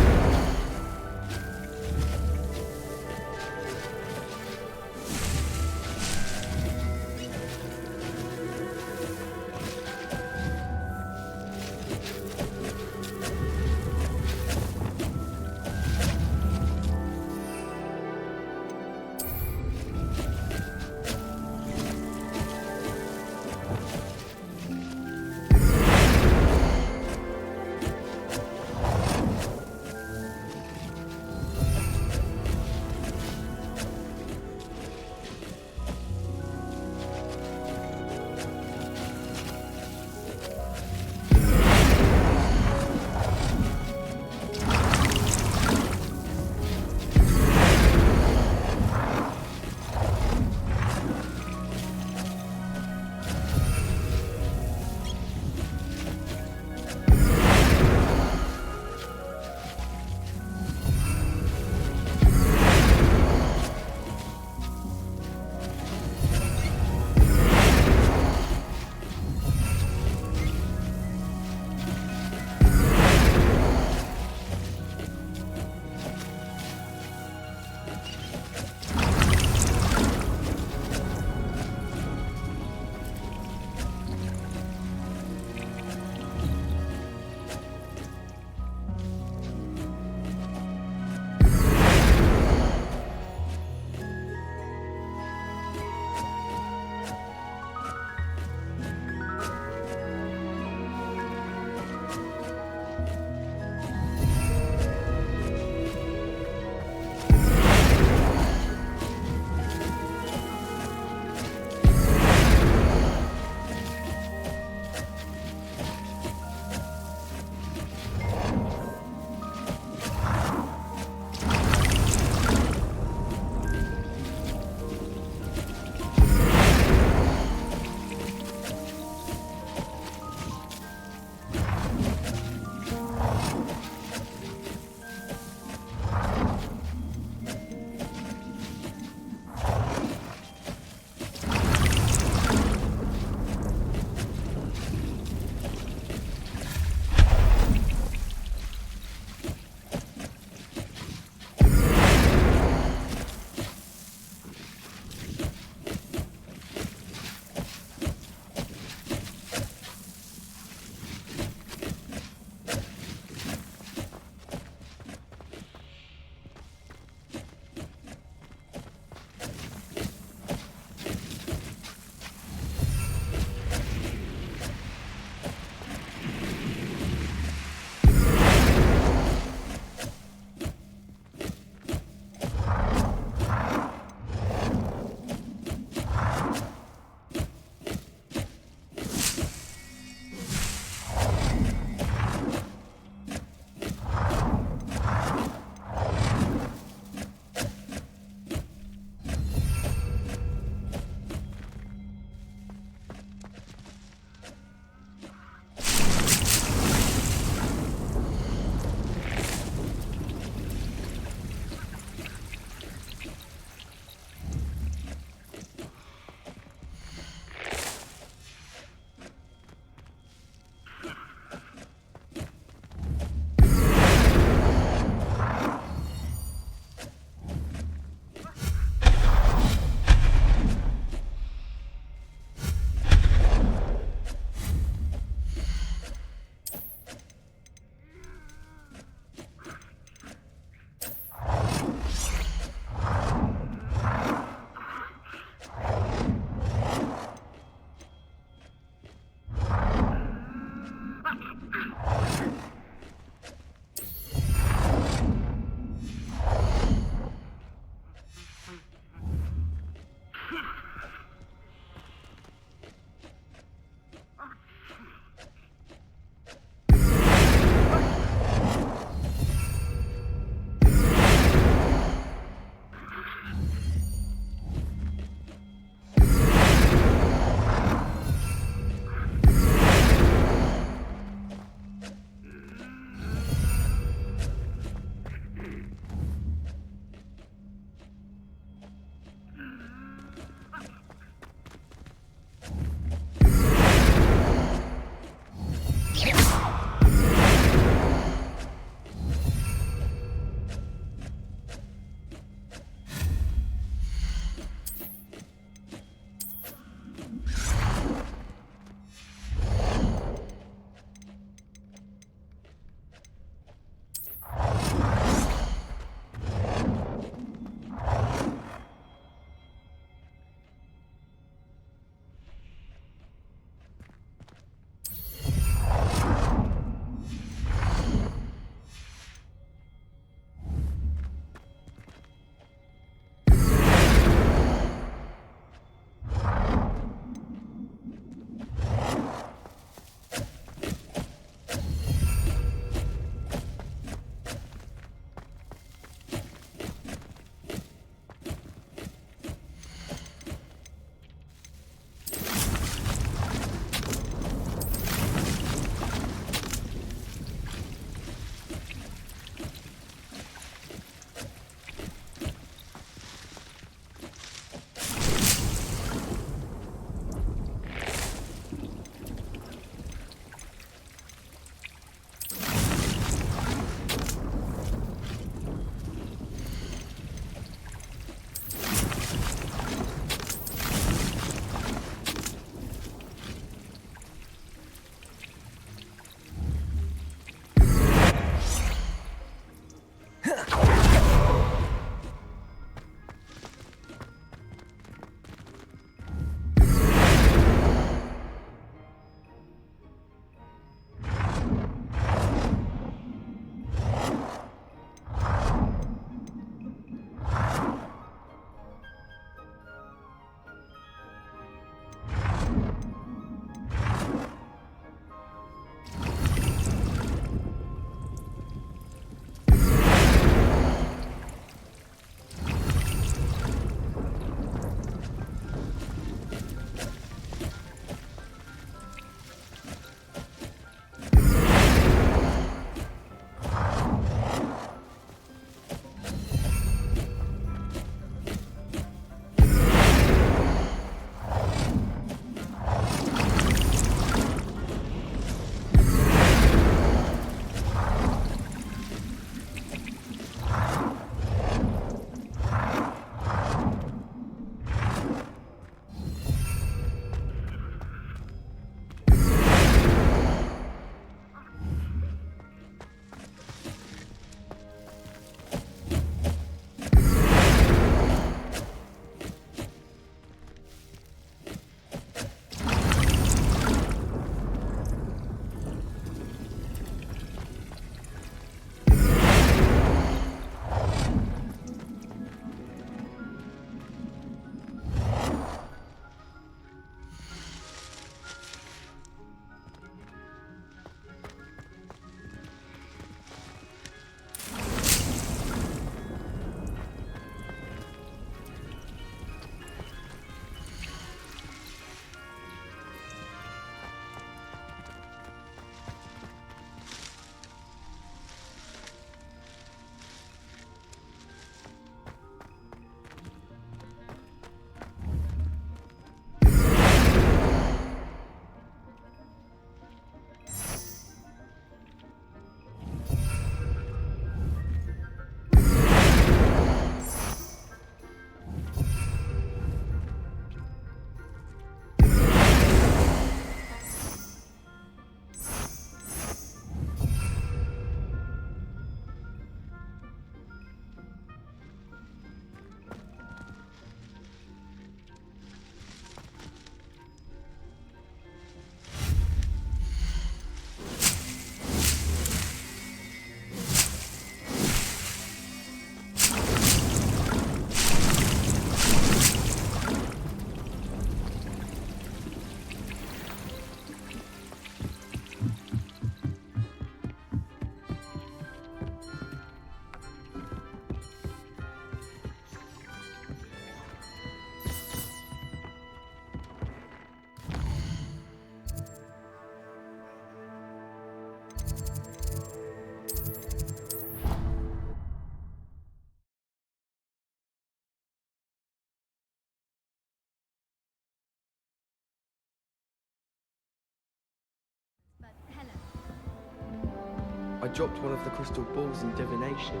I dropped one of the crystal balls in divination.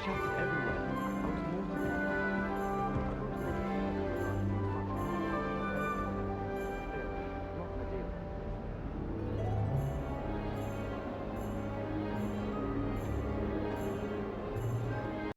Shattered everywhere.